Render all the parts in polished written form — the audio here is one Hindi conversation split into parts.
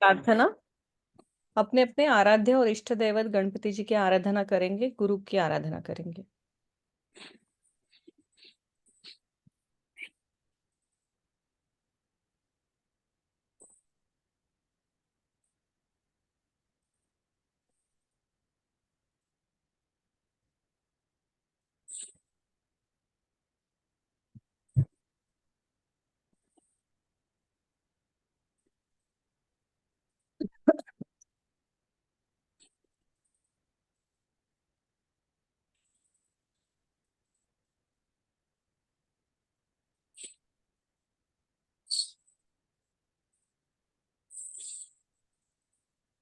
प्रार्थना। अपने अपने आराध्य और इष्ट दैवत गणपति जी की आराधना करेंगे, गुरु की आराधना करेंगे।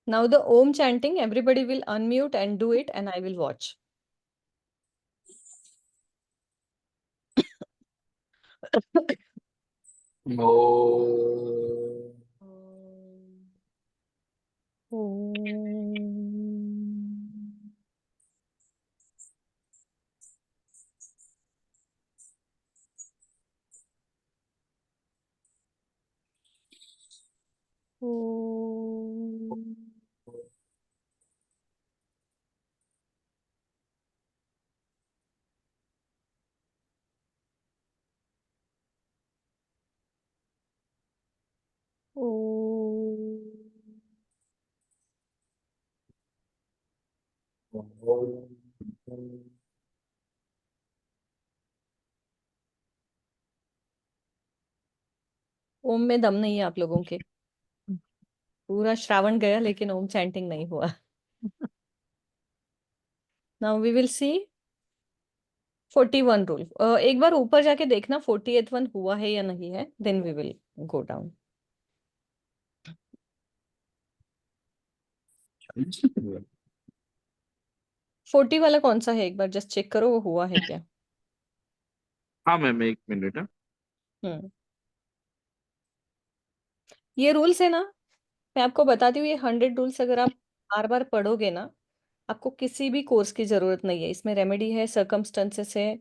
Now the Om chanting, everybody will unmute and do it, and I will watch. ओ ओम में दम नहीं है आप लोगों के। पूरा श्रावण गया लेकिन ओम चैंटिंग नहीं हुआ। Now we will see 41 rule. एक बार ऊपर जाके देखना 48 वन हुआ है या नहीं है, then we will go down. 40 वाला कौन सा है, एक बार जस्ट चेक करो वो हुआ है क्या। हाँ मैम, एक मिनट है। हम्म ये रूल्स है ना, मैं आपको बताती हूँ, ये 100 रूल्स अगर आप बार बार पढ़ोगे ना, आपको किसी भी कोर्स की जरूरत नहीं है। इसमें रेमेडी है, सर्कमस्टेंसेस है,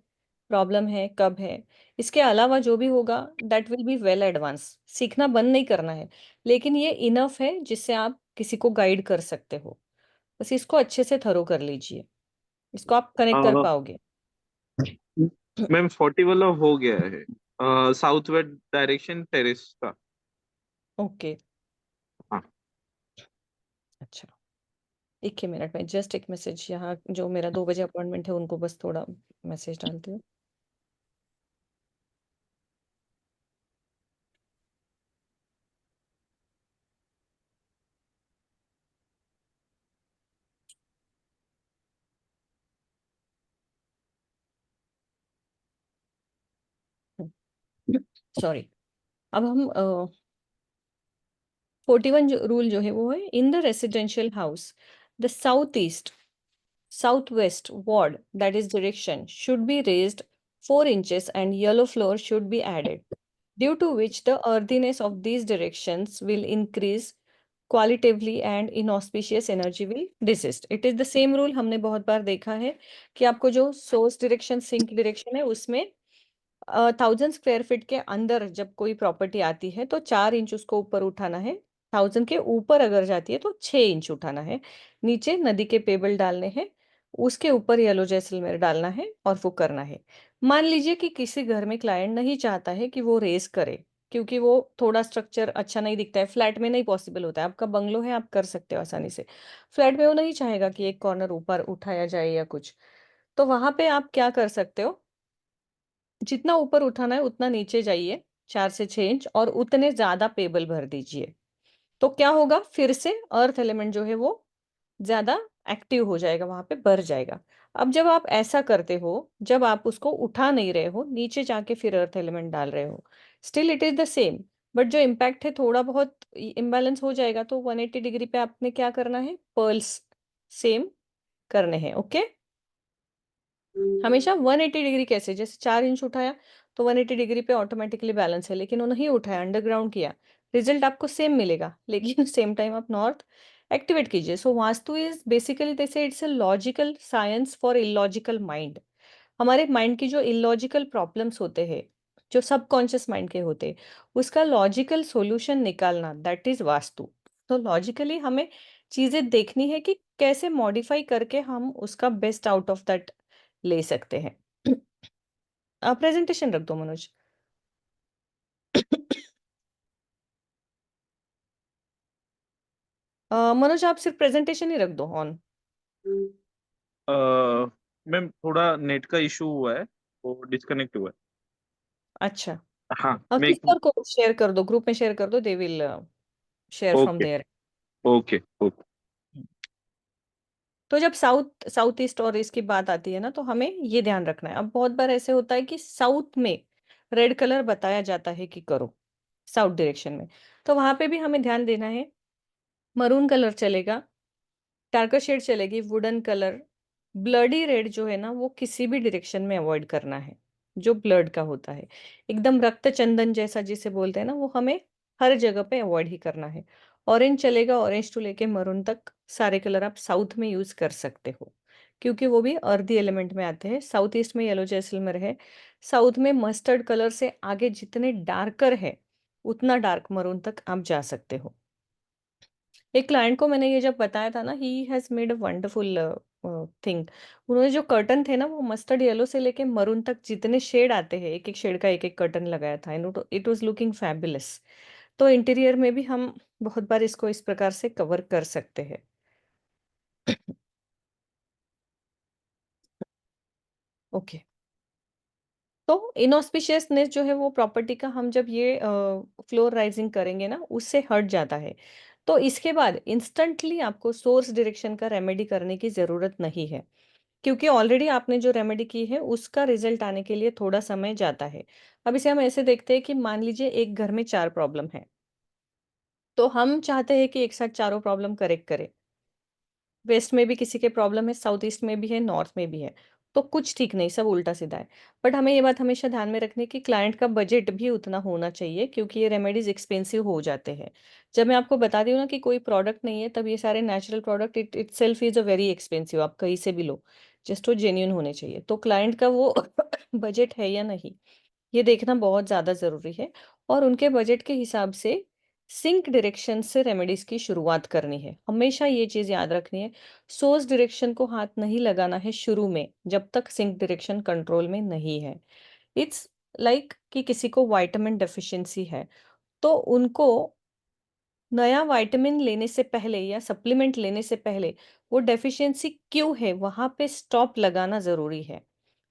प्रॉब्लम है, कब है। इसके अलावा जो भी होगा that will be well advance. सीखना बंद नहीं करना है, लेकिन ये इनफ है जिससे आप किसी को गाइड कर सकते हो। बस इसको अच्छे से थरो कर लीजिए, इसको आप कनेक्ट कर पाओगे। मैम 40 वाला हो गया है। साउथ वेस्ट डायरेक्शन टेरेस का। ओके, हाँ। अच्छा। एक ही मिनट में जस्ट एक मैसेज, यहाँ जो मेरा 2 बजे अपॉइंटमेंट है उनको बस थोड़ा मैसेज डालती हूँ। सॉरी। अब हम 41 रूल जो है वो है, in the residential house the south east southwest ward, that is direction, should be raised 4 inches and yellow floor should be added, due to which the earthiness of these directions will increase qualitatively and inauspicious energy will desist. It is the same rule, हमने बहुत बार देखा है कि आपको जो सोर्स डायरेक्शन सिंक डायरेक्शन है उसमें 1000 स्क्वायर फीट के अंदर जब कोई प्रॉपर्टी आती है तो 4 इंच उसको ऊपर उठाना है। 1000 के ऊपर अगर जाती है तो 6 इंच उठाना है। नीचे नदी के पेबल डालने हैं, उसके ऊपर येलो जैसलमेर डालना है और वो करना है। मान लीजिए कि किसी घर में क्लाइंट नहीं चाहता है कि वो रेस करे, क्योंकि वो थोड़ा स्ट्रक्चर अच्छा नहीं दिखता है, फ्लैट में नहीं पॉसिबल होता है। आपका बंगलो है, आप कर सकते हो आसानी से। फ्लैट में वो नहीं चाहेगा कि एक कॉर्नर ऊपर उठाया जाए या कुछ, तो वहां पे आप क्या कर सकते हो, जितना ऊपर उठाना है उतना नीचे जाइए 4 से 6 इंच, और उतने ज्यादा पेबल भर दीजिए। तो क्या होगा, फिर से अर्थ एलिमेंट जो है वो ज्यादा एक्टिव हो जाएगा, वहां पे भर जाएगा। अब जब आप ऐसा करते हो, जब आप उसको उठा नहीं रहे हो, नीचे जाके फिर अर्थ एलिमेंट डाल रहे हो, still it is the same, but जो इम्पैक्ट है थोड़ा बहुत इम्बैलेंस हो जाएगा। तो 180 डिग्री पे आपने क्या करना है, पर्ल्स सेम करने हैं। ओके, हमेशा 180 डिग्री कैसे, जैसे 4 इंच उठाया तो 180 डिग्री पे ऑटोमेटिकली बैलेंस है, लेकिन वो नहीं उठाया, अंडरग्राउंड किया, रिजल्ट आपको सेम मिलेगा, लेकिन सेम टाइम आप नॉर्थ एक्टिवेट कीजिए। सो वास्तु इज बेसिकली दे से it's a logical science for illogical mind. हमारे माइंड की जो इलॉजिकल प्रॉब्लम्स होते हैं, जो सबकॉन्शियस माइंड के होते हैं, उसका लॉजिकल सॉल्यूशन निकालना, दैट इज वास्तु। तो लॉजिकली हमें चीज़ें देखनी है कि कैसे मॉडिफ़ाई करके हम उसका बेस्ट आउट ऑफ दैट ले सकते हैं। प्रेज़ेंटेशन रख दो मनोज। मनोज आप सिर्फ़ प्रेज़ेंटेशन ही रख दो ऑन। मैम थोड़ा नेट का इशू हुआ है, वो डिस्कनेक्ट हुआ है। अच्छा। हाँ, मैं एक किसी और को शेयर कर दो, ग्रुप में शेयर कर दो, they will share from okay, there. Okay, okay. तो जब साउथ साउथ ईस्ट और इसकी बात आती है ना, तो हमें ये ध्यान रखना है। अब बहुत बार ऐसे होता है कि साउथ में रेड कलर बताया जाता है कि करो, साउथ डायरेक्शन में। तो वहां पे भी हमें ध्यान देना है। मरून कलर चलेगा, डार्कर शेड चलेगी, वुडन कलर। ब्लडी रेड जो है ना, वो किसी भी डायरेक्शन में अवॉइड करना है, जो ब्लड का होता है। एकदम रक्त चंदन जैसा जिसे बोलते हैं ना, वो हमें हर जगह पे अवॉइड ही करना है। ऑरेंज चलेगा, ऑरेंज टू लेके मरून तक सारे कलर आप साउथ में यूज कर सकते हो, क्योंकि वो भी अर्दी एलिमेंट में आते हैं। साउथ ईस्ट में येलो जैसलमेर है। साउथ में मस्टर्ड कलर से आगे जितने डार्कर है, उतना डार्क मरून तक आप जा सकते हो। एक क्लाइंट को मैंने ये जब बताया था ना, he has made a wonderful thing. उन्होंने जो कर्टन थे ना, वो मस्टर्ड येलो से लेके मरून तक जितने शेड आते हैं, एक एक शेड का एक एक कर्टन लगाया था, and it was looking fabulous. तो इंटीरियर में भी हम बहुत बार इसको इस प्रकार से कवर कर सकते हैं। ओके। तो इनऑस्पिशियसनेस जो है वो प्रॉपर्टी का, हम जब ये फ्लोर राइजिंग करेंगे ना, उससे हट जाता है। तो इसके बाद इंस्टेंटली आपको सोर्स डायरेक्शन का रेमेडी करने की ज़रूरत नहीं है, क्योंकि ऑलरेडी आपने जो रेमेडी की है उसका रिजल्ट आने के लिए थोड़ा समय जाता है। अब इसे हम ऐसे देखते हैं कि मान लीजिए एक घर में 4 प्रॉब्लम है, तो हम चाहते हैं कि एक साथ चारों प्रॉब्लम करेक्ट करें। वेस्ट में भी किसी के प्रॉब्लम है, साउथ ईस्ट में भी है, नॉर्थ में भी है। तो कुछ ठीक नहीं, सब उल्टा-सीधा है। बट हमें ये बात हमेशा ध्यान में रखनी है कि क्लाइंट का बजट भी उतना होना चाहिए, क्योंकि ये रेमेडीज़ एक्सपेंसिव हो जाते हैं। जब मैं आपको बता रही हूँ ना कि कोई प्रोडक्ट नहीं है, तब ये सारे natural product itself is a very expensive, आप कहीं से भी लो। जस्ट वो जेन्युइन होने चाहिए। तो क्लाइंट का वो बजट है या नहीं, ये देखना बहुत ज़्यादा ज़रूरी है, और उनके बजट के हिसाब से सिंक डायरेक्शन से रेमेडीज़ की शुरुआत करनी है। हमेशा ये चीज़ याद रखनी है, सोर्स डायरेक्शन को हाथ नहीं लगाना है शुरू में, जब तक सिंक डायरेक्शन कंट्रोल में नहीं है। इट्स लाइक कि किसी को विटामिन डेफिशिएंसी है, तो उनको नया विटामिन लेने से पहले या सप्लीमेंट लेने से पहले वो डेफिशिएंसी क्यों है, वहां पे स्टॉप लगाना जरूरी है।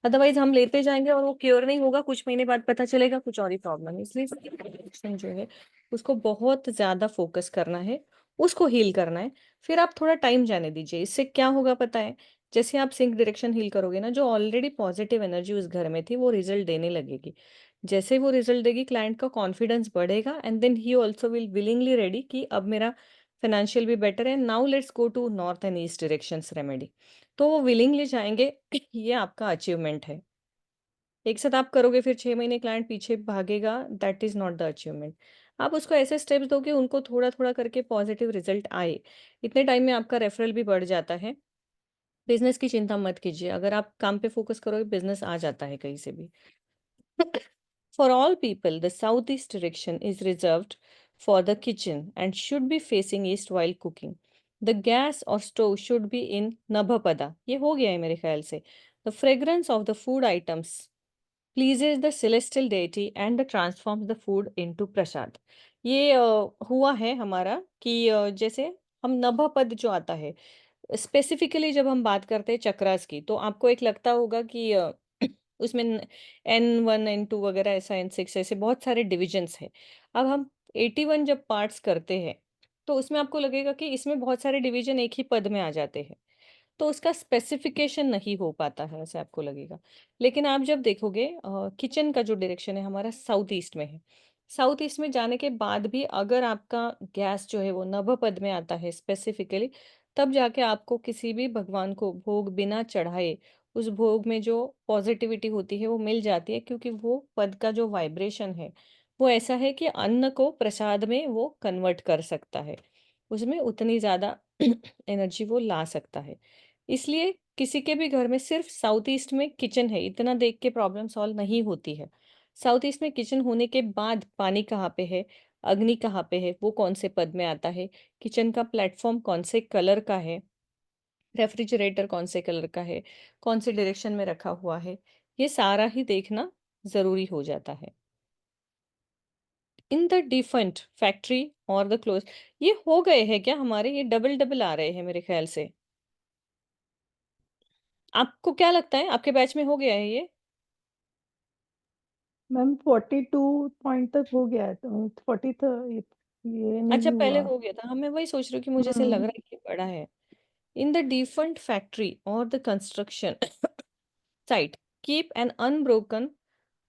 अदरवाइज हम लेते जाएंगे और वो क्योर नहीं होगा, कुछ महीने बाद पता चलेगा कुछ और ही प्रॉब्लम है। इसलिए addiction जो है उसको बहुत ज्यादा फोकस करना है, उसको हील करना है। फिर आप थोड़ा टाइम जाने दीजिए। इससे क्या होगा पता है, जैसे आप सिंक डायरेक्शन हील करोगे ना, जो ऑलरेडी पॉजिटिव एनर्जी उस घर में थी वो रिजल्ट देने लगेगी। जैसे वो रिजल्ट देगी, क्लाइंट का कॉन्फिडेंस बढ़ेगा, and then he also will willingly ready कि अब मेरा फाइनेंशियल भी बेटर है, now let's go to north and east directions remedy. तो वो विलिंगली जाएंगे। ये आपका अचीवमेंट है। एक साथ आप करोगे, फिर 6 महीने क्लाइंट पीछे भागेगा, that is not the achievement. आप उसको ऐसे स्टेप्स दो कि उनको थोड़ा थोड़ा करके पॉजिटिव रिजल्ट आए। इतने टाइम में आपका रेफरल भी बढ़ जाता है। बिजनेस की चिंता मत कीजिए, अगर आप काम पे फोकस करोगे, बिजनेस आ जाता है कहीं से भी। For all people, the southeast direction is reserved for the kitchen and should be facing east while cooking. The gas or stove should be in Nabhapada. ये हो गया है मेरे ख्याल से. The fragrance of the food items pleases the celestial deity and transforms the food into prasad. ये हुआ है हमारा कि जैसे हम नभपद जो आता है, स्पेसिफिकली जब हम बात करते हैं चक्रास की, तो आपको एक लगता होगा कि उसमें N1 N2 वगैरह, ऐसा N6, ऐसे बहुत सारे डिविजन्स हैं। अब हम 81 जब पार्ट्स करते हैं, तो उसमें आपको लगेगा कि इसमें बहुत सारे डिवीजन एक ही पद में आ जाते हैं, तो उसका स्पेसिफिकेशन नहीं हो पाता है, ऐसे आपको लगेगा। लेकिन आप जब देखोगे, किचन का जो डायरेक्शन है हमारा साउथ ईस्ट में है। साउथ ईस्ट में जाने के बाद भी अगर आपका गैस जो है वो नभ पद में आता है स्पेसिफिकली, तब जाके आपको किसी भी भगवान को भोग बिना चढ़ाए उस भोग में जो पॉजिटिविटी होती है वो मिल जाती है, क्योंकि वो पद का जो वाइब्रेशन है वो ऐसा है कि अन्न को प्रसाद में वो कन्वर्ट कर सकता है, उसमें उतनी ज़्यादा एनर्जी वो ला सकता है। इसलिए किसी के भी घर में सिर्फ साउथ ईस्ट में किचन है, इतना देख के प्रॉब्लम सॉल्व नहीं होती है। साउथ ईस्ट में किचन होने के बाद पानी कहाँ पे है, अग्नि कहाँ पे है, वो कौन से पद में आता है, किचन का प्लेटफॉर्म कौन से कलर का है, रेफ्रिजरेटर कौन से कलर का है, कौन से डायरेक्शन में रखा हुआ है, ये सारा ही देखना ज़रूरी हो जाता है। इन द डिफरेंट फैक्ट्री और द क्लोज, ये हो गए हैं क्या हमारे, ये डबल डबल आ रहे हैं मेरे ख्याल से। आपको क्या लगता है, आपके बैच में हो गया है ये? मैम 42 पॉइंट तक हो गया है, तो 40 ये अच्छा, नहीं पहले हुआ। हो गया था। हाँ, मैं वही सोच रही हूँ कि मुझे ऐसे लग रहा है कि बड़ा है। इन द डिफरेंट फैक्ट्री और the construction site, keep an unbroken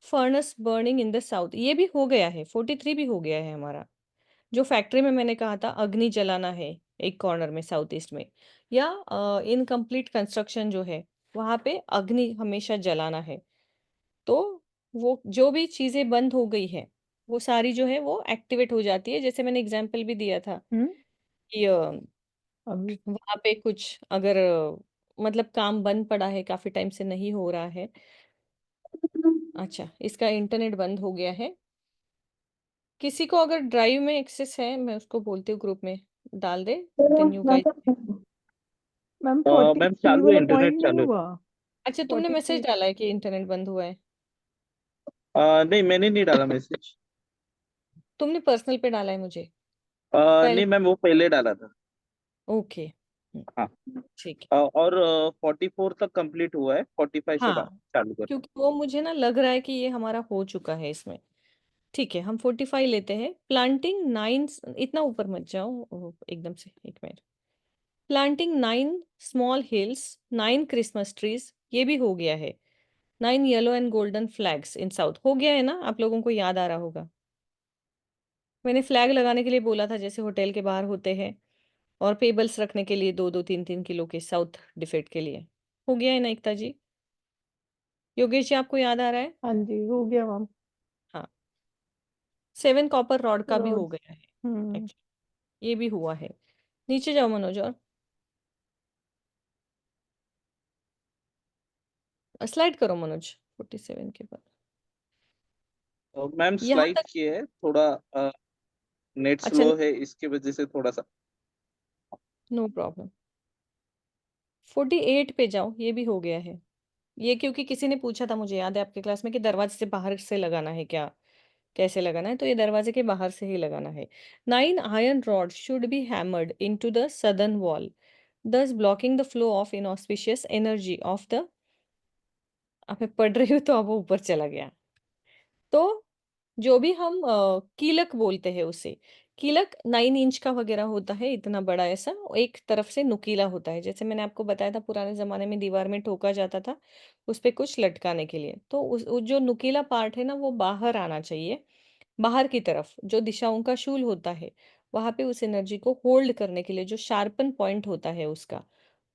furnace burning in the south, ये भी हो गया है, 43 भी हो गया है हमारा। जो फैक्ट्री में मैंने कहा था अग्नि जलाना है एक कॉर्नर में साउथ ईस्ट में, या इनकम्प्लीट कंस्ट्रक्शन जो है वहां पे अग्नि हमेशा जलाना है। तो वो जो भी चीजें बंद हो गई है वो सारी जो है वो एक्टिवेट हो जाती है, जैसे मैंने एग्जांपल भी दिया था हम्म। कि अभी वहां पे कुछ अगर मतलब काम बंद पड़ा है, काफी टाइम से नहीं हो रहा है। अच्छा, इसका इंटरनेट बंद हो गया है। किसी को अगर ड्राइव में एक्सेस है, मैं उसको बोलती हूँ ग्रुप में डाल दे। Can you guys? मैम 43 चालू है, वाला इंटरनेट पॉइंट नहीं चालू है। हुआ। अच्छा, तुमने मैसेज 43। डाला है कि इंटरनेट बंद हुआ है? नहीं, मैंने नहीं डाला मैसेज। तुमने पर्सनल पे डाला है मुझे पहले? नहीं मैम, वो पहले डाला था। ओके, हाँ। ठीक है। और 44 तक कंप्लीट हुआ है, 45 से हाँ, चालू कर। क्योंकि वो मुझे ना लग रहा है कि ये हमारा हो चुका है इसमें। ठीक है, हम 45 लेते हैं। प्लांटिंग 9, इतना ऊपर मत जाओ एकदम से, एक minute. Planting 9 small hills, 9 Christmas trees, ये भी हो गया है। 9 yellow and golden flags in south, हो गया है ना, आप लोगों को याद आ रहा होगा। मैंने फ्लैग लगाने के लिए बोला था, जैसे होटल के बाहर होते हैं, और पेबल्स रखने के लिए 2-2 3-3 किलो के साउथ डिफेट के लिए। हो गया है ना एकता जी? योगेश जी, आपको याद आ रहा है? हाँ जी, हो गया मैम। हाँ। 7 कॉपर रॉड का भी हो रोड्स। गया है। हम्म। एक्चुअली ये भी हुआ है। नीचे जाओ मनोज, और स्लाइड करो मनोज 47 के बाद। मैम यहाँ स्लाइड तक। किए है थोड़ा, नेट अच्छा, स्लो है इसकी वजह से थोड़ा सा। No problem. 48 पे जाओ, ये भी हो गया है। ये क्योंकि किसी ने पूछा था, मुझे याद है आपके क्लास में, कि दरवाजे से बाहर से लगाना है क्या, कैसे लगाना है, तो ये दरवाजे के बाहर से ही लगाना है। 9 iron rod should be hammered into the southern wall, thus blocking the flow of inauspicious energy of the, अब मैं पढ़ रही हूँ तो अब वो ऊपर चला गया। तो जो भी हम कीलक बोलते हैं उसे, कीलक 9 इंच का वगैरह होता है, इतना बड़ा ऐसा, एक तरफ से नुकीला होता है, जैसे मैंने आपको बताया था पुराने जमाने में दीवार में ठोका जाता था उस पे कुछ लटकाने के लिए। तो उस जो नुकीला पार्ट है ना, वो बाहर आना चाहिए, बाहर की तरफ, जो दिशाओं का शूल होता है वहां पे उस एनर्जी को होल्ड करने के लिए जो शार्पन पॉइंट होता है उसका,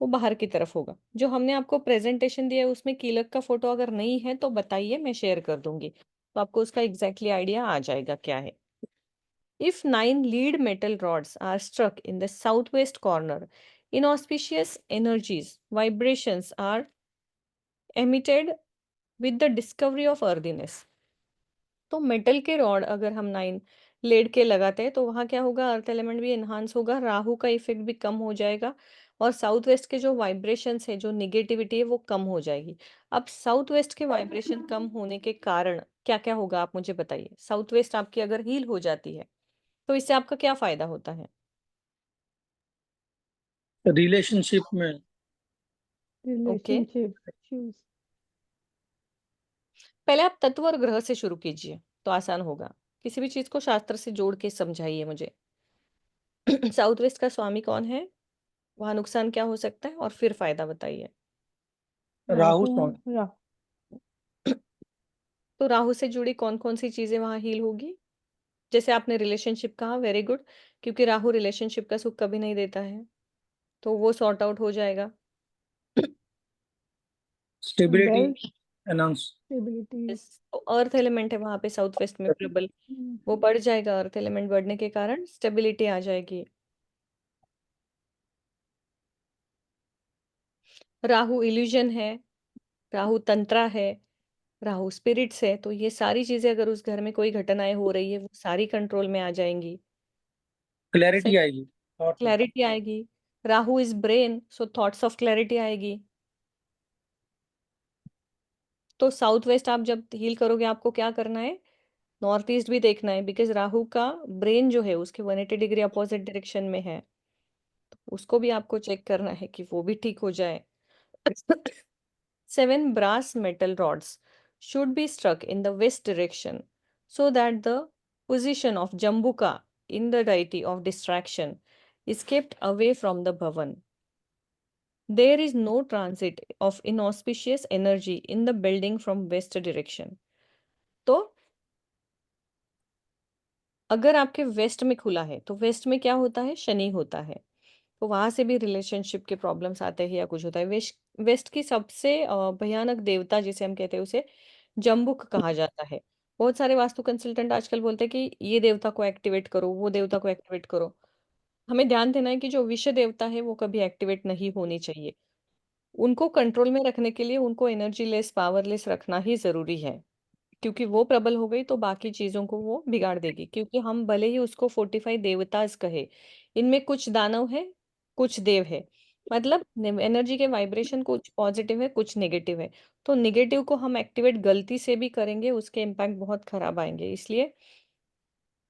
वो बाहर की तरफ होगा। जो हमने आपको प्रेजेंटेशन दिया है उसमें कीलक का फोटो अगर नहीं है तो बताइए, मैं शेयर कर दूंगी, तो आपको उसका एग्जैक्टली आइडिया आ जाएगा क्या है। If 9 lead metal rods are struck in the southwest corner, inauspicious energies, vibrations are emitted with the discovery of earthiness. तो मेटल के रॉड अगर हम 9 लेड के लगाते हैं तो वहाँ क्या होगा, अर्थ एलिमेंट भी एनहांस होगा, राहु का इफेक्ट भी कम हो जाएगा, और साउथ वेस्ट के जो वाइब्रेशंस है, जो निगेटिविटी है, वो कम हो जाएगी। अब साउथ वेस्ट के वाइब्रेशन कम होने के कारण क्या क्या होगा, आप मुझे बताइए। साउथ वेस्ट आपकी अगर हील हो जाती है तो इससे आपका क्या फायदा होता है? रिलेशनशिप में। Okay, relationship issues. पहले आप तत्व और ग्रह से शुरू कीजिए तो आसान होगा। किसी भी चीज को शास्त्र से जोड़ के समझाइए मुझे। साउथ वेस्ट का स्वामी कौन है, वहां नुकसान क्या हो सकता है, और फिर फायदा बताइए। राहु राहु। स्वामी। तो राहु से जुड़ी कौन कौन सी चीजें वहां हील होगी? जैसे आपने रिलेशनशिप कहा, वेरी गुड, क्योंकि राहु रिलेशनशिप का सुख कभी नहीं देता है, तो वो सॉर्ट आउट हो जाएगा। Stability wealth. Enhance. Stability. Yes, तो अर्थ एलिमेंट है वहां पे साउथ वेस्ट में प्रबल, वो बढ़ जाएगा, अर्थ एलिमेंट बढ़ने के कारण स्टेबिलिटी आ जाएगी। राहु इल्यूजन है, राहु तंत्रा है, राहु स्पिरिट्स है, तो ये सारी चीजें अगर उस घर में कोई घटनाएं हो रही है वो सारी कंट्रोल में आ जाएंगी। क्लैरिटी सही, आएगी थॉट में। क्लैरिटी आएगी। Rahu is brain, so thoughts of clarity आएगी। तो साउथ वेस्ट आप जब हील करोगे आपको क्या करना है, नॉर्थ ईस्ट भी देखना है, बिकॉज राहु का ब्रेन जो है उसके 180 डिग्री अपोजिट डायरेक्शन में है, तो उसको भी आपको चेक करना है कि वो भी ठीक हो जाए। 7 brass metal rods should be struck in the west direction so that the position of Jambuka in the deity of distraction is kept away from the Bhavan. There is no transit of inauspicious energy in the building from west direction. तो अगर आपके वेस्ट में खुला है तो वेस्ट में क्या होता है, शनि होता है, तो वहां से भी रिलेशनशिप के प्रॉब्लम्स आते हैं या कुछ होता है। वेस्ट वेस्ट की सबसे भयानक देवता जिसे हम कहते हैं उसे जम्बुक कहा जाता है। बहुत सारे वास्तु कंसल्टेंट आजकल बोलते हैं कि ये देवता को एक्टिवेट करो, वो देवता को एक्टिवेट करो। हमें ध्यान देना है कि जो विषय देवता है वो कभी एक्टिवेट नहीं होनी चाहिए। उनको कंट्रोल में रखने के लिए उनको एनर्जी लेस, पावरलेस रखना ही जरूरी है, क्योंकि वो प्रबल हो गई तो बाकी चीजों को वो बिगाड़ देगी। क्योंकि हम भले ही उसको 45 देवतास कहे, इनमें कुछ दानव है, कुछ देव है, मतलब एनर्जी के वाइब्रेशन कुछ पॉजिटिव है, कुछ नेगेटिव है। तो नेगेटिव को हम एक्टिवेट गलती से भी करेंगे उसके इम्पैक्ट बहुत खराब आएंगे। इसलिए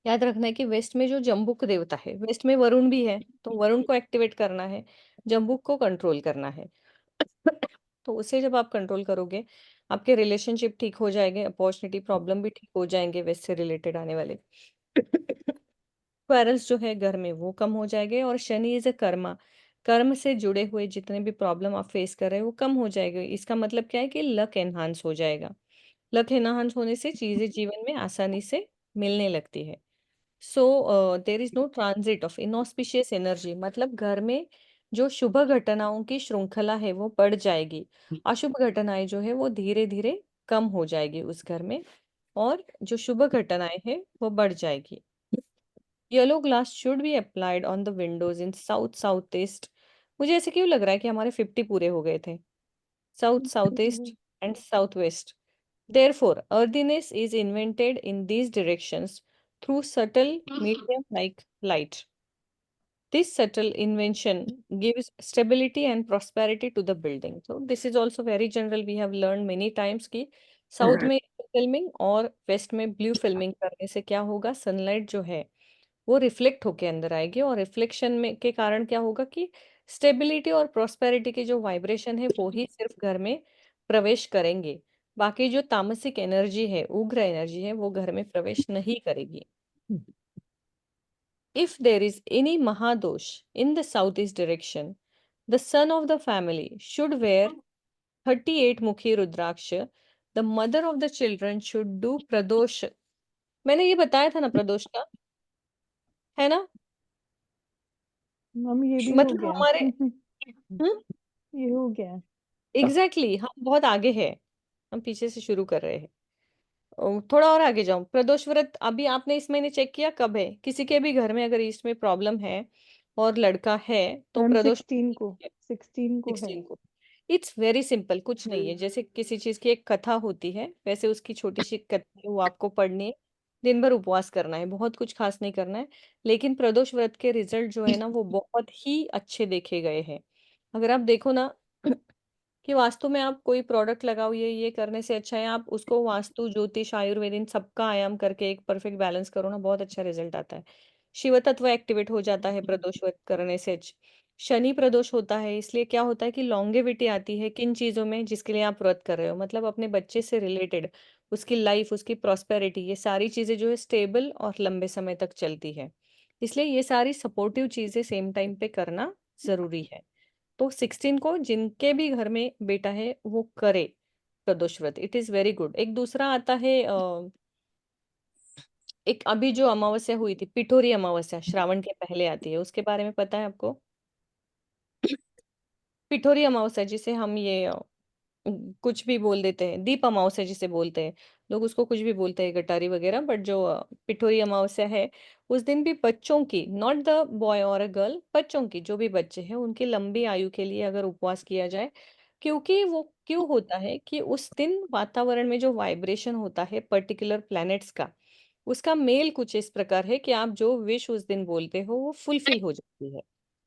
याद रखना है कि वेस्ट में जो जम्बुक देवता है, वेस्ट में वरुण भी है, तो वरुण को एक्टिवेट करना है, जम्बुक को कंट्रोल करना है। तो उसे जब आप कंट्रोल करोगे आपके रिलेशनशिप ठीक हो जाएंगे, अपॉर्चुनिटी प्रॉब्लम भी ठीक हो जाएंगे वेस्ट से रिलेटेड आने वाले। क्वेरल्स जो है घर में वो कम हो जाएंगे। और शनि इज ए कर्मा, कर्म से जुड़े हुए जितने भी प्रॉब्लम आप फेस कर रहे हो वो कम हो जाएंगे। इसका मतलब क्या है कि लक एनहांस हो जाएगा। लक एनहांस होने से चीजें जीवन में आसानी से मिलने लगती है। So there is no transit of inauspicious energy, मतलब घर में जो शुभ घटनाओं की श्रृंखला है वो बढ़ जाएगी, अशुभ घटनाएं जो है वो धीरे धीरे कम हो जाएगी उस घर में, और जो शुभ घटनाएं हैं वो बढ़ जाएगी। Yellow glass should be applied on the Windows in south south east. मुझे ऐसे क्यों लग रहा है कि हमारे 50 पूरे हो गए थे। South south east and south west. Therefore, earthiness is invented in these directions through subtle medium like light. This subtle invention gives stability and prosperity to the building. So this is also very general. We have learned many times कि साउथ में फिल्मिंग और वेस्ट में ब्लू फिल्मिंग करने से क्या होगा, सनलाइट जो है वो रिफ्लेक्ट होके अंदर आएगी, और रिफ्लेक्शन में के कारण क्या होगा कि स्टेबिलिटी और प्रोस्पेरिटी के जो वाइब्रेशन है वो ही सिर्फ घर में प्रवेश करेंगे। बाकी जो तामसिक एनर्जी है, उग्र एनर्जी है, वो घर में प्रवेश नहीं करेगी। If there is any Mahadosh in the southeast direction, the son of the family should wear 38 Mukhi Rudraksha. The mother of the children should do Pradosh. मैंने ये बताया था ना प्रदोष का, है ना? मम्मी ये भी हो मतलब गया। हमारे ये हो गया। एग्जैक्टली हम बहुत आगे हैं, हम पीछे से शुरू कर रहे हैं। थोड़ा और आगे जाऊं, प्रदोष व्रत अभी आपने इस महीने चेक किया कब है? किसी के भी घर में अगर ईस्ट में प्रॉब्लम है और लड़का है तो मैम प्रदोष 16 को है। 16 को। इट्स वेरी सिंपल, कुछ नहीं है। जैसे किसी चीज की एक कथा होती है वैसे उसकी छोटी सी कथा है, वो आपको पढ़नी है, दिन भर उपवास करना है, बहुत कुछ खास नहीं करना है। लेकिन प्रदोष व्रत के रिजल्ट जो है ना वो बहुत ही अच्छे देखे गए हैं। अगर आप देखो ना कि वास्तु में आप कोई प्रोडक्ट लगाओ, ये करने से अच्छा है आप उसको वास्तु, ज्योतिष, आयुर्वेद इन सबका आयाम करके एक परफेक्ट बैलेंस करो ना, बहुत अच्छा रिजल्ट आता है। शिव तत्व एक्टिवेट हो जाता है प्रदोष व्रत करने से। शनि प्रदोष होता है, इसलिए क्या होता है कि लॉन्गेविटी आती है किन चीजों में जिसके लिए आप व्रत कर रहे हो, मतलब अपने बच्चे से रिलेटेड, उसकी लाइफ, उसकी प्रॉस्पेरिटी, ये सारी चीजें जो है स्टेबल और लंबे समय तक चलती है। इसलिए ये सारी सपोर्टिव चीजें सेम टाइम पे करना जरूरी है। तो 16 को जिनके भी घर में बेटा है वो करे प्रदोष व्रत, इट इज वेरी गुड। एक दूसरा आता है एक अभी जो अमावस्या हुई थी, पिठोरी अमावस्या, श्रावण के पहले आती है, उसके बारे में पता है आपको? पिठोरी अमावस्या जिसे हम ये कुछ भी बोल देते हैं, दीप अमावस्या जिसे बोलते हैं, लोग उसको कुछ भी बोलते हैं, गटारी वगैरह, बट जो पिठोरी अमावस्या है उस दिन भी बच्चों की, नॉट द बॉय और अ गर्ल, बच्चों की जो भी बच्चे हैं उनकी लंबी आयु के लिए अगर उपवास किया जाए, क्योंकि वो क्यों होता है कि उस दिन वातावरण में जो वाइब्रेशन होता है पर्टिकुलर प्लैनेट्स का, उसका मेल कुछ इस प्रकार है कि आप जो विश उस दिन बोलते हो वो फुलफिल हो जाती है।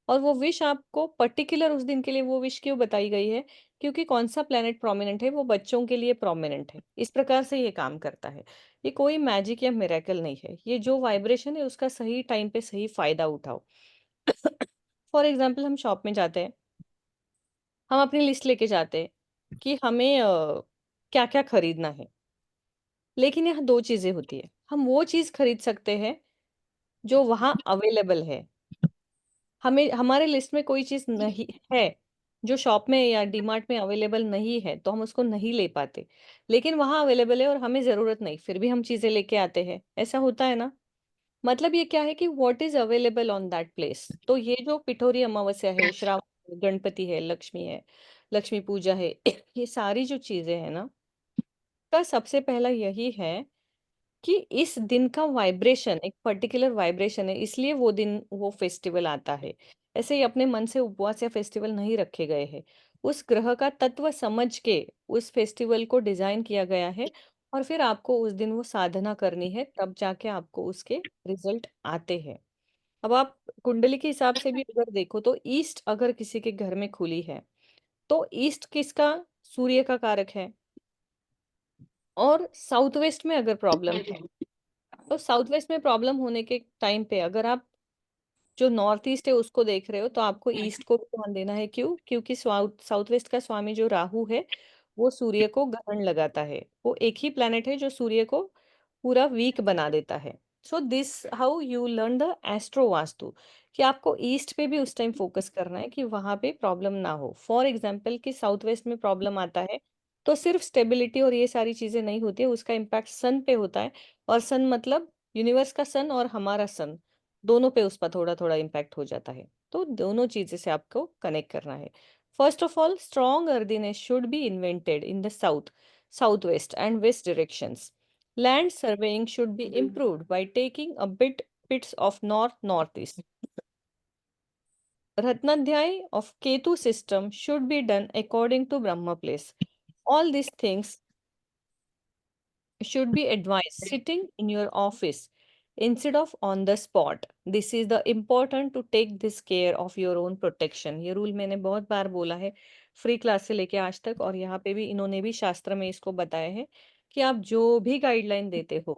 और वो विश आपको पर्टिकुलर उस दिन के लिए वो विश क्यों बताई गई है, क्योंकि कौन सा प्लैनेट प्रोमिनेंट है, वो बच्चों के लिए प्रोमिनेंट है। इस प्रकार से ये काम करता है। ये कोई मैजिक या मिरेकल नहीं है, ये जो वाइब्रेशन है उसका सही टाइम पे सही फायदा उठाओ। फॉर एग्जाम्पल हम शॉप में जाते हैं, हम अपनी लिस्ट लेके जाते हैं कि हमें क्या क्या खरीदना है। लेकिन यहाँ दो चीजें होती है, हम वो चीज खरीद सकते हैं जो वहाँ अवेलेबल है। हमें हमारे लिस्ट में कोई चीज नहीं है जो शॉप में या डीमार्ट में अवेलेबल नहीं है, तो हम उसको नहीं ले पाते। लेकिन वहाँ अवेलेबल है और हमें जरूरत नहीं, फिर भी हम चीजें लेके आते हैं। ऐसा होता है ना। मतलब ये क्या है कि what is available on that place. तो ये जो पिठोरी अमावस्या है, श्रावण है, गणपति है, लक्ष्मी पूजा है, ये सारी जो चीजें हैं ना, का सबसे पहला यही है कि इस दिन का वाइब्रेशन एक पर्टिकुलर वाइब्रेशन है, इसलिए वो दिन वो फेस्टिवल आता है। ऐसे ही अपने मन से उपवास या फेस्टिवल नहीं रखे गए हैं। उस ग्रह का तत्व समझ के उस फेस्टिवल को डिजाइन किया गया है। और फिर आपको उस दिन वो साधना करनी है, तब जाके आपको उसके रिजल्ट आते हैं। अब आप कुंडली के हिसाब से भी अगर देखो तो ईस्ट अगर किसी के घर में खुली है, तो ईस्ट किसका, सूर्य का कारक है। और साउथ वेस्ट में अगर प्रॉब्लम है, तो साउथ वेस्ट में प्रॉब्लम होने के टाइम पे अगर आप जो नॉर्थ ईस्ट है उसको देख रहे हो, तो आपको ईस्ट को भी ध्यान देना है। क्यों? क्योंकि साउथ साउथ वेस्ट का स्वामी जो राहु है, वो सूर्य को ग्रहण लगाता है। वो एक ही प्लेनेट है जो सूर्य को पूरा वीक बना देता है। So this how you learn the astro vastu, कि आपको ईस्ट पे भी उस टाइम फोकस करना है कि वहां पे प्रॉब्लम ना हो। फॉर एग्जाम्पल कि साउथ वेस्ट में प्रॉब्लम आता है, तो सिर्फ स्टेबिलिटी और ये सारी चीजें नहीं होती है, उसका इम्पैक्ट सन पे होता है। और सन मतलब यूनिवर्स का सन और हमारा सन, दोनों पे उस पर थोड़ा थोड़ा इम्पैक्ट हो जाता है। तो दोनों चीजें से आपको कनेक्ट करना है। First of all, strong earthiness should be invented in the south, south west and west directions. Land surveying should be improved by taking a bits of northeast. Ratnadhyay of Ketu system should be done according to Brahma place. All these things should be advised sitting in your office instead of on the spot. This is the important to take this care of your own protection. ये रूल मैंने बहुत बार बोला है फ्री क्लास से लेके आज तक, और यहाँ पे भी इन्होंने भी शास्त्र में इसको बताया है कि आप जो भी गाइडलाइन देते हो,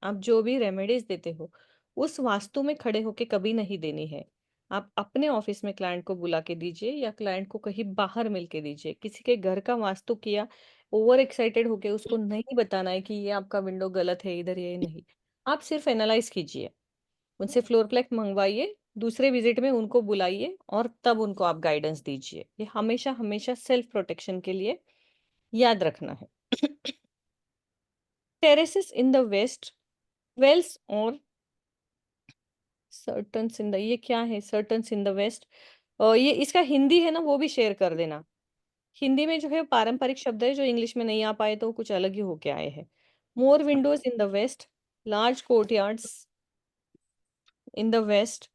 आप जो भी रेमेडीज देते हो, उस वास्तु में खड़े होके कभी नहीं देनी है। आप अपने ऑफिस में क्लाइंट को बुला के दीजिए या क्लाइंट को कहीं बाहर मिल के दीजिए। किसी के घर का वास्तु किया ओवर एक्साइटेड होके उसको नहीं बताना है कि ये आपका विंडो गलत है इधर, ये नहीं। आप सिर्फ एनालाइज कीजिए, उनसे फ्लोर प्लान मंगवाइए, दूसरे विजिट में उनको बुलाइए और तब उनको आप गाइडेंस दीजिए। ये हमेशा हमेशा सेल्फ प्रोटेक्शन के लिए याद रखना है। Terraces in the west, wells और सर्टन्स इन द, ये क्या है सर्टन्स इन द वेस्ट? ये इसका हिंदी है ना, वो भी शेयर कर देना। हिंदी में जो है पारंपरिक शब्द है जो इंग्लिश में नहीं आ पाए, तो कुछ अलग ही होके आए हैं। More windows in the west, large courtyards in the west,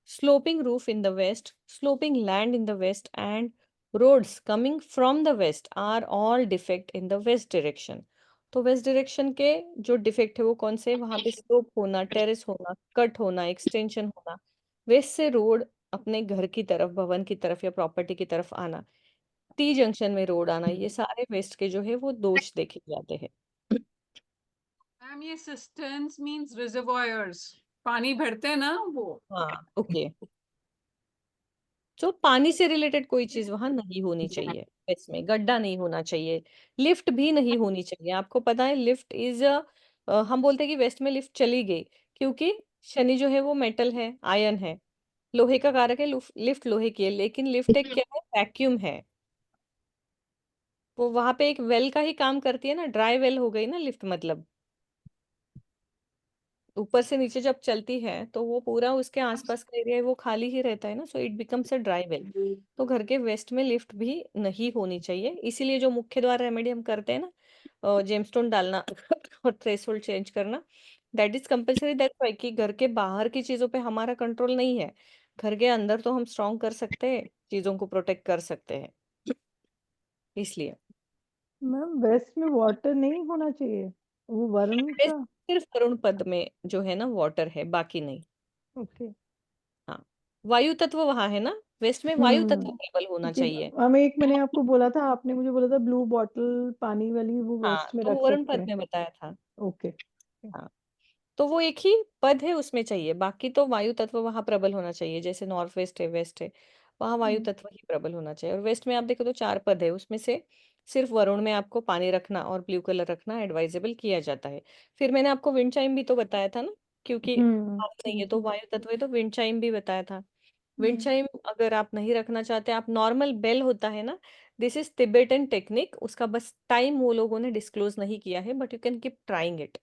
sloping roof in the west, sloping land in the west, and roads coming from the west are all defect in the west direction. तो वेस्ट डायरेक्शन के जो डिफेक्ट है वो कौन से? वहां पे स्लोप होना, टेरेस होना, कट होना, एक्सटेंशन होना, वेस्ट से रोड अपने घर की तरफ, भवन की तरफ या प्रॉपर्टी की तरफ आना, टी जंक्शन में रोड आना, ये सारे वेस्ट के जो है वो दोष देखे जाते हैं। मैम ये सिस्टर्न्स मींस रिजर्वॉयर्स, पानी भरते हैं ना वो। हाँ, ओके। जो पानी से रिलेटेड कोई चीज वहां नहीं होनी चाहिए, इसमें गड्ढा नहीं होना चाहिए, लिफ्ट भी नहीं होनी चाहिए। आपको पता है लिफ्ट इज, हम बोलते हैं कि वेस्ट में लिफ्ट चली गई, क्योंकि शनि जो है वो मेटल है, आयन है, लोहे का कारक है, लिफ्ट लोहे की है। लेकिन लिफ्ट एक क्या है? वैक्यूम है। वो वहां पे एक वेल का ही काम करती है ना, ड्राई वेल हो गई ना लिफ्ट, मतलब ऊपर से नीचे जब चलती है तो वो पूरा उसके आसपास का एरिया है वो खाली ही रहता है ना, so it becomes a dry well. तो घर के वेस्ट में लिफ्ट भी नहीं होनी चाहिए। इसीलिए जो मुख्य द्वार रेमेडी हम करते हैं ना, जेमस्टोन डालना और थ्रेशोल्ड चेंज करना, that is compulsory. That's why कि घर के बाहर की चीजों पे हमारा कंट्रोल नहीं है, घर के अंदर तो हम स्ट्रॉन्ग कर सकते हैं, चीजों को प्रोटेक्ट कर सकते हैं। इसलिए मैम वेस्ट में वाटर नहीं होना चाहिए, वो वरुण वेस्ट का। सिर्फ वरुण पद में जो है ना वाटर है, बाकी नहीं। ओके। हाँ, वायु तत्व वहां है ना, वेस्ट में वायु तत्व प्रबल होना जी, चाहिए। हमें एक मैंने आपको बोला था, आपने मुझे बोला था ब्लू बॉटल पानी वाली वो हाँ, वेस्ट में तो रख वरुण सकते पद हैं। में बताया था। ओके। हाँ, तो वो एक ही पद है उसमें चाहिए, बाकी तो वायु तत्व वहां प्रबल होना चाहिए। जैसे नॉर्थ वेस्ट है, वेस्ट है, वहां वायु तत्व ही प्रबल होना चाहिए। और वेस्ट में आप देखो तो 4 पद है, उसमें से सिर्फ वरुण में आपको पानी रखना और ब्लू कलर रखना एडवाइजेबल किया जाता है। फिर मैंने आपको विंड चाइम भी तो बताया था ना, क्योंकि पानी नहीं है तो वायु तत्व है, तो विंड चाइम भी बताया था। विंड चाइम अगर आप नहीं रखना चाहते, आप नॉर्मल बेल होता है ना, दिस इज तिब्बतन टेक्निक, उसका बस टाइम वो लोगों ने डिस्क्लोज नहीं किया है, but you can keep trying it.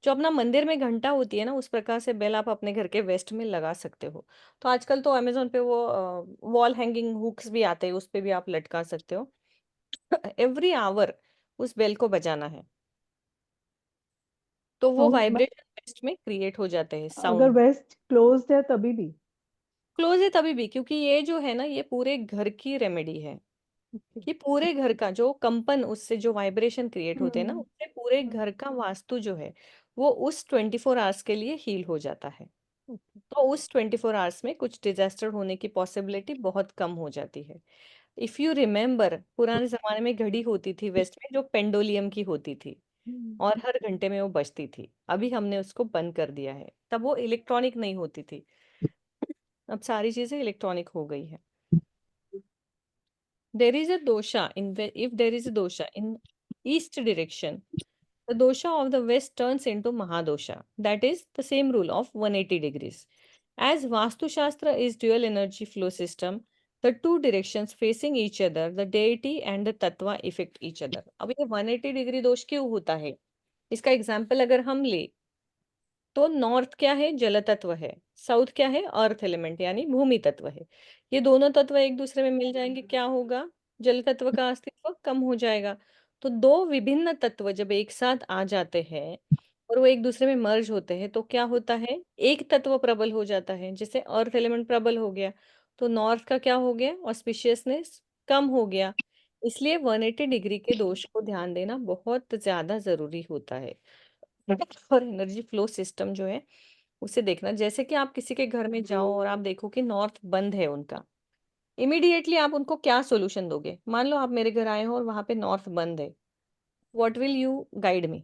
जो अपना मंदिर में घंटा होती है ना, उस प्रकार से बेल आप अपने घर के वेस्ट में लगा सकते हो। तो आजकल तो अमेजोन पे वो वॉल हैंगिंग हुक्स भी आते हैं, उस पे भी आप लटका सकते हो। एवरी आवर उस बेल को बजाना है, तो वो वाइब्रेशन वेस्ट में क्रिएट हो जाते हैं, अगर साउंड। वेस्ट क्लोज्ड है तभी भी। क्लोज है तभी भी, क्योंकि ये जो है ना, ये पूरे घर की रेमेडी है। कि पूरे घर का जो कंपन, उससे जो वाइब्रेशन क्रिएट होते हैं ना, उससे पूरे घर का वास्तु जो है वो उस 24 आवर्स के लिए हील हो जाता है। तो उस 24 आवर्स में कुछ डिजास्टर होने की पॉसिबिलिटी बहुत कम हो जाती है। इफ यू रिमेम्बर, पुराने जमाने में घड़ी होती थी वेस्ट में, जो पेंडुलियम की होती थी, और हर घंटे में वो बजती थी। अभी हमने उसको बंद कर दिया है, तब वो इलेक्ट्रॉनिक नहीं होती थी, अब सारी चीजें इलेक्ट्रॉनिक हो गई है। There is a dosha if there is a dosha in east direction, the dosha of the west turns into Mahadosha. That is the same rule of 180 degrees. As Vastu Shastra is dual energy flow system, the two directions facing each other, the deity and the tattva affect each other. अब ये 180 डिग्री दोष क्यों होता है? इसका एग्जाम्पल अगर हम ले, तो नॉर्थ क्या है? जल तत्व है। साउथ क्या है? अर्थ एलिमेंट यानी भूमि तत्व है। ये दोनों तत्व एक दूसरे में मिल जाएंगे, क्या होगा? जल तत्व का अस्तित्व कम हो जाएगा। तो दो विभिन्न तत्व जब एक साथ आ जाते हैं और वो एक दूसरे में मर्ज होते हैं, तो क्या होता है? एक तत्व प्रबल हो जाता है। जैसे अर्थ एलिमेंट प्रबल हो गया, तो नॉर्थ का क्या हो गया? ऑस्पिशियसनेस कम हो गया। इसलिए 180 डिग्री के दोष को ध्यान देना बहुत ज्यादा जरूरी होता है। और एनर्जी फ्लो सिस्टम जो है उसे देखना, जैसे कि आप किसी के घर में जाओ और आप देखो कि नॉर्थ बंद है उनका, इमीडिएटली आप उनको क्या सॉल्यूशन दोगे? मान लो आप मेरे घर आए हो और वहां पे नॉर्थ बंद है, what will you guide me?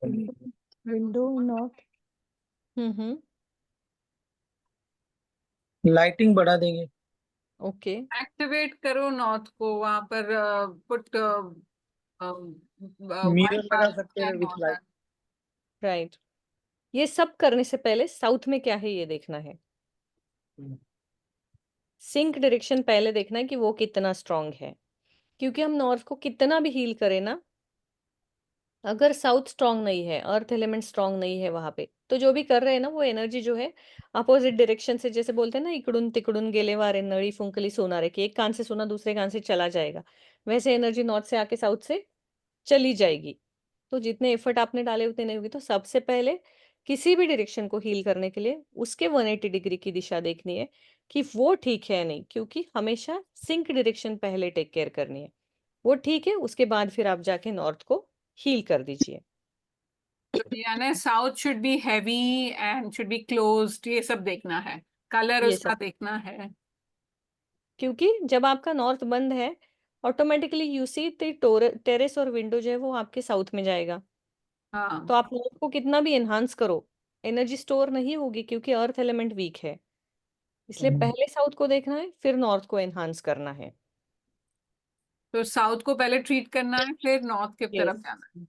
Window not. Hmm. Lighting बढ़ा देंगे। ओके, एक्टिवेट करो नॉर्थ को, वहां पर पुट मिरर वाइट लगा सकते हैं विथ लाइट। राइट। ये सब करने से पहले साउथ में क्या है ये देखना है। सिंक डायरेक्शन पहले देखना है कि वो कितना स्ट्रांग है, क्योंकि हम नॉर्थ को कितना भी हील करें ना, अगर साउथ स्ट्रांग नहीं है, अर्थ एलिमेंट स्ट्रांग नहीं है वहां पे, तो जो भी कर रहे हैं ना वो एनर्जी जो है अपोजिट डायरेक्शन से, जैसे बोलते हैं ना, इकडून तिकडून गेले वारे नळी फुंकली सोनारे, कि एक कान से सोना दूसरे कान से चला जाएगा, वैसे एनर्जी नॉर्थ से आके साउथ से चली जाएगी। तो जितने एफर्ट आपने डाले उतने नहीं होगी। तो सबसे पहले किसी भी डायरेक्शन को हील करने के लिए उसके 180 डिग्री की दिशा देखनी है कि वो ठीक है नहीं, क्योंकि हमेशा सिंक डायरेक्शन पहले टेक केयर करनी है। वो ठीक है, उसके बाद फिर आप जाके नॉर्थ को हील कर दीजिए। यानी south should be heavy and should be closed, ये सब देखना है, कलर ये उसका सब, देखना है। क्योंकि जब आपका नॉर्थ बंद है, ऑटोमेटिकली यू सी टेरेस और विंडो जो है वो आपके साउथ में जाएगा। हाँ, तो आप नॉर्थ को कितना भी एनहांस करो, एनर्जी स्टोर नहीं होगी, क्योंकि अर्थ एलिमेंट वीक है। इसलिए पहले साउथ को देखना है, फिर नॉर्थ को एनहांस करना है। तो साउथ को पहले ट्रीट करना है, फिर नॉर्थ की तरफ यस, जाना है।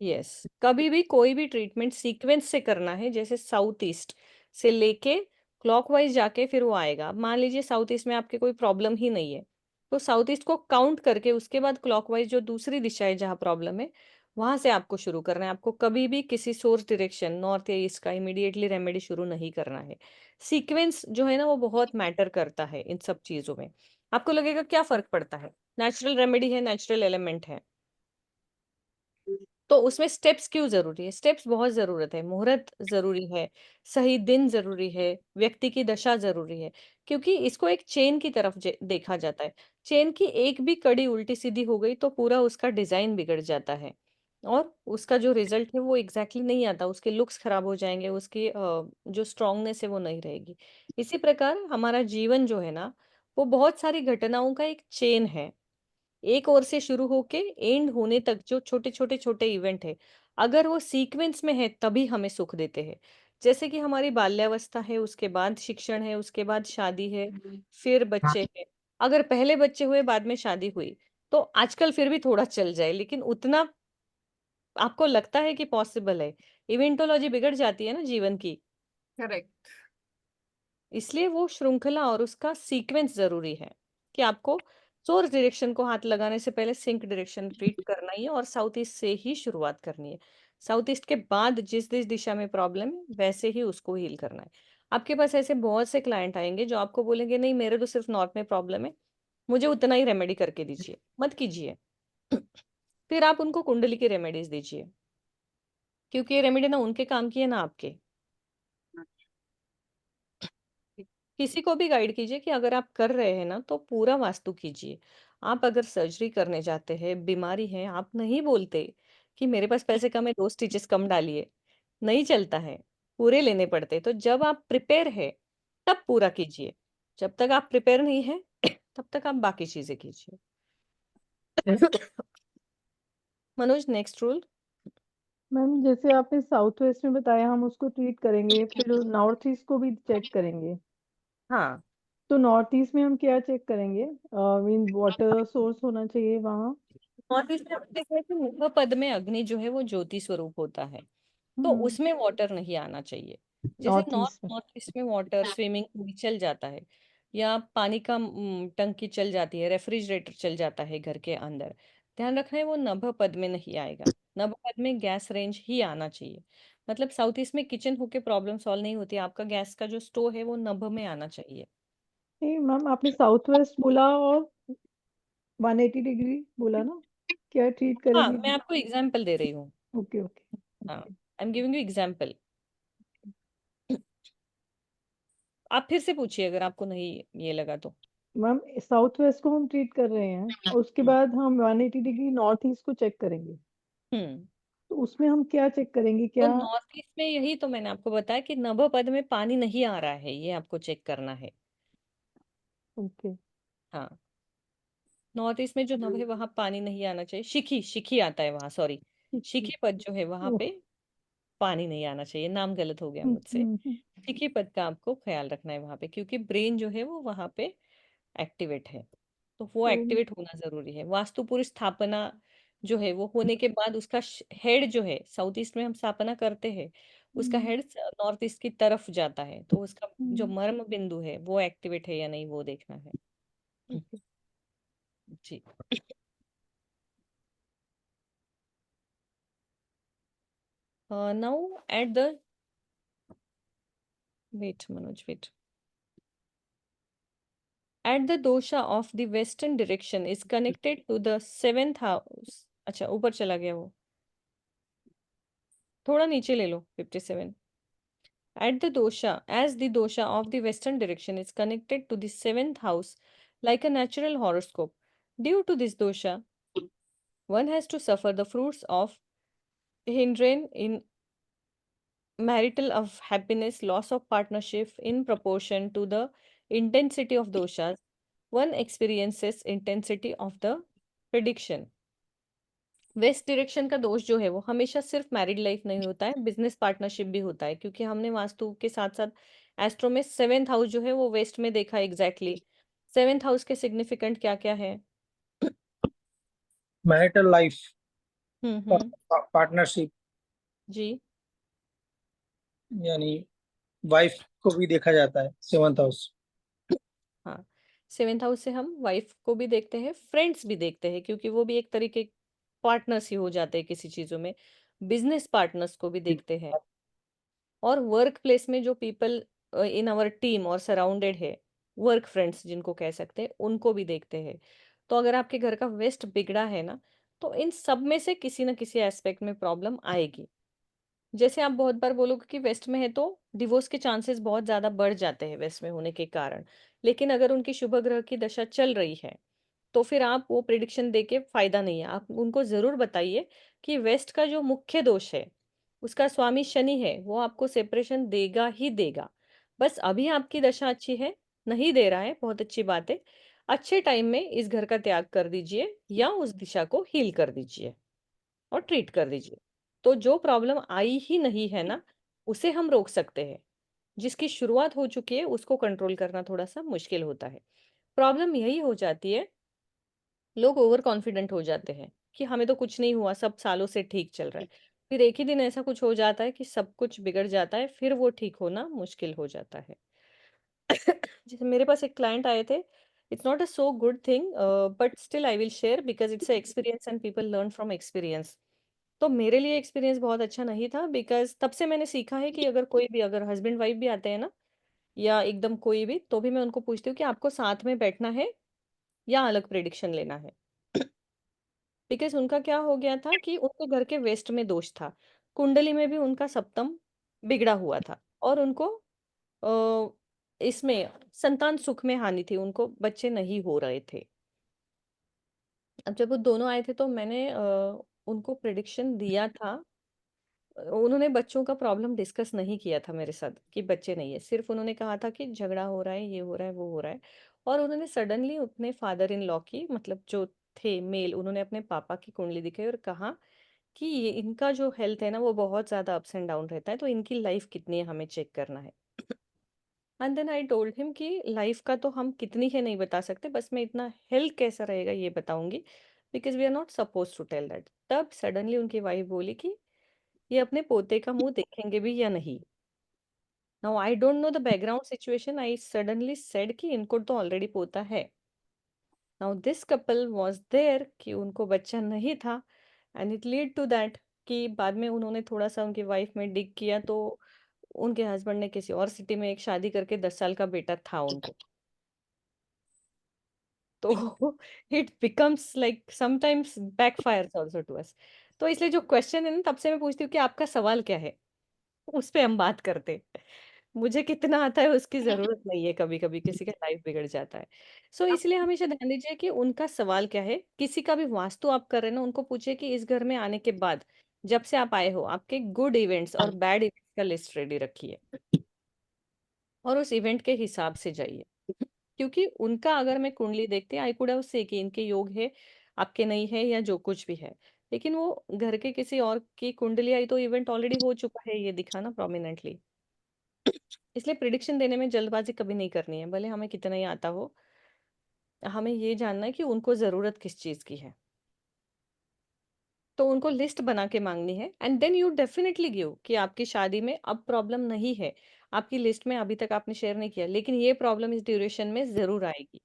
यस। कभी भी कोई भी ट्रीटमेंट सीक्वेंस से करना है, जैसे साउथ ईस्ट से लेके क्लॉकवाइज जाके फिर वो आएगा। अब मान लीजिए साउथ ईस्ट में आपके कोई प्रॉब्लम ही नहीं है, तो साउथ ईस्ट को काउंट करके उसके बाद क्लॉकवाइज जो दूसरी दिशा है जहाँ प्रॉब्लम है, वहां से आपको शुरू करना है। आपको कभी भी किसी सोर्स डायरेक्शन नॉर्थ या ईस्ट का इमीडिएटली रेमेडी शुरू नहीं करना है। सीक्वेंस जो है ना वो बहुत मैटर करता है इन सब चीजों में। आपको लगेगा क्या फर्क पड़ता है, नेचुरल रेमेडी है, नेचुरल एलिमेंट है, तो उसमें स्टेप्स क्यों जरूरी है? स्टेप्स बहुत जरूरत है, मुहूर्त जरूरी है, सही दिन जरूरी है, व्यक्ति की दशा जरूरी है, क्योंकि इसको एक चेन की तरफ देखा जाता है। चेन की एक भी कड़ी उल्टी सीधी हो गई तो पूरा उसका डिजाइन बिगड़ जाता है और उसका जो रिजल्ट है वो एग्जैक्टली नहीं आता, उसके लुक्स खराब हो जाएंगे, उसकी जो स्ट्रांगनेस है वो नहीं रहेगी। इसी प्रकार हमारा जीवन जो है ना, वो बहुत सारी घटनाओं का एक चेन है। एक ओर से शुरू होके एंड होने तक जो छोटे छोटे छोटे इवेंट है, अगर वो सीक्वेंस में है तभी हमें सुख देते हैं। जैसे कि हमारी बाल्यावस्था है, उसके बाद शिक्षण है, उसके बाद शादी है, फिर बच्चे हैं। अगर पहले बच्चे हुए बाद में शादी हुई तो आजकल फिर भी थोड़ा चल जाए, लेकिन उतना आपको लगता है कि पॉसिबल है? इवेंटोलॉजी बिगड़ जाती है ना जीवन की। करेक्ट। इसलिए वो श्रृंखला और उसका सीक्वेंस जरूरी है कि आपको सोर्स डायरेक्शन को हाथ लगाने से पहले सिंक डायरेक्शन ट्रीट करना ही है और साउथ ईस्ट से ही शुरुआत करनी है। साउथ ईस्ट के बाद जिस जिस दिशा में प्रॉब्लम है वैसे ही उसको हील करना है। आपके पास ऐसे बहुत से क्लाइंट आएंगे जो आपको बोलेंगे नहीं मेरे तो सिर्फ नॉर्थ में प्रॉब्लम है, मुझे उतना ही रेमेडी करके दीजिए। मत कीजिए। फिर आप उनको कुंडली की रेमेडीज दीजिए, क्योंकि ये रेमेडी ना उनके काम की है ना आपके। किसी को भी गाइड कीजिए कि अगर आप कर रहे हैं ना तो पूरा वास्तु कीजिए। आप अगर सर्जरी करने जाते हैं, बीमारी है, आप नहीं बोलते कि मेरे पास पैसे कम है, 2 स्टिचेस कम डालिए। नहीं चलता है, पूरे लेने पड़ते। तो जब आप प्रिपेयर है तब पूरा कीजिए। जब तक आप प्रिपेयर नहीं है तब तक आप बाकी चीजें कीजिए। Manoj, next rule. मैम जैसे आपने साउथ वेस्ट में बताया हम उसको ट्रीट करेंगे, फिर नॉर्थ ईस्ट को भी चेक करेंगे। हाँ, तो नॉर्थ ईस्ट में हम क्या चेक करेंगे? मीन वाटर सोर्स होना चाहिए वहाँ। नॉर्थ ईस्ट में देखा है कि मुख पद में अग्नि जो है वो ज्योति स्वरूप होता है, तो हम्म। उसमें वाटर नहीं आना चाहिए। जैसे नॉर्थ नॉर्थ ईस्ट में। नॉर्थ ईस्ट में वाटर स्विमिंग पूल चल जाता है, या पानी का टंकी चल जाती है, रेफ्रिजरेटर चल जाता है घर के अंदर। ध्यान रखना है वो नभ पद में नहीं आएगा। नभ पद में गैस रेंज ही आना चाहिए। मतलब साउथ ईस्ट में किचन होके प्रॉब्लम सॉल्व नहीं होती, आपका गैस का जो स्टोव है वो नभ में आना चाहिए। नहीं मैम, आपने साउथ वेस्ट बोला और 180 डिग्री बोला ना, क्या ट्रीट हाँ, करेंगे? मैं आपको एग्जाम्पल दे रही हूँ। Okay okay. हाँ, I am giving you example. आप फिर से पूछिए अगर आपको नहीं ये लगा तो। मैम साउथ वेस्ट को हम ट्रीट कर रहे हैं और उसके बाद हम 180 डिग्री नॉर्थ ईस्ट को चेक करेंगे। हम्म। तो उसमें हम क्या चेक करेंगे, तो क्या? नॉर्थ ईस्ट में यही तो मैंने आपको बताया कि नभ पद में पानी नहीं आ रहा है, ये आपको चेक करना है। ओके। हाँ, नॉर्थ ईस्ट में जो नभ है वहां पानी नहीं आना चाहिए। शिखी शिखी आता है वहां, सॉरी। ठीक है। शिखी पद जो है वहां ओह। पे पानी नहीं आना चाहिए। नाम गलत हो गया हम्म, मुझसे। शिखी पद का आपको ख्याल रखना है वहां पे, क्योंकि ब्रेन जो है वो वहां पे एक्टिवेट है। तो वो तो एक्टिवेट होना जरूरी है। वास्तुपुर स्थापना जो है वो होने के बाद उसका हेड जो है, साउथ ईस्ट में हम स्थापना करते हैं, उसका हम्म, हेड नॉर्थ ईस्ट की तरफ जाता है, तो उसका जो हम्म, मर्म बिंदु है वो एक्टिवेट है या नहीं वो देखना है। ओके। जी। Now at the wait Manoj, wait. At the dosha of the western direction is connected to the 7th house। अच्छा, ऊपर चला गया वो, थोड़ा नीचे ले लो, 57। At the dosha, as the dosha of the western direction is connected to the 7th house like a natural horoscope. Due to this dosha, one has to suffer the fruits of hindrance in marital of happiness, loss of partnership in proportion to the intensity of doshas. One experiences intensity of the prediction। West direction का दोष जो है वो हमेशा सिर्फ मैरिड लाइफ नहीं होता है, बिजनेस पार्टनरशिप भी होता है, क्योंकि हमने वास्तु के साथ साथ एस्ट्रो में 7th हाउस जो है वो वेस्ट में देखा। एग्जैक्टली 7th हाउस के सिग्निफिकेंट क्या क्या है? मैरिटल लाइफ, हम्म। पार्टनरशिप, जी। यानी वाइफ को भी देखा जाता है 7th हाउस। हाँ, 7th हाउस से हम वाइफ को भी देखते हैं, फ्रेंड्स भी देखते हैं, क्योंकि वो भी एक तरीके पार्टनर्स ही हो जाते हैं किसी चीजों में। बिजनेस पार्टनर्स को भी देखते हैं, और वर्क प्लेस में जो पीपल इन आवर टीम और सराउंडेड है, वर्क फ्रेंड्स जिनको कह सकते हैं, उनको भी देखते हैं। तो अगर आपके घर का वेस्ट बिगड़ा है ना, तो इन सब में से किसी न किसी एस्पेक्ट में प्रॉब्लम आएगी। जैसे आप बहुत बार बोलोगे कि वेस्ट में है तो डिवोर्स के चांसेस बहुत ज्यादा बढ़ जाते हैं वेस्ट में होने के कारण, लेकिन अगर उनकी शुभ ग्रह की दशा चल रही है तो फिर आप वो प्रिडिक्शन दे के फायदा नहीं है। आप उनको जरूर बताइए कि वेस्ट का जो मुख्य दोष है, उसका स्वामी शनि है, वो आपको सेपरेशन देगा ही देगा। बस अभी आपकी दशा अच्छी है, नहीं दे रहा है, बहुत अच्छी बात है। अच्छे टाइम में इस घर का त्याग कर दीजिए या उस दिशा को हील कर दीजिए और ट्रीट कर दीजिए। तो जो प्रॉब्लम आई ही नहीं है ना, उसे हम रोक सकते हैं। जिसकी शुरुआत हो चुकी है उसको कंट्रोल करना थोड़ा सा मुश्किल होता है। प्रॉब्लम यही हो जाती है, लोग ओवर कॉन्फिडेंट हो जाते हैं कि हमें तो कुछ नहीं हुआ, सब सालों से ठीक चल रहा है। फिर एक ही दिन ऐसा कुछ हो जाता है कि सब कुछ बिगड़ जाता है, फिर वो ठीक होना मुश्किल हो जाता है। जैसे मेरे पास एक क्लाइंट आए थे, it's not a so good thing but still I will share because it's a experience and people learn from experience. तो मेरे लिए एक्सपीरियंस बहुत अच्छा नहीं था, बिकॉज तब से मैंने सीखा है कि अगर कोई भी, अगर हस्बैंड वाइफ भी आते हैं ना, या एकदम कोई भी, तो भी मैं उनको पूछती हूँ कि आपको साथ में बैठना है या अलग प्रिडिक्शन लेना है। बिकॉज उनका क्या हो गया था कि उनके घर के वेस्ट में दोष था, कुंडली में भी उनका सप्तम बिगड़ा हुआ था, और उनको इसमें संतान सुख में हानि थी, उनको बच्चे नहीं हो रहे थे। अब जब वो दोनों आए थे तो मैंने उनको प्रिडिक्शन दिया था। उन्होंने बच्चों का प्रॉब्लम डिस्कस नहीं किया था मेरे साथ कि बच्चे नहीं है, सिर्फ उन्होंने कहा था कि झगड़ा हो रहा है, ये हो रहा है, वो हो रहा है। और उन्होंने सडनली अपने फादर इन लॉ की, मतलब जो थे मेल, उन्होंने अपने पापा की कुंडली दिखाई और कहा कि ये इनका जो हेल्थ है ना वो बहुत ज्यादा अप्स एंड डाउन रहता है, तो इनकी लाइफ कितनी है हमें चेक करना है। And then I told him कि लाइफ का तो हम कितनी है नहीं बता सकते, बस मैं इतना हेल्थ कैसा रहेगा ये बताऊंगी, because we are not suppose to tell that. तब सडनली उनकी वाइफ बोली कि ये अपने पोते का मुंह देखेंगे भी या नहीं। Now I don't know the background situation, I suddenly said कि इनको तो ऑलरेडी पोता है। Now this couple was there कि उनको बच्चा नहीं था, and it lead to that कि बाद में उन्होंने थोड़ा सा उनकी वाइफ में डिग किया तो उनके हस्बैंड ने किसी और सिटी में एक शादी करके 10 साल का बेटा था उनको। तो it becomes like sometimes backfires also to us. तो इसलिए जो क्वेश्चन है ना, तब से मैं पूछती हूँ कि आपका सवाल क्या है, उस पे हम बात करते हैं। मुझे कितना आता है उसकी जरूरत नहीं है, कभी कभी किसी का लाइफ बिगड़ जाता है। सो इसलिए हमेशा ध्यान दीजिए कि उनका सवाल क्या है। किसी का भी वास्तु आप कर रहे हैं ना, उनको पूछिए कि इस घर में आने के बाद, जब से आप आए हो, आपके गुड इवेंट्स और बैड इवेंट्स का लिस्ट रेडी रखिए और उस इवेंट के हिसाब से जाइए। क्योंकि उनका अगर मैं कुंडली देखती, आई कुड हैव से कि इनके योग है, आपके नहीं है, या जो कुछ भी है, लेकिन वो घर के किसी और की कुंडली आई तो इवेंट ऑलरेडी हो चुका है, ये दिखा ना प्रोमिनेंटली। इसलिए प्रिडिक्शन देने में जल्दबाजी कभी नहीं करनी है, भले हमें कितना ही आता हो। हमें ये जानना है कि उनको जरूरत किस चीज की है, तो उनको लिस्ट बना के मांगनी है, and then you definitely give कि आपकी शादी में अब प्रॉब्लम नहीं है, आपकी लिस्ट में अभी तक आपने शेयर नहीं किया, लेकिन ये प्रॉब्लम इस ड्यूरेशन में जरूर आएगी।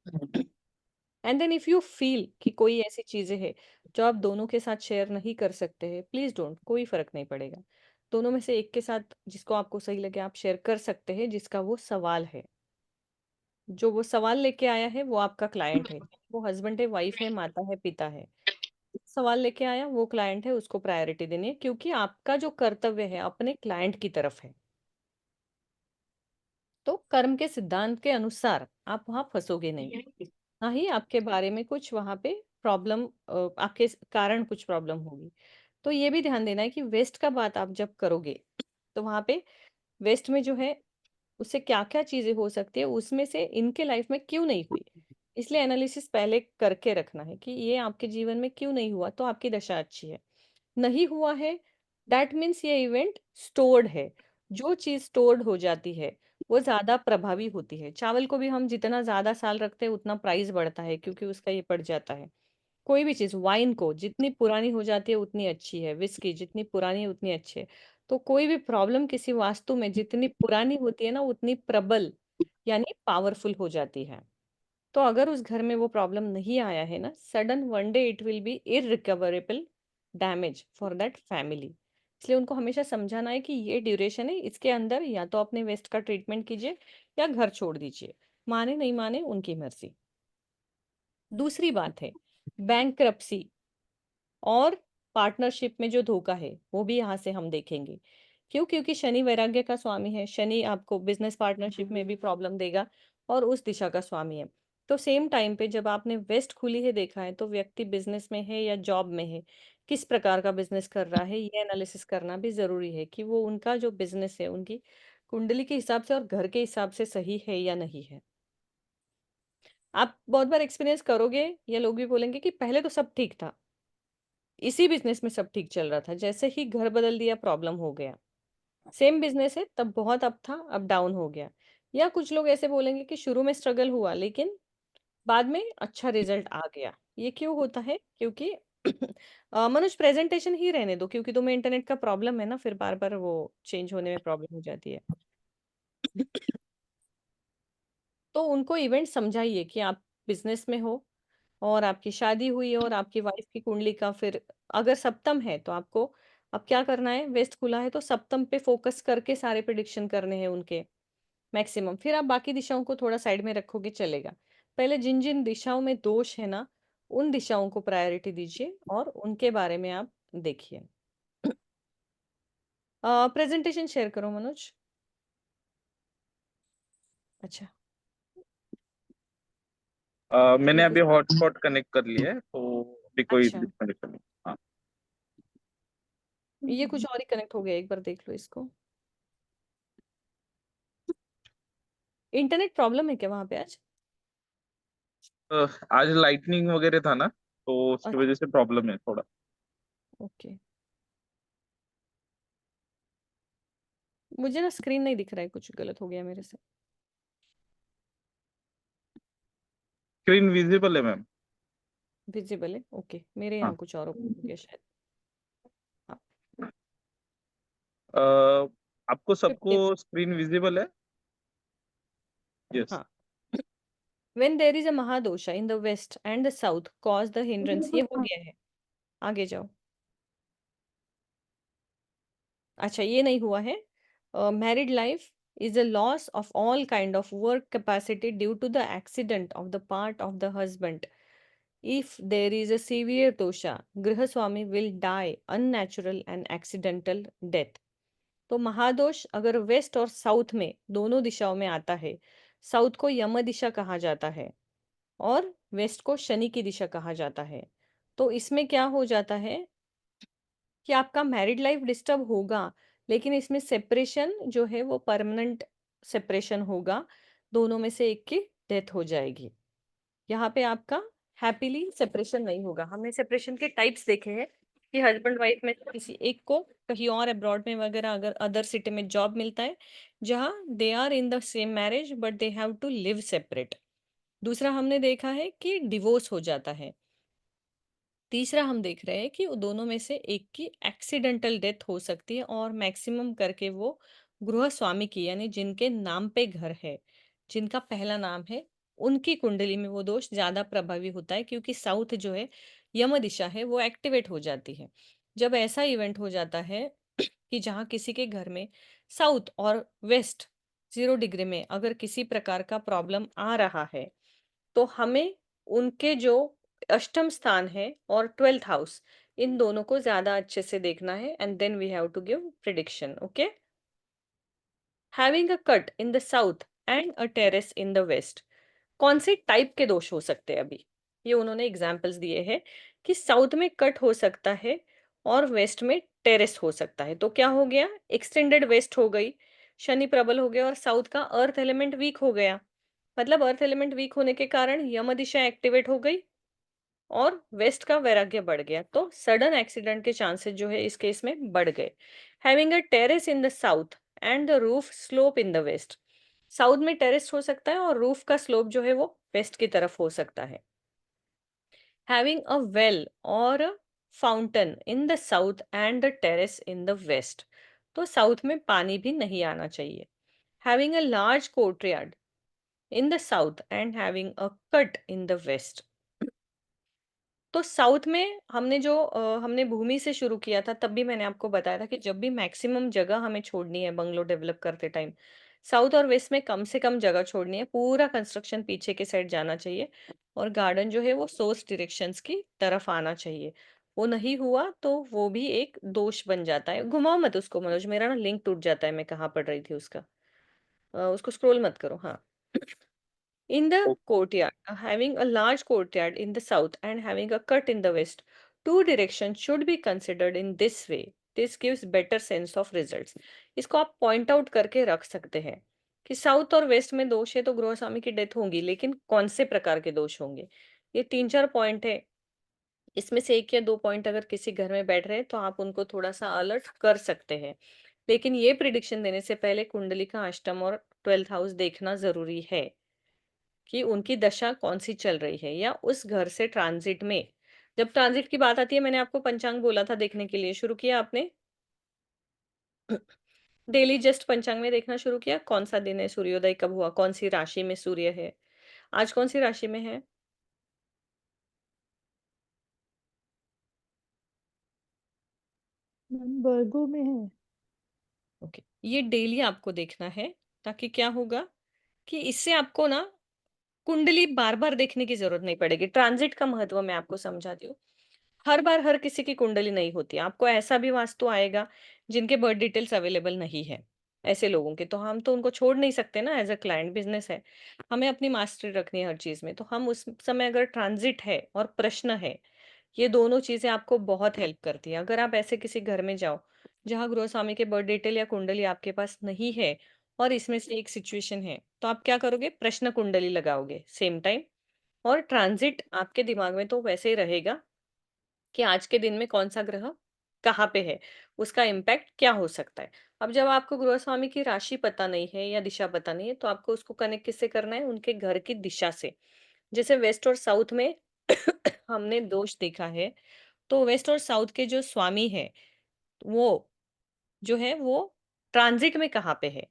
And then if you feel कि कोई ऐसी चीजें हैं जो आप दोनों के साथ शेयर नहीं कर सकते हैं, प्लीज डोंट, कोई फर्क नहीं पड़ेगा। दोनों में से एक के साथ जिसको आपको सही लगे आप शेयर कर सकते हैं, जिसका वो सवाल है। जो वो सवाल लेके आया है वो आपका क्लाइंट है, वो हस्बैंड है, वाइफ है, माता है, पिता है, सवाल लेके आया वो क्लाइंट है, उसको प्रायोरिटी देनी है, क्योंकि आपका जो कर्तव्य है अपने क्लाइंट की तरफ है। तो कर्म के सिद्धांत के अनुसार आप वहां फंसोगे नहीं, ना ही आपके बारे में कुछ वहां पे प्रॉब्लम, आपके कारण कुछ प्रॉब्लम होगी। तो ये भी ध्यान देना है कि वेस्ट का बात आप जब करोगे तो वहां पे वेस्ट में जो है उससे क्या क्या चीजें हो सकती है, उसमें से इनके लाइफ में क्यों नहीं हुई। इसलिए एनालिसिस पहले करके रखना है कि ये आपके जीवन में क्यों नहीं हुआ, तो आपकी दशा अच्छी है। नहीं हुआ है, दैट मीन्स ये इवेंट स्टोर्ड है। जो चीज स्टोर्ड हो जाती है वो ज्यादा प्रभावी होती है। चावल को भी हम जितना ज्यादा साल रखते हैं उतना प्राइस बढ़ता है, क्योंकि उसका ये बढ़ जाता है। कोई भी चीज, वाइन को जितनी पुरानी हो जाती है उतनी अच्छी है, विस्की जितनी पुरानी है उतनी अच्छी है। तो कोई भी प्रॉब्लम किसी वास्तु में जितनी पुरानी होती है ना, उतनी प्रबल यानी पावरफुल हो जाती है। तो अगर उस घर में वो प्रॉब्लम नहीं आया है ना, sudden one day it will be irrecoverable damage for that family. इसलिए उनको हमेशा समझाना है कि ये ड्यूरेशन है, इसके अंदर या तो अपने वेस्ट का ट्रीटमेंट कीजिए या घर छोड़ दीजिए। माने नहीं माने उनकी मर्जी। दूसरी बात है बैंक्रप्सी। और पार्टनरशिप में जो धोखा है वो भी यहाँ से हम देखेंगे। क्यों? क्योंकि शनि वैराग्य का स्वामी है। शनि आपको बिजनेस पार्टनरशिप में भी प्रॉब्लम देगा और उस दिशा का स्वामी है। तो सेम टाइम पे जब आपने वेस्ट खुली है देखा है तो व्यक्ति बिजनेस में है या जॉब में है, किस प्रकार का बिजनेस कर रहा है, ये एनालिसिस करना भी जरूरी है कि वो उनका जो बिजनेस है उनकी कुंडली के हिसाब से और घर के हिसाब से सही है या नहीं है। आप बहुत बार एक्सपीरियंस करोगे या लोग भी बोलेंगे कि पहले तो सब ठीक था, इसी बिजनेस में सब ठीक चल रहा था, जैसे ही घर बदल दिया प्रॉब्लम हो गया। सेम बिजनेस है तब बहुत अप था, अब डाउन हो गया। या कुछ लोग ऐसे बोलेंगे कि शुरू में स्ट्रगल हुआ लेकिन बाद में अच्छा रिजल्ट आ गया। ये क्यों होता है? क्योंकि मनोज प्रेजेंटेशन ही रहने दो, क्योंकि तुम्हें इंटरनेट का प्रॉब्लम है ना, फिर बार बार वो चेंज होने में प्रॉब्लम हो जाती है। तो उनको इवेंट समझाइए कि आप बिजनेस में हो और आपकी शादी हुई है और आपकी वाइफ की कुंडली का फिर अगर सप्तम है तो आपको अब क्या करना है, वेस्ट खुला है तो सप्तम पे फोकस करके सारे प्रिडिक्शन करने हैं उनके मैक्सिमम। फिर आप बाकी दिशाओं को थोड़ा साइड में रखोगे चलेगा। पहले जिन जिन दिशाओं में दोष है ना, उन दिशाओं को प्रायोरिटी दीजिए और उनके बारे में आप देखिए। प्रेजेंटेशन शेयर करो मनोज। अच्छा, मैंने ये अभी तो हॉटस्पॉट कनेक्ट कर लिया है तो अभी कोई अच्छा, डिस्कनेक्शन नहीं। हाँ। ये कुछ और ही कनेक्ट हो गया, एक बार देख लो इसको। इंटरनेट प्रॉब्लम है क्या वहां पे आज? आज लाइटनिंग वगैरह था ना तो उसकी अच्छा, वजह से प्रॉब्लम है थोड़ा। ओके। मुझे ना स्क्रीन नहीं दिख रहा है, कुछ गलत हो गया मेरे से। स्क्रीन विजिबल है मैम। विजिबल है, ओके। मेरे हाँ। यहाँ कुछ और हो गया शायद। हाँ, अ, आपको सबको 50। स्क्रीन विजिबल है? यस। हाँ, when there is a mahadosha in the west and the south cause the hindrance, ये हो गया है। आगे जाओ। अच्छा, ये नहीं हुआ है। Married life is a loss of all kind of work capacity due to the accident of the part of the husband. If there is a severe dosha, Grihaswami will die unnatural and accidental death. तो महादोष अगर वेस्ट और साउथ में दोनों दिशाओं में आता है, साउथ को यम दिशा कहा जाता है और वेस्ट को शनि की दिशा कहा जाता है, तो इसमें क्या हो जाता है कि आपका मैरिड लाइफ डिस्टर्ब होगा, लेकिन इसमें सेपरेशन जो है वो परमानेंट सेपरेशन होगा। दोनों में से एक की डेथ हो जाएगी। यहाँ पे आपका हैप्पीली सेपरेशन नहीं होगा। हमने सेपरेशन के टाइप्स देखे हैं कि हस्बैंड वाइफ में से किसी एक को कहीं और अब्रॉड में वगैरह अगर अदर सिटी में जॉब मिलता है जहाँ they are in the same marriage but they have to live separate. दूसरा हमने देखा है कि डिवोर्स हो जाता है। तीसरा हम देख रहे हैं कि वो दोनों में से एक की एक्सीडेंटल डेथ हो सकती है और मैक्सिमम करके वो गृह स्वामी की, यानी जिनके नाम पे घर है, जिनका पहला नाम है, उनकी कुंडली में वो दोष ज्यादा प्रभावी होता है, क्योंकि साउथ जो है यम दिशा है वो एक्टिवेट हो जाती है। जब ऐसा इवेंट हो जाता है कि जहाँ किसी के घर में साउथ और वेस्ट 0 डिग्री में अगर किसी प्रकार का प्रॉब्लम आ रहा है, तो हमें उनके जो अष्टम स्थान है और 12th हाउस, इन दोनों को ज्यादा अच्छे से देखना है and then we have to give prediction. Okay, having a cut in the south and a terrace in the west, कौन से टाइप के दोष हो सकते हैं? अभी ये उन्होंने एग्जाम्पल्स दिए हैं कि साउथ में कट हो सकता है और वेस्ट में टेरेस हो सकता है। तो क्या हो गया? एक्सटेंडेड वेस्ट हो गई, शनि प्रबल हो गया और साउथ का अर्थ एलिमेंट वीक हो गया। मतलब अर्थ एलिमेंट वीक होने के कारण यम दिशा एक्टिवेट हो गई और वेस्ट का वैराग्य बढ़ गया, तो सडन एक्सीडेंट के चांसेस जो है इस केस में बढ़ गए। Having a terrace in the south and the roof slope in the west, south में टेरेस हो सकता है और रूफ का स्लोप जो है वो वेस्ट की तरफ हो सकता है। हैविंग अ वेल और fountain in the south and the terrace in the west, तो साउथ में पानी भी नहीं आना चाहिए। Having a large courtyard in the south and having a cut in the west, तो साउथ में हमने जो हमने भूमि से शुरू किया था, तब भी मैंने आपको बताया था कि जब भी मैक्सिमम जगह हमें छोड़नी है बंगलो डेवलप करते टाइम, साउथ और वेस्ट में कम से कम जगह छोड़नी है। पूरा कंस्ट्रक्शन पीछे के साइड जाना चाहिए और गार्डन जो है वो सोर्स डायरेक्शंस की तरफ आना चाहिए। वो नहीं हुआ तो वो भी एक दोष बन जाता है। घुमाओ मत उसको मनोज, मेरा ना लिंक टूट जाता है, मैं कहाँ पढ़ रही थी उसका। उसको स्क्रॉल मत करो। हाँ, in the courtyard, having a large courtyard in the south and having a cut in the west, two directions should be considered in this way. This gives better sense of results. इसको आप पॉइंट आउट करके रख सकते हैं कि साउथ और वेस्ट में दोष है तो गृह स्वामी की डेथ होगी, लेकिन कौन से प्रकार के दोष होंगे। ये 3-4 पॉइंट है, इसमें से 1 या 2 पॉइंट अगर किसी घर में बैठ रहे हैं तो आप उनको थोड़ा सा अलर्ट कर सकते हैं। लेकिन ये प्रिडिक्शन देने से पहले कुंडली का अष्टम और 12th हाउस देखना जरूरी है कि उनकी दशा कौन सी चल रही है, या उस घर से ट्रांजिट में, जब ट्रांजिट की बात आती है, मैंने आपको पंचांग बोला था देखने के लिए, शुरू किया आपने डेली जस्ट पंचांग में देखना शुरू किया, कौन सा दिन है, सूर्योदय कब हुआ, कौन सी राशि में सूर्य है, आज कौन सी राशि में है। मैम वर्गो में है। ओके, ये डेली आपको देखना है, ताकि क्या होगा कि इससे आपको ना कुंडली बार बार देखने की जरूरत नहीं पड़ेगी। ट्रांजिट का महत्व मैं आपको समझाती हूँ। हर बार हर किसी की कुंडली नहीं होती, आपको ऐसा भी वास्तु आएगा जिनके बर्थ डिटेल्स अवेलेबल नहीं है। ऐसे लोगों के तो हम तो उनको छोड़ नहीं सकते ना, एज अ क्लाइंट, बिजनेस है, हमें अपनी मास्टरी रखनी है हर चीज में। तो हम उस समय अगर ट्रांजिट है और प्रश्न है, ये दोनों चीजें आपको बहुत हेल्प करती है। अगर आप ऐसे किसी घर में जाओ जहाँ गृह स्वामी के बर्थ डिटेल या कुंडली आपके पास नहीं है और इसमें से एक सिचुएशन है, तो आप क्या करोगे, प्रश्न कुंडली लगाओगे सेम टाइम, और ट्रांजिट आपके दिमाग में तो वैसे ही रहेगा कि आज के दिन में कौन सा ग्रह कहाँ पे है, उसका इम्पैक्ट क्या हो सकता है। अब जब आपको गृह स्वामी की राशि पता नहीं है या दिशा पता नहीं है, तो आपको उसको कनेक्ट किससे करना है, उनके घर की दिशा से। जैसे वेस्ट और साउथ में हमने दोष देखा है, तो वेस्ट और साउथ के जो स्वामी है, वो जो है वो ट्रांजिट में कहाँ पे है,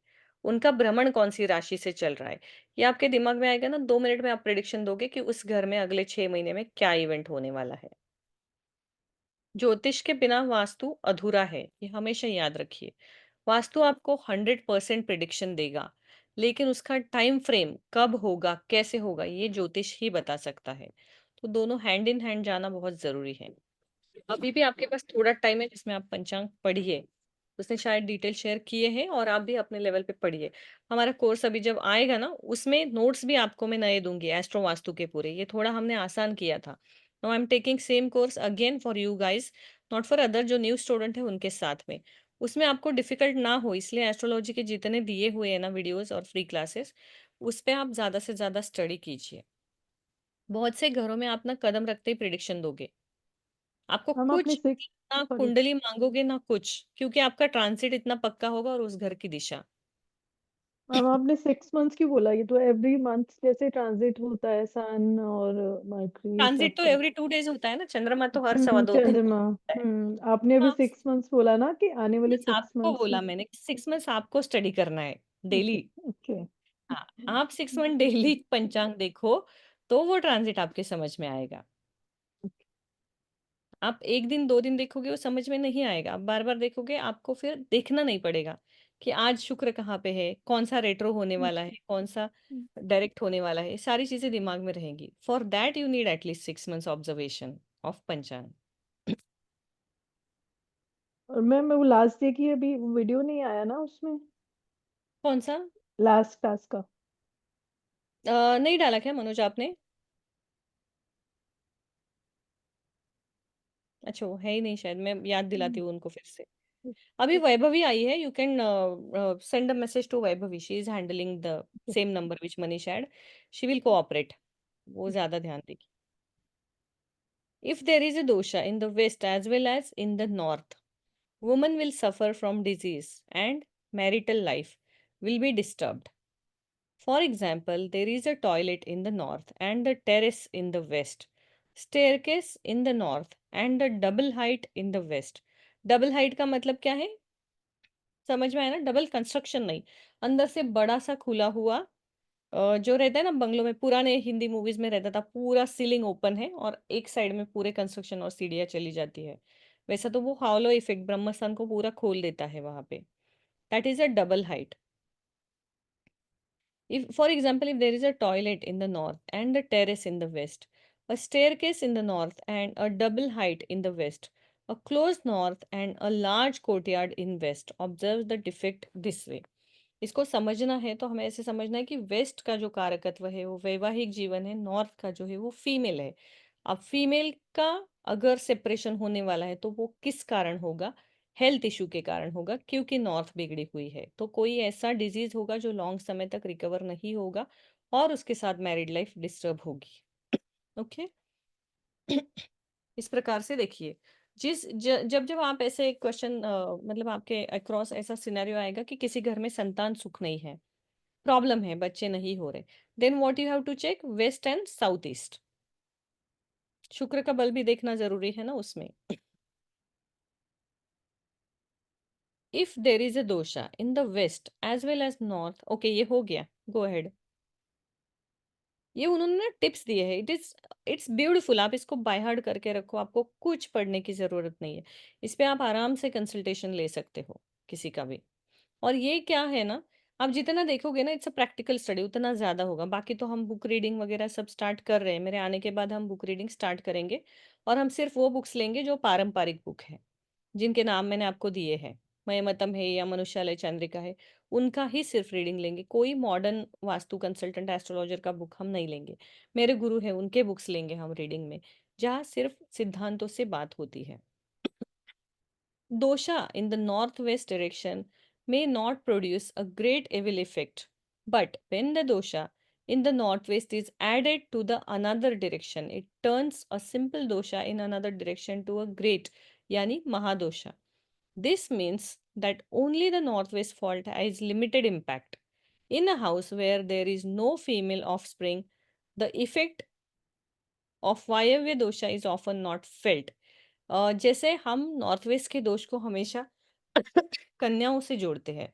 उनका भ्रमण कौन सी राशि से चल रहा है, ये आपके दिमाग में आएगा ना। 2 मिनट में आप प्रिडिक्शन दोगे कि उस घर में अगले 6 महीने में क्या इवेंट होने वाला है। ज्योतिष के बिना वास्तु अधूरा है, ये हमेशा याद रखिए। वास्तु आपको 100% प्रिडिक्शन देगा, लेकिन उसका टाइम फ्रेम कब होगा, कैसे होगा, ये ज्योतिष ही बता सकता है। तो दोनों हैंड इन हैंड जाना बहुत जरूरी है। अभी भी आपके पास थोड़ा टाइम है जिसमें आप पंचांग पढ़िए, उसने शायद डिटेल शेयर किए हैं, और आप भी अपने लेवल पे पढ़िए। हमारा कोर्स अभी जब आएगा ना, उसमें नोट्स भी आपको मैं नए दूंगी, एस्ट्रो वास्तु के पूरे। ये थोड़ा हमने आसान किया था। Now I am taking same course again for you guys, not for other, जो न्यू स्टूडेंट है उनके साथ में। उसमें आपको डिफिकल्ट ना हो, इसलिए एस्ट्रोलॉजी के जितने दिए हुए हैं ना वीडियोस और फ्री क्लासेस, उस पे आप ज्यादा से ज्यादा स्टडी कीजिए। बहुत से घरों में आप ना कदम रखते ही प्रिडिक्शन दोगे, आपको हम अपने कुछ सिक्स ना सॉरी कुंडली मांगोगे ना कुछ, क्योंकि आपका ट्रांसिट इतना पक्का होगा और उस घर की दिशा। मैम आपने 6 मंथ्स क्यों बोला, ये तो एवरी मंथ जैसे ट्रांजिट होता है सन और मरकरी ट्रांजिट तो सबका। एवरी 2 डेज होता है ना, चंद्रमा तो हर सवा 2 दिन चंद्रमा। होता है। आपने अभी हाँ, 6 मंथ्स बोला ना कि आने वाले बस 6 आपको मंथ्स बोला में। मैंने 6 मंथ्स आपको स्टडी करना है डेली। Okay okay. हाँ, आप 6 मंथ डेली पंचांग देखो, तो वो ट्रांजिट आपके समझ में आएगा। आप 1 दिन 2 दिन देखोगे वो समझ में नहीं आएगा, आप बार बार देखोगे, आपको फिर देखना नहीं पड़ेगा कि आज शुक्र कहाँ पे है, कौन सा रेट्रो होने वाला है, कौन सा डायरेक्ट होने वाला है, ये सारी चीजें दिमाग में रहेंगी। For that you need at least 6 months observation of पंचांग। और मैम वो लास्ट डे की अभी वीडियो नहीं आया ना उसमें, कौन सा? लास्ट टास्क का। नहीं डाला क्या मनोज आपने? अच्छा, वो है ही नहीं शायद, मैं याद दिलाती हूँ उनको फिर से। अभी वैभवी आई है, you can send a message to Vaibhavi, she is handling the same number which Manish had, she will cooperate, वो ज्यादा ध्यान देगी। If there is a dosha in the west as well as in the north, woman will suffer from disease and marital life will be disturbed. For example, there is a toilet in the north and a terrace in the west, staircase in the north and a double height in the west. Double height का मतलब क्या है, समझ में आया ना? डबल कंस्ट्रक्शन नहीं, अंदर से बड़ा सा खुला हुआ, जो रहता है ना बंगलों में, पुराने हिंदी मूवीज में रहता था, पूरा सीलिंग ओपन है और एक साइड में पूरे कंस्ट्रक्शन और सीढ़ियाँ चली जाती है। वैसा तो वो हॉलो इफेक्ट ब्रह्मस्थान को पूरा खोल देता है वहां पे। That is a double height. If, for example, if there is a toilet in the north and a terrace in the west, a staircase in the north and a double height in the west, a closed north and a large courtyard in west. Observe the defect this way. इसको समझना है तो हमें ऐसे समझना है कि वेस्ट का जो कारकत्व है वो वैवाहिक जीवन है, नॉर्थ का जो है वो फीमेल है। अब फीमेल का अगर सेपरेशन होने वाला है तो वो किस कारण होगा? हेल्थ इशू के कारण होगा, क्योंकि नॉर्थ बिगड़ी हुई है। तो कोई ऐसा डिजीज होगा जो लॉन्ग समय तक रिकवर नहीं होगा और उसके साथ मैरिड लाइफ डिस्टर्ब होगी। ओके इस प्रकार से देखिए, जब जब आप ऐसे क्वेश्चन मतलब आपके अक्रॉस ऐसा सिनेरियो आएगा कि किसी घर में संतान सुख नहीं है, प्रॉब्लम है, बच्चे नहीं हो रहे, then what you have to check? West and south east. Shukra का बल भी देखना जरूरी है ना उसमें। If there is a dosha in the west as well as north, okay ये हो गया, गो अहेड। ये उन्होंने ना टिप्स दिए हैं, इट्स ब्यूटीफुल, आप इसको बाय हार्ट करके रखो, आपको कुछ पढ़ने की जरूरत नहीं है। इस पे आप आराम से कंसल्टेशन ले सकते हो किसी का भी। और ये क्या है ना, आप जितना देखोगे ना, इट्स अ प्रैक्टिकल स्टडी, उतना ज्यादा होगा। बाकी तो हम बुक रीडिंग वगैरह सब स्टार्ट कर रहे हैं, मेरे आने के बाद हम बुक रीडिंग स्टार्ट करेंगे। और हम सिर्फ वो बुक्स लेंगे जो पारंपरिक बुक है, जिनके नाम मैंने आपको दिए हैं, मयमतम है या मनुष्यालय चंद्रिका है, उनका ही सिर्फ रीडिंग लेंगे। कोई मॉडर्न वास्तु कंसल्टेंट एस्ट्रोलॉजर का बुक हम नहीं लेंगे। मेरे गुरु है, उनके बुक्स लेंगे हम रीडिंग में, जहाँ सिर्फ सिद्धांतों से बात होती है। Dosha in the northwest direction may not produce a great evil effect, but when the dosha in the northwest is added to the another direction, it turns a simple dosha in another direction to a great, yani mahadosha. This means that only the northwest fault has limited impact. In a house where there is no female offspring, the effect of Vayavya dosha is often not felt. जैसे हम नॉर्थ वेस्ट के दोष को हमेशा कन्याओं से जोड़ते हैं,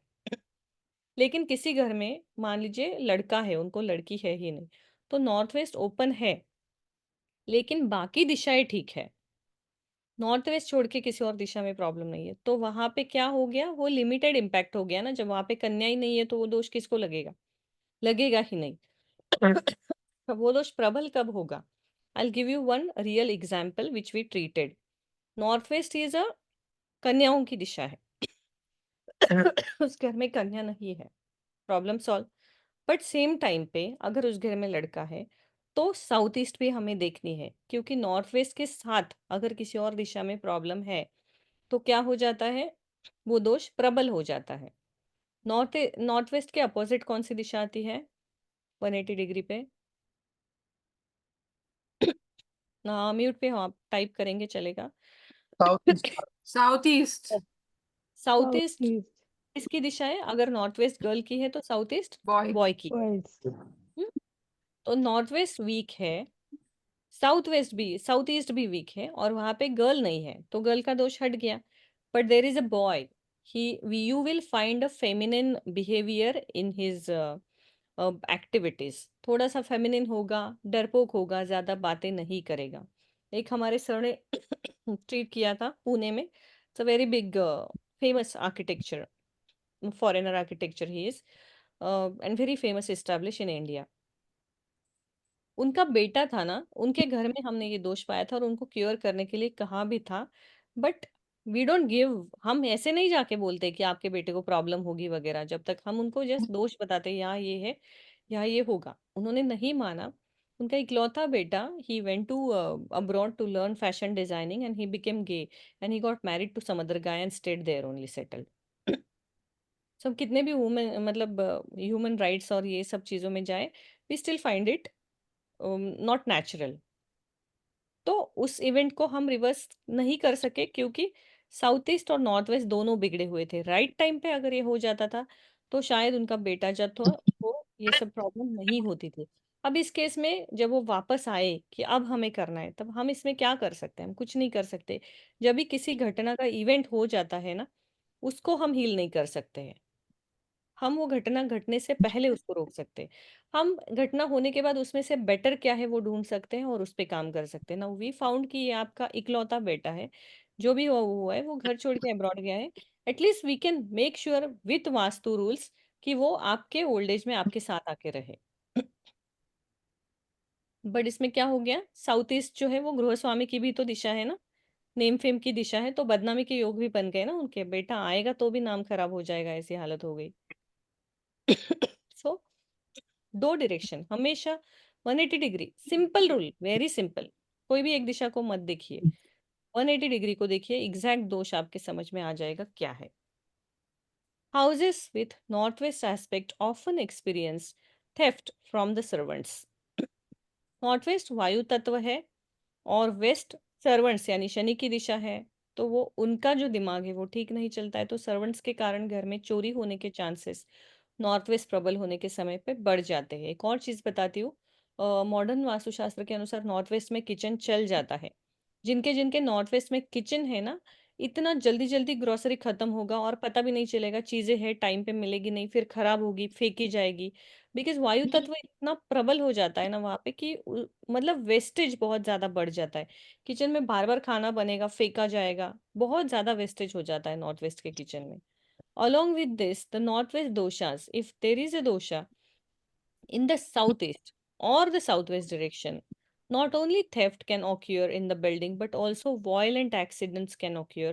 लेकिन किसी घर में मान लीजिए लड़का है, उनको लड़की है ही नहीं, तो नॉर्थ वेस्ट ओपन है लेकिन बाकी दिशाएं ठीक है, नॉर्थ वेस्ट छोड़ के किसी और दिशा में प्रॉब्लम नहीं है, तो वहां पे क्या हो गया? वो लिमिटेड इम्पैक्ट हो गया ना। जब वहां पे कन्या ही नहीं है तो वो दोष किसको लगेगा? लगेगा ही नहीं। अब वो दोष प्रबल कब होगा? I give you one real example which we treated. North west is a कन्याओं की दिशा है, उस घर में कन्या नहीं है, problem solve. But same time पे अगर उस घर में लड़का है तो साउथ ईस्ट भी हमें देखनी है, क्योंकि नॉर्थ वेस्ट के साथ अगर किसी और दिशा में प्रॉब्लम है तो क्या हो जाता है? वो दोष प्रबल हो जाता है। नॉर्थ वेस्ट के अपोजिट कौन सी दिशा आती है 180 डिग्री पे? म्यूट पे हो आप, टाइप करेंगे चलेगा। South east. South east, south south east east किसकी दिशा है? अगर नॉर्थ वेस्ट गर्ल की है तो साउथ ईस्ट बॉय। बॉय की। बॉयज। हम्म, तो नॉर्थ वेस्ट वीक है, साउथ ईस्ट भी वीक है, और वहां पे गर्ल नहीं है तो गर्ल का दोष हट गया। But there is a boy, he you will find a feminine behaviour in his activities, थोड़ा सा फेमिनिन होगा, डरपोक होगा, ज्यादा बातें नहीं करेगा। एक हमारे सर ने ट्रीट किया था पुणे में, it's a very big famous architecture, foreigner architecture he is, and very famous establish in India. उनका बेटा था ना, उनके घर में हमने ये दोष पाया था और उनको क्योर करने के लिए कहा भी था। बट वी डोंट गिव, हम ऐसे नहीं जाके बोलते कि आपके बेटे को प्रॉब्लम होगी वगैरह, जब तक हम उनको जस्ट दोष बताते यहाँ ये है, यहाँ ये होगा। उन्होंने नहीं माना। उनका इकलौता बेटा, he went to abroad to learn fashion designing and he became gay and he got married to some other guy and stayed there only settled. सब कितने भी वुमेन मतलब ह्यूमन राइट्स और ये सब चीजों में जाए, we still find it not natural. तो उस इवेंट को हम रिवर्स नहीं कर सके, क्योंकि साउथ ईस्ट और नॉर्थ वेस्ट दोनों बिगड़े हुए थे। राइट टाइम पे अगर ये हो जाता था तो शायद उनका बेटा जब था वो ये सब प्रॉब्लम नहीं होती थी। अब इस केस में जब वो वापस आए कि अब हमें करना है, तब हम इसमें क्या कर सकते हैं? हम कुछ नहीं कर सकते। जब भी किसी घटना का इवेंट हो जाता है ना, उसको हम हील नहीं कर सकते हैं। हम वो घटना घटने से पहले उसको रोक सकते हैं। हम घटना होने के बाद उसमें से बेटर क्या है वो ढूंढ सकते हैं और उस पे काम कर सकते हैं। ना वी फाउंड कि ये आपका इकलौता बेटा है, जो भी हुआ है, वो घर छोड़ के अब्रॉड गया है। At least we can make sure with vastu rules कि वो आपके ओल्ड एज में आपके साथ आके रहे। बट इसमें क्या हो गया, साउथ ईस्ट जो है वो गृहस्वामी की भी तो दिशा है ना, नेम फेम की दिशा है, तो बदनामी के योग भी बन गए ना उनके, बेटा आएगा तो भी नाम खराब हो जाएगा, ऐसी हालत हो गई। सो दो डायरेक्शन हमेशा 180 degree, simple rule, very simple, कोई भी एक दिशा को मत देखिए, 180 डिग्री को देखिए, एग्जैक्ट दोष आपके समझ में आ जाएगा क्या है। Houses with northwest aspect often experience theft from the servants. Northwest वायु तत्व है और वेस्ट सर्वेंट्स यानी शनि की दिशा है, तो वो उनका जो दिमाग है वो ठीक नहीं चलता है, तो सर्वेंट्स के कारण घर में चोरी होने के चांसेस नॉर्थ वेस्ट प्रबल होने के समय पे बढ़ जाते हैं। एक और चीज बताती हूँ, मॉडर्न वास्तुशास्त्र के अनुसार नॉर्थ वेस्ट में किचन चल जाता है, जिनके जिनके नॉर्थ वेस्ट में किचन है ना, इतना जल्दी जल्दी ग्रोसरी खत्म होगा और पता भी नहीं चलेगा, चीजें है टाइम पे मिलेगी नहीं, फिर खराब होगी, फेंकी जाएगी, बिकॉज वायु तत्व इतना प्रबल हो जाता है ना वहां पे कि मतलब वेस्टेज बहुत ज्यादा बढ़ जाता है, किचन में बार बार खाना बनेगा, फेंका जाएगा, बहुत ज्यादा वेस्टेज हो जाता है नॉर्थ वेस्ट के किचन में। Along with this, the northwest doshas, if there is a dosha in the southeast or the southwest direction, not only theft can occur in the building, but also violent accidents can occur.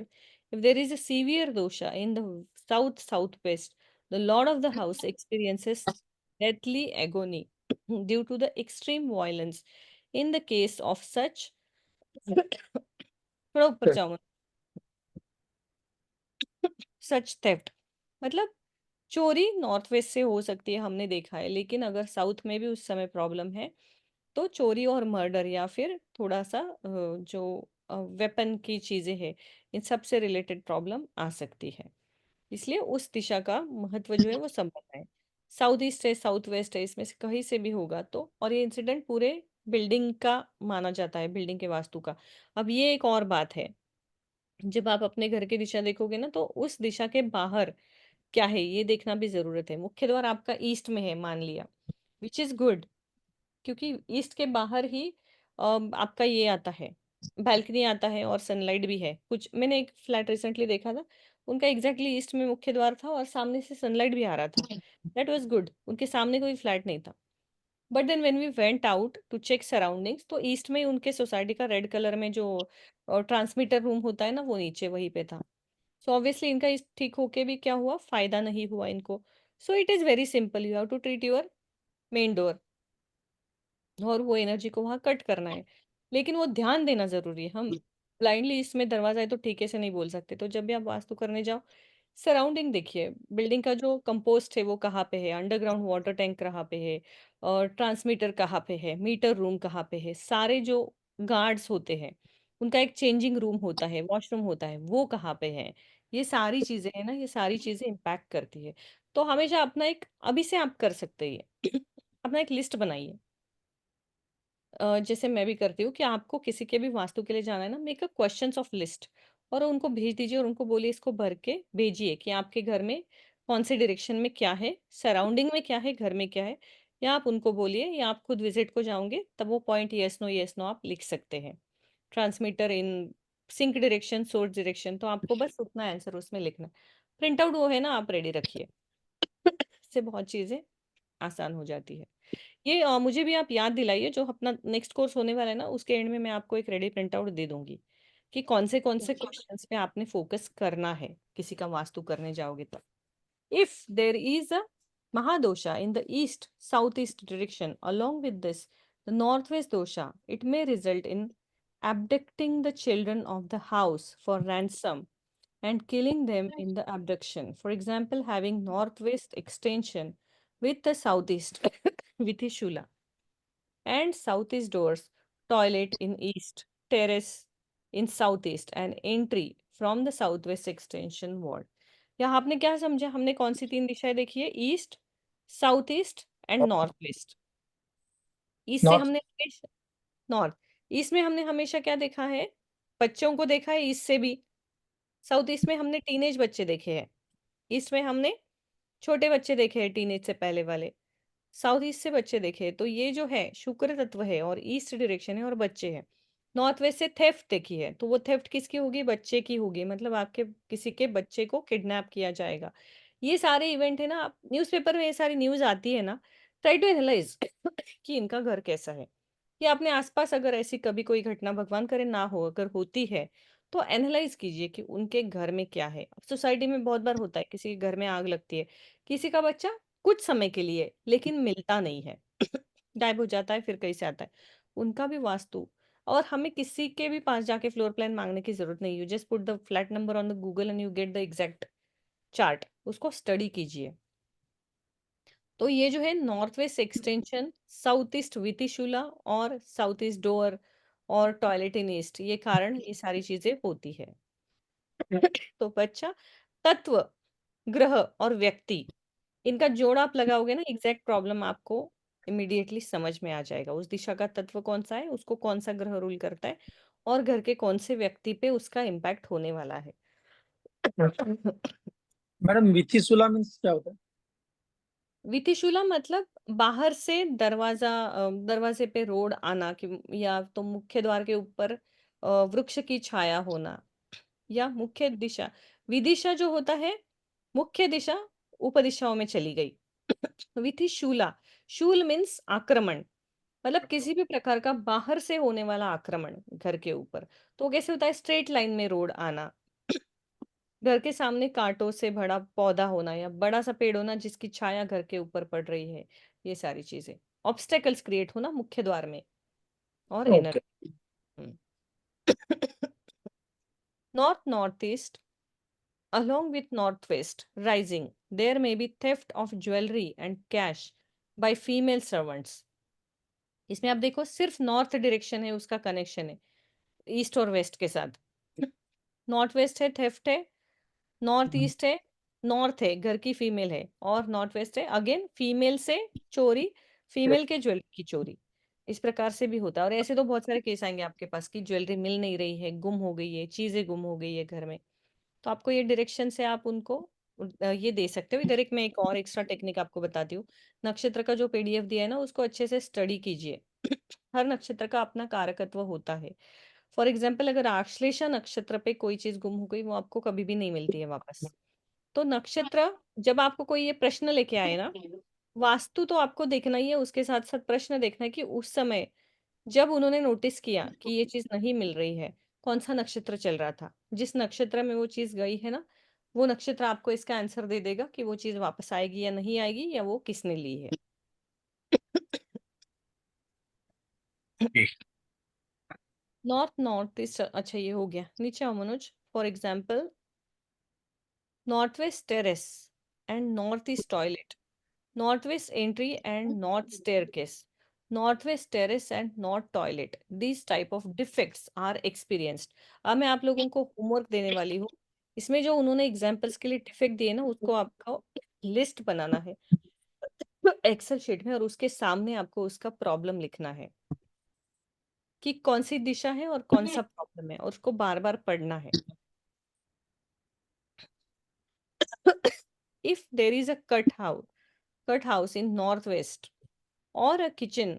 If there is a severe dosha in the south southwest, the lord of the house experiences deathly agony due to the extreme violence. In the case of such, थोड़ा ऊपर जाओ, सच थेफ्ट मतलब चोरी नॉर्थ वेस्ट से हो सकती है, हमने देखा है, लेकिन अगर साउथ में भी उस समय प्रॉब्लम है तो चोरी और मर्डर या फिर थोड़ा सा जो वेपन की चीजें हैं, इन सब से रिलेटेड प्रॉब्लम आ सकती है, इसलिए उस दिशा का महत्व जो है वो संपन्न है। साउथ ईस्ट है, साउथ वेस्ट है, इसमें से कहीं से भी होगा तो, और ये इंसिडेंट पूरे बिल्डिंग का माना जाता है, बिल्डिंग के वास्तु का। अब ये एक और बात है, जब आप अपने घर की दिशा देखोगे ना, तो उस दिशा के बाहर क्या है ये देखना भी जरूरत है। मुख्य द्वार आपका ईस्ट में है मान लिया, विच इज गुड, क्योंकि ईस्ट के बाहर ही आपका ये आता है, बैल्कनी आता है और सनलाइट भी है। कुछ मैंने एक फ्लैट रिसेंटली देखा था, उनका एग्जैक्टली ईस्ट में मुख्य द्वार था और सामने से सनलाइट भी आ रहा था, दैट वाज गुड, उनके सामने कोई फ्लैट नहीं था। But then when we went out to check surroundings, तो ईस्ट में उनके सोसाइटी का रेड कलर में जो ट्रांसमीटर रूम होता है ना, वो नीचे वहीं पे था। सो ऑब्वियसली इनका इस ठीक होके भी क्या हुआ, फायदा नहीं हुआ इनको। So it is very simple, you have to treat your main door और वो एनर्जी को वहां कट करना है, लेकिन वो ध्यान देना जरूरी है। हम ब्लाइंडली इसमें दरवाजा है तो ठीके से नहीं बोल सकते, तो जब भी आप वास्तु करने जाओ, सराउंडिंग देखिए, बिल्डिंग का जो कंपोस्ट है वो कहाँ पे है, अंडरग्राउंड वाटर टैंक कहाँ पे है, और ट्रांसमीटर कहाँ पे है, मीटर रूम कहाँ पे है, सारे जो गार्ड्स होते हैं उनका एक चेंजिंग रूम होता है, वॉशरूम होता है, वो कहाँ पे है, ये सारी चीजें है ना, ये सारी चीजें इम्पैक्ट करती है। तो हमेशा अपना एक, अभी से आप कर सकते हैं अपना एक लिस्ट बनाइए, जैसे मैं भी करती हूँ कि आपको किसी के भी वास्तु के लिए जाना है ना, make a questions of list और उनको भेज दीजिए और उनको बोलिए इसको भर के भेजिए कि आपके घर में कौन से डायरेक्शन में क्या है, सराउंडिंग में क्या है, घर में क्या है, या आप उनको बोलिए, या आप खुद विजिट को जाओगे तब वो पॉइंट यस नो आप लिख सकते हैं। Transmitter in sync direction, source direction, तो आपको बस उतना आंसर उसमें लिखना, प्रिंट आउट वो है ना, आप रेडी रखिए, इससे बहुत चीजें आसान हो जाती है। ये मुझे भी आप याद दिलाइए, जो अपना नेक्स्ट कोर्स होने वाला है ना, उसके एंड में मैं आपको एक रेडी प्रिंट आउट दे दूंगी कि कौन से क्वेश्चंस पे आपने फोकस करना है किसी का वास्तु करने जाओगे तो। If there is a mahadosha in the east south east direction along with this the northwest dosha, it may result in abducting the children of the house for ransom and killing them in the abduction. For example, having northwest extension with the southeast with a shula, and southeast doors, toilet in east, terrace in southeast, and entry from the southwest extension ward. यहाँ आपने क्या समझा, हमने कौन सी तीन दिशाएं देखी है, east, south east and north west. East से नॉर्थ। हमने हमेशा, नॉर्थ ईस्ट में हमने हमेशा क्या देखा है, बच्चों को देखा है ईस्ट से भी। साउथ ईस्ट में हमने टीनेज बच्चे देखे हैं, ईस्ट में हमने छोटे बच्चे देखे हैं टीनेज से पहले वाले, साउथ ईस्ट से बच्चे देखे हैं। तो ये जो है शुक्र तत्व है और ईस्ट डायरेक्शन है और बच्चे हैं। नॉर्थ वेस्ट से थेफ्ट देखी है, तो वो थेफ्ट किसकी होगी, बच्चे की होगी, मतलब आपके किसी के बच्चे को किडनैप किया जाएगा। ये सारे इवेंट है ना, आप न्यूज़पेपर में ये सारी न्यूज आती है ना, ट्राई टू एनालाइज कि इनका घर कैसा है, या अपने आसपास अगर ऐसी कभी कोई घटना भगवान करे ना हो, अगर होती है तो एनालाइज कीजिए कि उनके घर में क्या है। अब सोसाइटी में बहुत बार होता है, किसी के घर में आग लगती है, किसी का बच्चा कुछ समय के लिए लेकिन मिलता नहीं है गायब हो जाता है, फिर कहीं से आता है, उनका भी वास्तु। और हमें किसी के भी पास जाके फ्लोर प्लान मांगने की जरूरत नहीं, you just put the flat number on the Google and you get the exact chart, उसको स्टडी कीजिए। तो ये जो है north west extension, south east वितिशुला और साउथ ईस्ट डोर और टॉयलेट इन ईस्ट, ये कारण ये सारी चीजें होती है। तो बच्चा तत्व, ग्रह और व्यक्ति, इनका जोड़ आप लगाओगे ना, एग्जैक्ट प्रॉब्लम आपको इमिडिएटली समझ में आ जाएगा। उस दिशा का तत्व कौन सा है, उसको कौन सा ग्रह रूल करता है, और घर के कौन से व्यक्ति पे उसका इम्पैक्ट होने वाला है। मैडम विथिशुला मीन्स क्या होता है? विथिशुला मतलब बाहर से दरवाजा, दरवाजे पे रोड आना, कि या तो मुख्य द्वार के ऊपर वृक्ष की छाया होना, या मुख्य दिशा। विदिशा जो होता है, मुख्य दिशा उपदिशाओं में चली गई। विथिशूला, शूल मीन्स आक्रमण, मतलब किसी भी प्रकार का बाहर से होने वाला आक्रमण घर के ऊपर। तो कैसे होता है, स्ट्रेट लाइन में रोड आना, घर के सामने कांटों से भरा पौधा होना, या बड़ा सा पेड़ होना जिसकी छाया घर के ऊपर पड़ रही है, ये सारी चीजें। ऑब्स्टेकल्स क्रिएट होना मुख्य द्वार में, और okay. Energy. North north east along with northwest rising, there may be theft of jewelry and cash by female servants। इसमें आप देखो सिर्फ नॉर्थ डायरेक्शन है, उसका कनेक्शन है ईस्ट और वेस्ट के साथ। नॉर्थ वेस्ट है थेफ्ट है, नॉर्थ ईस्ट है, नॉर्थ है घर की फीमेल है, और नॉर्थ वेस्ट है अगेन फीमेल से चोरी, फीमेल के ज्वेलरी की चोरी। इस प्रकार से भी होता है। और ऐसे तो बहुत सारे केस आएंगे आपके पास कि ज्वेलरी मिल नहीं रही है, गुम हो गई है, चीजें गुम हो गई है घर में। तो आपको ये डायरेक्शन से आप उनको ये दे सकते हो। इधर एक मैं एक और एक्स्ट्रा टेक्निक आपको बताती हूँ। नक्षत्र का जो पीडीएफ दिया है ना, उसको अच्छे से स्टडी कीजिए। हर नक्षत्र का अपना कारकत्व होता है। फॉर एग्जाम्पल अगर आश्लेषा नक्षत्र पे कोई चीज गुम हो गई, वो आपको कभी भी नहीं मिलती है वापस। तो नक्षत्र, जब आपको कोई ये प्रश्न लेके आए ना, वास्तु तो आपको देखना ही है, उसके साथ साथ प्रश्न देखना है कि उस समय जब उन्होंने नोटिस किया कि ये चीज नहीं मिल रही है, कौन सा नक्षत्र चल रहा था। जिस नक्षत्र में वो चीज गई है ना, वो नक्षत्र आपको इसका आंसर दे देगा कि वो चीज वापस आएगी या नहीं आएगी, या वो किसने ली है। नॉर्थ नॉर्थ ईस्ट, अच्छा ये हो गया। नीचे आओ Manoj. For example north west terrace and north east toilet, northwest entry and north staircase, northwest terrace and north toilet, these type of defects are experienced। अब मैं आप लोगों को होमवर्क देने वाली हूँ। इसमें जो उन्होंने एग्जाम्पल्स के लिए डिफेक्ट दिए ना, उसको आपको लिस्ट बनाना है एक्सेल शीट में, और उसके सामने आपको उसका प्रॉब्लम लिखना है कि कौन सी दिशा है और कौन सा प्रॉब्लम है, और उसको बार बार पढ़ना है। If there is a cut house in northwest or a kitchen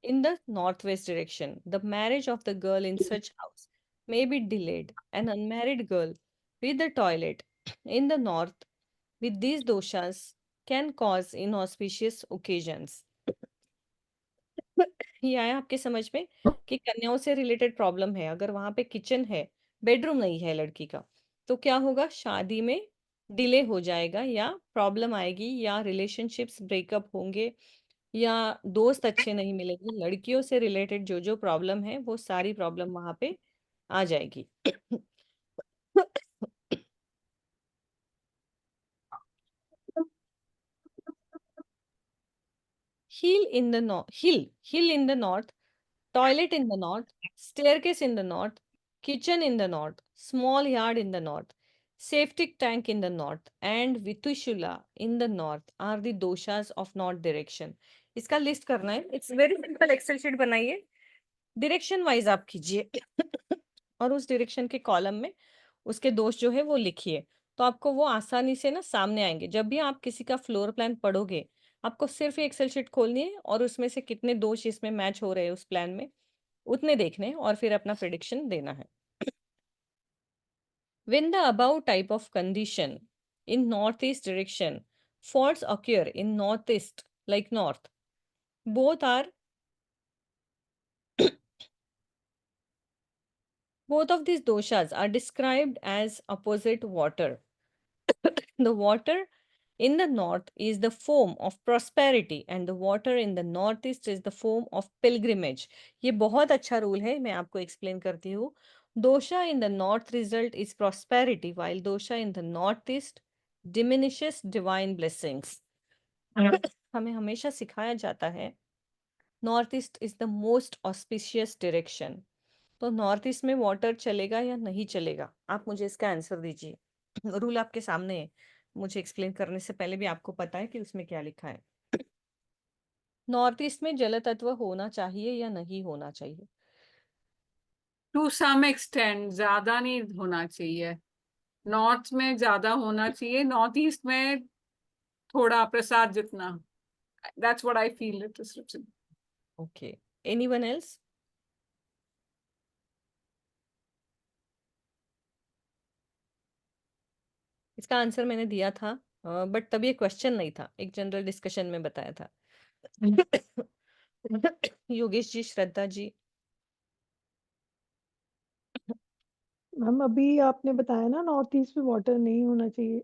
in the northwest direction, the marriage of the girl in such house may be delayed. An unmarried girl with the toilet in the north with these doshas can cause inauspicious occasions। ये आया आपके समझ में कि कन्याओं से रिलेटेड प्रॉब्लम है, अगर वहां पे किचन है, बेडरूम नहीं है लड़की का, तो क्या होगा, शादी में डिले हो जाएगा, या प्रॉब्लम आएगी, या रिलेशनशिप्स ब्रेकअप होंगे, या दोस्त अच्छे नहीं मिलेंगे। लड़कियों से रिलेटेड जो जो प्रॉब्लम है, वो सारी प्रॉब्लम वहां पे आ जाएगी। hill in the north, toilet in the north, staircase in the north, kitchen in the north, small yard in the north, septic tank in the north, and Vitushula in the north are the doshas of north direction। इसका लिस्ट करना है। It's very simple, excel sheet बनाइए, डायरेक्शन वाइज आप कीजिए और उस डायरेक्शन के कॉलम में उसके दोष जो है वो लिखिए। तो आपको वो आसानी से ना सामने आएंगे। जब भी आप किसी का फ्लोर प्लान पढ़ोगे, आपको सिर्फ ये एक्सेल शीट खोलनी है, और उसमें से कितने दोष इसमें मैच हो रहे हैं उस प्लान में, उतने देखने हैं, और फिर अपना प्रेडिक्शन देना है। When the above type of condition in northeast direction faults occur in northeast like north, both are Both of these doshas are described as opposite water. The water in the north is the form of prosperity and the water in the northeast is the form of pilgrimage. ये बहुत अच्छा रूल है, मैं आपको एक्सप्लेन करती हूँ. Dosha in the north result is prosperity while dosha in the northeast diminishes divine blessings. हमें हमेशा सिखाया जाता है north east is the most auspicious direction. तो नॉर्थ ईस्ट में वाटर चलेगा या नहीं चलेगा, आप मुझे इसका आंसर दीजिए. रूल आपके सामने है, मुझे एक्सप्लेन करने से पहले भी आपको पता है कि उसमें क्या लिखा है. नॉर्थ ईस्ट में जल तत्व होना चाहिए या नहीं होना चाहिए? टू सम एक्सटेंट, ज्यादा नहीं होना चाहिए. नॉर्थ में ज्यादा होना चाहिए, नॉर्थ ईस्ट में थोड़ा, प्रसाद जितना. That's what I feel it is written. Okay, anyone else? इसका आंसर मैंने दिया था, बट तब ये क्वेश्चन नहीं था, एक जनरल डिस्कशन में बताया था. योगेश जी, श्रद्धा जी. मैम अभी आपने बताया ना नॉर्थ ईस्ट में वाटर नहीं होना चाहिए.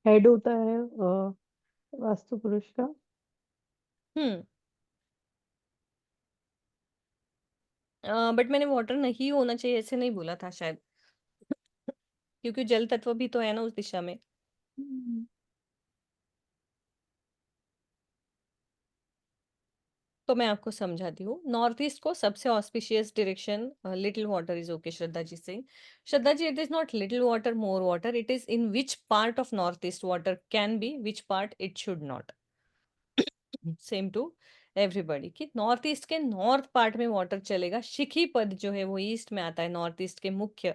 हेड होता है वास्तु पुरुष का. हम्म. बट मैंने वाटर नहीं होना चाहिए ऐसे नहीं बोला था शायद, क्योंकि जल तत्व भी तो है ना उस दिशा में. हम्म, तो मैं आपको समझाती हूँ. नॉर्थ ईस्ट को सबसे auspicious direction little water is okay. Shraddha ji से, Shraddha ji, it is not little water more water, it is in which part of north east water can be, which part it should not. Same to everybody कि नॉर्थ ईस्ट के नॉर्थ पार्ट में वाटर चलेगा. शिखी पद जो है वो ईस्ट में आता है, नॉर्थ ईस्ट के मुख्य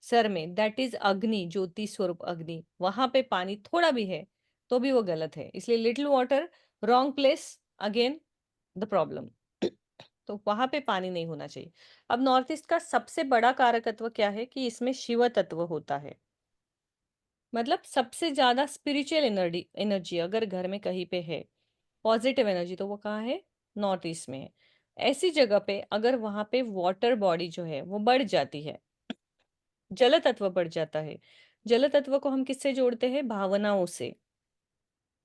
सर में, दैट इज अग्नि, ज्योति स्वरूप अग्नि. वहां पे पानी थोड़ा भी है तो भी वो गलत है, इसलिए little water, wrong place, again the problem. तो वहां पे पानी नहीं होना चाहिए. अब नॉर्थ ईस्ट का सबसे बड़ा कारकत्व क्या है कि इसमें शिव तत्व होता है. मतलब सबसे ज्यादा स्पिरिचुअल एनर्जी एनर्जी अगर घर में कहीं पे है, पॉजिटिव एनर्जी, तो वो कहाँ है? नॉर्थ ईस्ट में है. ऐसी जगह पे अगर वहां पे वाटर बॉडी जो है वो बढ़ जाती है, जल तत्व बढ़ जाता है. जल तत्व को हम किससे जोड़ते हैं? भावनाओं से,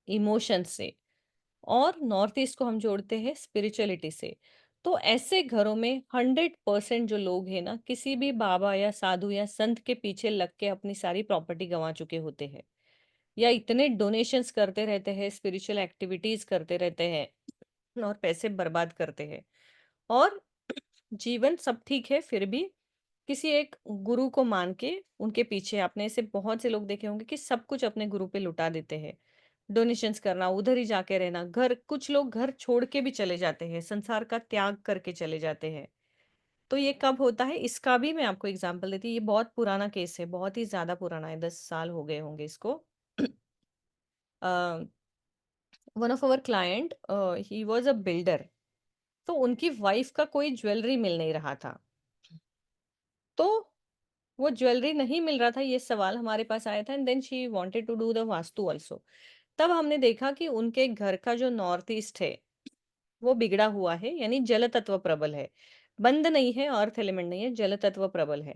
इमोशन से. और नॉर्थ ईस्ट को हम जोड़ते हैं स्पिरिचुअलिटी से. तो ऐसे घरों में 100% जो लोग हैं ना, किसी भी बाबा या साधु या संत के पीछे लग के अपनी सारी प्रॉपर्टी गंवा चुके होते हैं, या इतने डोनेशंस करते रहते हैं, स्पिरिचुअल एक्टिविटीज करते रहते हैं और पैसे बर्बाद करते हैं, और जीवन सब ठीक है फिर भी किसी एक गुरु को मान के उनके पीछे, आपने ऐसे बहुत से लोग देखे होंगे कि सब कुछ अपने गुरु पे लुटा देते हैं. डोनेशंस करना, उधर ही जाके रहना, घर, कुछ लोग घर छोड़ के भी चले जाते हैं, संसार का त्याग करके चले जाते हैं. तो ये कब होता है, इसका भी मैं आपको एग्जांपल देती हूँ. ये बहुत पुराना केस है, बहुत ही ज्यादा पुराना है, 10 साल हो गए होंगे इसको. One of our client, he was a builder. तो उनकी वाइफ का कोई ज्वेलरी मिल नहीं रहा था. तो वो ज्वेलरी नहीं मिल रहा था, ये सवाल हमारे पास आया था, and then she wanted to do the vastu also. तब हमने देखा कि उनके घर का जो नॉर्थ ईस्ट है वो बिगड़ा हुआ है, यानी जल तत्व प्रबल है. बंद नहीं है, अर्थ एलिमेंट नहीं है, जल तत्व प्रबल है.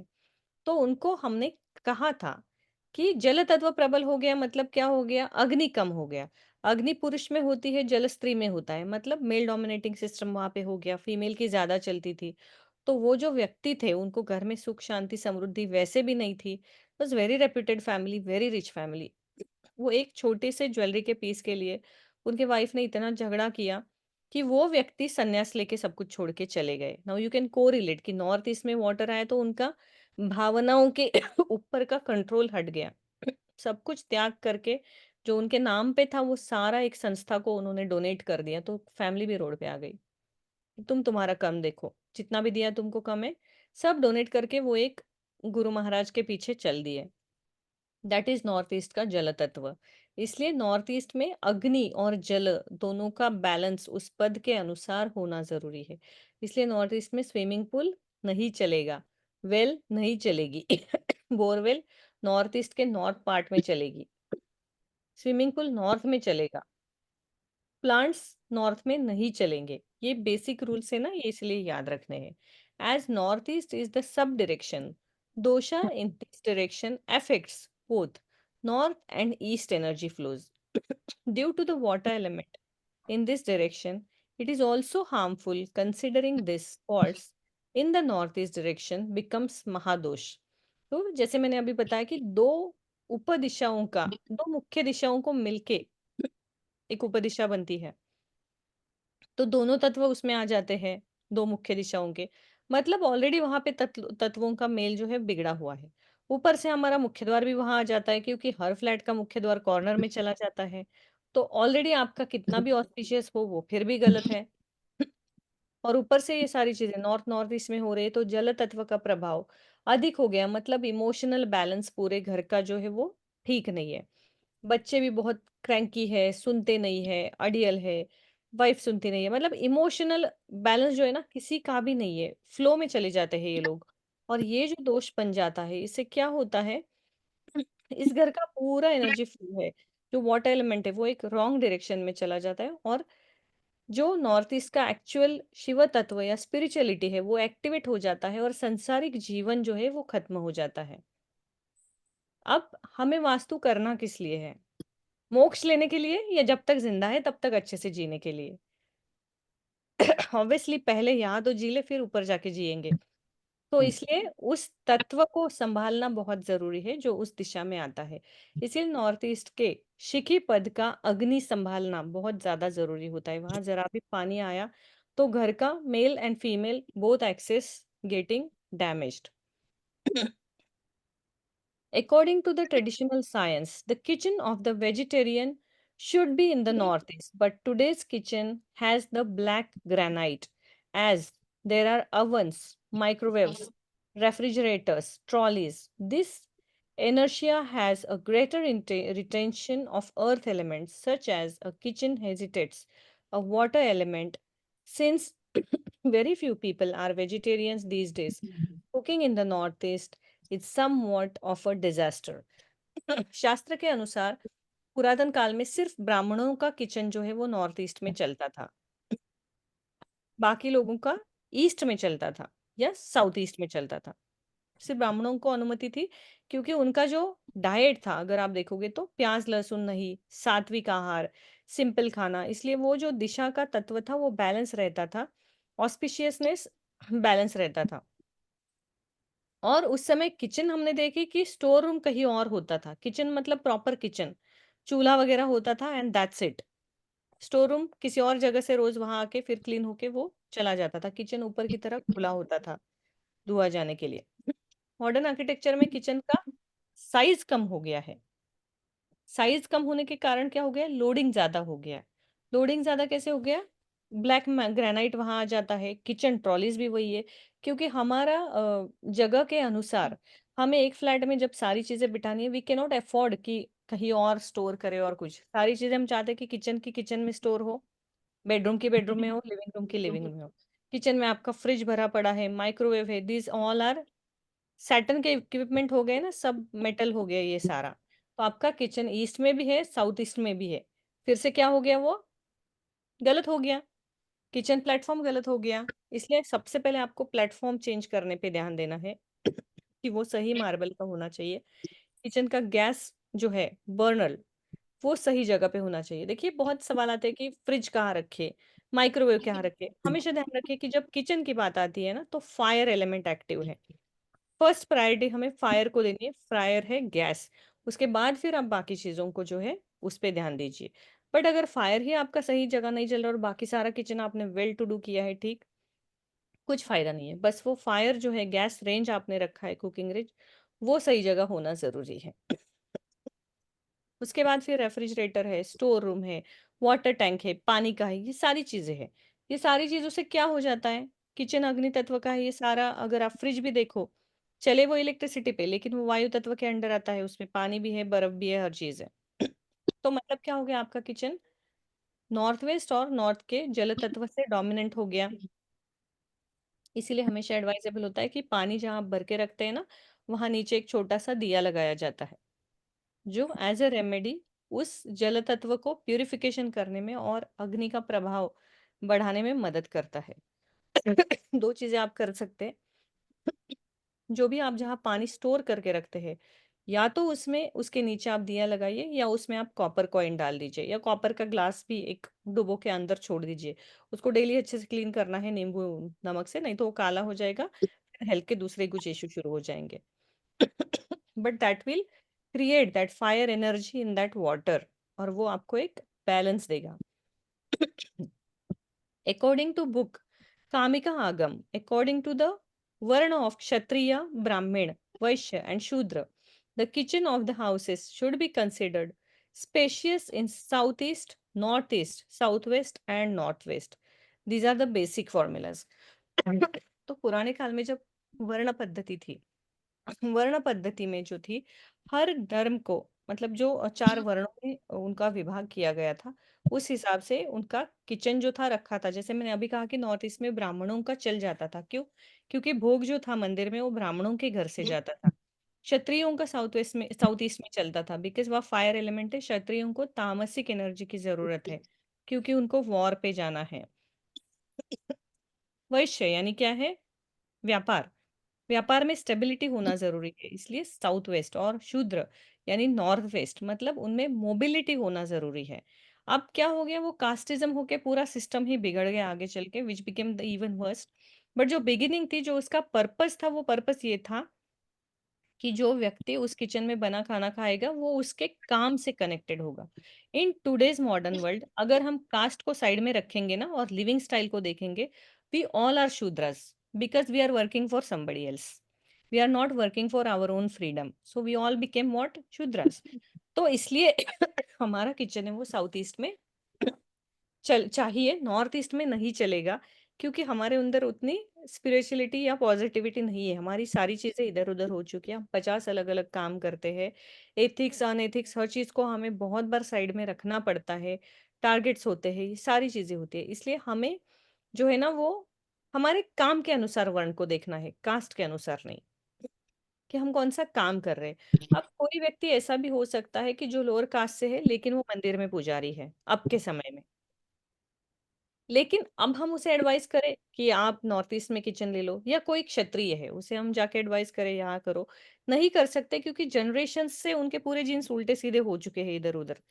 तो उनको हमने कहा था कि जल तत्व प्रबल हो गया मतलब क्या हो गया? अग्नि कम हो गया. अग्नि पुरुष में होती है, जल स्त्री में होता है, मतलब मेल डोमिनेटिंग सिस्टम वहां पे हो गया, फीमेल की ज्यादा चलती थी. तो वो जो व्यक्ति थे उनको घर में सुख शांति समृद्धि वैसे भी नहीं थी. बस very reputed family, very rich family. वो एक छोटे से ज्वेलरी के पीस के लिए उनके वाइफ ने इतना झगड़ा किया कि वो व्यक्ति संन्यास लेके सब कुछ छोड़ के चले गए. नाउ यू कैन कोरिलेट कि नॉर्थ ईस्ट में वाटर आया तो उनका भावनाओं के ऊपर का कंट्रोल हट गया. सब कुछ त्याग करके जो उनके नाम पे था वो सारा एक संस्था को उन्होंने डोनेट कर दिया. तो फैमिली भी रोड पे आ गई. तुम तुम्हारा कम देखो, जितना भी दिया तुमको कम है. सब डोनेट करके वो एक गुरु महाराज के पीछे चल दिए. दैट इज नॉर्थ ईस्ट का जल तत्व. इसलिए नॉर्थ ईस्ट में अग्नि और जल दोनों का बैलेंस उस पद के अनुसार होना जरूरी है. इसलिए नॉर्थ ईस्ट में स्विमिंग पूल नहीं चलेगा, वेल नहीं चलेगी. बोरवेल नॉर्थ ईस्ट के नॉर्थ पार्ट में चलेगी, स्विमिंग पूल नॉर्थ में चलेगा, प्लांट्स नॉर्थ में नहीं चलेंगे. ये बेसिक रूल्स है ना, ये इसलिए याद रखने हैं. as northeast is the sub direction. Dosha in this direction affects both north and east energy flows. Due to the water element in this direction, it is also harmful considering this faults in the northeast direction becomes महादोष. तो जैसे मैंने अभी बताया कि दो उपदिशाओं का, दो मुख्य दिशाओं को मिलके एक उपदिशा बनती है, तो दोनों तत्व उसमें आ जाते हैं, दो मुख्य दिशाओं के। मतलब ऑलरेडी वहां पे तत्वों का मेल जो है बिगड़ा हुआ है। ऊपर से हमारा मुख्य द्वार भी वहां आ जाता है, क्योंकि हर फ्लैट का मुख्य द्वार कॉर्नर में चला जाता है। तो ऑलरेडी आपका कितना भी ऑस्पिशियस हो वो फिर भी गलत है। और ऊपर से ये सारी चीजें नॉर्थ नॉर्थ ईस्ट में हो रही है, तो जल तत्व का प्रभाव अधिक हो गया। मतलब इमोशनल बैलेंस पूरे घर का जो है वो ठीक नहीं है। बच्चे भी बहुत क्रैंकी है, सुनते नहीं है, अड़ियल है, वाइफ सुनती नहीं है। मतलब इमोशनल बैलेंस जो है ना किसी का भी नहीं है, फ्लो में चले जाते हैं ये लोग। और ये जो दोष बन जाता है, इससे क्या होता है, इस घर का पूरा एनर्जी फ्लो है, जो वाटर एलिमेंट है वो एक रॉन्ग डायरेक्शन में चला जाता है। और जो नॉर्थ ईस्ट का एक्चुअल शिव तत्व या स्पिरिचुअलिटी है वो एक्टिवेट हो जाता है, और सांसारिक जीवन जो है वो खत्म हो जाता है। अब हमें वास्तु करना किस लिए है? मोक्ष लेने के लिए, या जब तक जिंदा है तब तक अच्छे से जीने के लिए? ऑब्वियसली पहले यहाँ तो जी ले, फिर ऊपर जाके जिएंगे। तो इसलिए उस तत्व को संभालना बहुत जरूरी है जो उस दिशा में आता है। इसलिए नॉर्थ ईस्ट के शिखी पद का अग्नि संभालना बहुत ज्यादा जरूरी होता है। वहां जरा भी पानी आया तो घर का male and female both axes getting damaged. According to the traditional science, the kitchen of the vegetarian should be in the northeast, but today's kitchen has the black granite, as there are ovens, microwaves, refrigerators, trolleys. This inertia has a greater retention of earth elements, such as a kitchen hesitates a water element, since very few people are vegetarians these days. Cooking in the northeast is somewhat of a disaster. शास्त्र के अनुसार पुरातन काल में सिर्फ ब्राह्मणों का किचन जो है वो नॉर्थ ईस्ट में चलता था, बाकी लोगों का ईस्ट में चलता था या साउथ ईस्ट में चलता था। सिर्फ ब्राह्मणों को अनुमति थी, क्योंकि उनका जो डाइट था अगर आप देखोगे तो प्याज लहसुन नहीं, सात्विक आहार, सिंपल खाना, इसलिए वो जो दिशा का तत्व था वो बैलेंस रहता था, ऑस्पिशियसनेस बैलेंस रहता था। और उस समय किचन हमने देखी कि स्टोर रूम कहीं और होता था। किचन मतलब प्रॉपर किचन, चूल्हा वगैरह होता था and that's it. Store room किसी और जगह से रोज वहां आके फिर क्लीन होके वो चला जाता था। किचन ऊपर की तरफ खुला होता था धुआ जाने के लिए। मॉडर्न आर्किटेक्चर में किचन का साइज कम हो गया है। साइज कम होने के कारण क्या हो गया, लोडिंग ज्यादा हो गया। लोडिंग ज्यादा कैसे हो गया, ब्लैक ग्रेनाइट वहां आ जाता है, किचन ट्रॉलीज भी वही है। क्योंकि हमारा जगह के अनुसार हमें एक फ्लैट में जब सारी चीजें बिठानी है, वी कैन नॉट अफोर्ड कि कहीं और स्टोर करे। और कुछ सारी चीजें हम चाहते हैं कि किचन की किचन में स्टोर हो, बेडरूम की बेडरूम में हो, लिविंग रूम की लिविंग रूम में हो। किचन में आपका फ्रिज भरा पड़ा है, माइक्रोवेव है, दिस ऑल आर सैटर्न के इक्विपमेंट हो गए ना, सब मेटल हो गया ये सारा। तो आपका किचन ईस्ट में भी है, साउथ ईस्ट में भी है, फिर से क्या हो गया, वो गलत हो गया, किचन प्लेटफॉर्म गलत हो गया। इसलिए सबसे पहले आपको प्लेटफॉर्म चेंज करने पे ध्यान देना है कि वो सही मार्बल का होना चाहिए। किचन का गैस जो है बर्नर वो सही जगह पे होना चाहिए। देखिए बहुत सवाल आते हैं कि फ्रिज कहाँ रखे, माइक्रोवेव कहाँ रखे। हमेशा ध्यान रखिए कि जब किचन की बात आती है ना तो फायर एलिमेंट एक्टिव है। फर्स्ट प्रायोरिटी हमें फायर को देनी है, फायर है गैस। उसके बाद फिर आप बाकी चीजों को जो है उस पर ध्यान दीजिए। बट अगर फायर ही आपका सही जगह नहीं चल रहा और बाकी सारा किचन आपने वेल टू डू किया है ठीक, कुछ फायदा नहीं है। बस वो फायर जो है, गैस रेंज आपने रखा है, कुकिंग रेंज, वो सही जगह होना जरूरी है। उसके बाद फिर रेफ्रिजरेटर है, स्टोर रूम है, वाटर टैंक है, पानी का है, ये सारी चीजें हैं। ये सारी चीजों से क्या हो जाता है, किचन अग्नि तत्व का है ये सारा। अगर आप फ्रिज भी देखो, चले वो इलेक्ट्रिसिटी पे, लेकिन वो वायु तत्व के अंडर आता है, उसमें पानी भी है, बर्फ भी है, हर चीज है। तो मतलब क्या हो गया, आपका किचन नॉर्थ वेस्ट और नॉर्थ के जल तत्व से डोमिनेंट हो गया। इसीलिए हमेशा एडवाइजेबल होता है कि पानी जहाँ आप भर के रखते हैं ना, वहां नीचे एक छोटा सा दिया लगाया जाता है, जो एज ए रेमेडी उस जल तत्व को प्यूरिफिकेशन करने में और अग्नि का प्रभाव बढ़ाने में मदद करता है। दो चीजें आप कर सकते हैं। जो भी आप जहाँ पानी स्टोर करके रखते हैं, या तो उसमें उसके नीचे आप दिया लगाइए, या उसमें आप कॉपर कॉइन डाल दीजिए, या कॉपर का ग्लास भी एक डुबो के अंदर छोड़ दीजिए। उसको डेली अच्छे से क्लीन करना है नींबू नमक से, नहीं तो वो काला हो जाएगा, फिर हेल्थ के दूसरे कुछ इश्यू शुरू हो जाएंगे। But that will create that fire energy in that water, और वो आपको एक बैलेंस देगा। According to book Kamika Agam, according to the Varna of Kshatriya, Brahmin, Vaishya, and Shudra, the kitchen of the houses should be considered spacious in southeast, northeast, southwest, and northwest. These are the basic formulas. तो पुराने काल में जब वर्ण पद्धति थी, वर्ण पद्धति में जो थी, हर धर्म को, मतलब जो चार वर्णों में उनका विभाग किया गया था, उस हिसाब से उनका किचन जो था रखा था। जैसे मैंने अभी कहा कि नॉर्थ ईस्ट में ब्राह्मणों का चल जाता था, क्यों? क्योंकि भोग जो था मंदिर में वो ब्राह्मणों के घर से जाता था। क्षत्रियों का साउथ ईस्ट में चलता था, बिकॉज वह फायर एलिमेंट है। क्षत्रियों को तामसिक एनर्जी की जरूरत है, क्योंकि उनको वॉर पे जाना है। वैश्य यानी क्या है? व्यापार। व्यापार में स्टेबिलिटी होना जरूरी है, इसलिए साउथ वेस्ट। और शूद्र यानी नॉर्थ वेस्ट, मतलब उनमें मोबिलिटी होना जरूरी है। अब क्या हो गया, वो कास्टिज्म होके पूरा सिस्टम ही बिगड़ गया आगे चल के, which became the even worst. But जो बिगिनिंग थी, जो उसका पर्पस था, वो पर्पस ये था कि जो व्यक्ति उस किचन में बना खाना खाएगा वो उसके काम से कनेक्टेड होगा। इन टुडेज मॉडर्न वर्ल्ड अगर हम कास्ट को साइड में रखेंगे ना और लिविंग स्टाइल को देखेंगे, we all are Shudras, because we are working for somebody else, we are not working for our own freedom, so we all became what? Shudras. तो इसलिए हमारा किचन है वो साउथ ईस्ट में चाहिए, नॉर्थ ईस्ट में नहीं चलेगा, क्योंकि हमारे अंदर उतनी स्पिरिचुअलिटी या पॉजिटिविटी नहीं है। हमारी सारी चीजें इधर उधर हो चुकी है, हम 50 अलग अलग काम करते हैं, एथिक्स अनएथिक्स हर चीज को हमें बहुत बार साइड में रखना पड़ता है, टारगेट्स होते हैं, ये सारी चीजें होती है। इसलिए हमें जो है ना, वो हमारे काम के अनुसार वर्ण को देखना है, कास्ट के अनुसार नहीं, कि हम कौन सा काम कर रहे हैं। अब कोई व्यक्ति ऐसा भी हो सकता है कि जो लोअर कास्ट से है, लेकिन वो मंदिर में पुजारी है अब के समय में, लेकिन अब हम उसे एडवाइस करें कि आप नॉर्थ ईस्ट में किचन ले लो, या कोई क्षत्रिय है उसे हम जाके एडवाइस करें यहाँ करो, नहीं कर सकते, क्योंकि जनरेशन से उनके पूरे जीन्स उल्टे सीधे हो चुके हैं इधर उधर।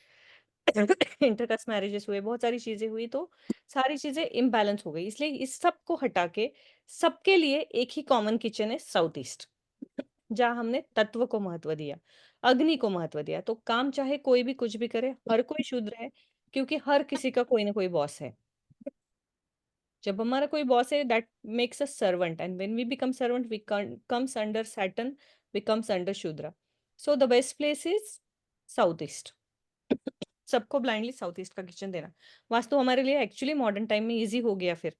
इंटरकास्ट मैरिजेस हुए, बहुत सारी चीजें हुई, तो सारी चीजें इम्बैलेंस हो गई। इसलिए इस सब को हटा के सबके लिए एक ही कॉमन किचन है साउथ ईस्ट, जहाँ हमने तत्व को महत्व दिया, अग्नि को महत्व दिया। तो काम चाहे कोई भी कुछ भी करे, हर कोई शूद्र है, क्योंकि हर किसी का कोई ना कोई बॉस है। जब हमारा कोई बॉस है, that makes us servant, and when we become servant we comes under Saturn, becomes under Shudra. So the best place is south east. सबको ब्लाइंडली साउथ ईस्ट का किचन देना, वास्तु हमारे लिए एक्चुअली मॉडर्न टाइम में इजी हो गया, फिर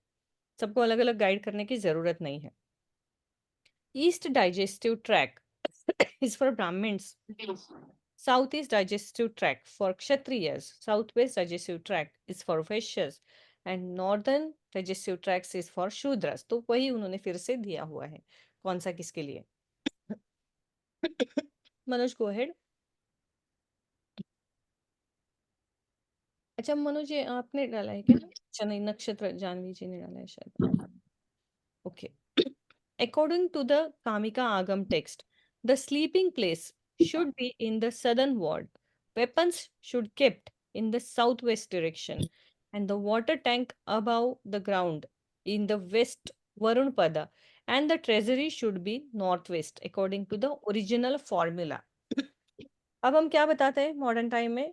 सबको अलग अलग गाइड करने की जरूरत नहीं है। East digestive tract is for Brahmins, Southeast digestive tract for Kshatriyas, Southwest digestive tract is for Vaishyas, and Northern digestive tract is for Shudras। तो वही उन्होंने फिर से दिया हुआ है, कौन सा किसके लिए। Manoj go ahead. अच्छा मनोज, ये आपने डाला है क्या? अच्छा नहीं, नक्षत्र जानवी जी ने डाला है शायद। Okay. According to the Kamika Agam text, the sleeping place should be in the southern ward. Weapons should kept in the southwest direction, and the water tank above the ground in the west Varun Pada, and the treasury should be northwest according to the original formula. अब हम क्या बताते हैं मॉडर्न टाइम में,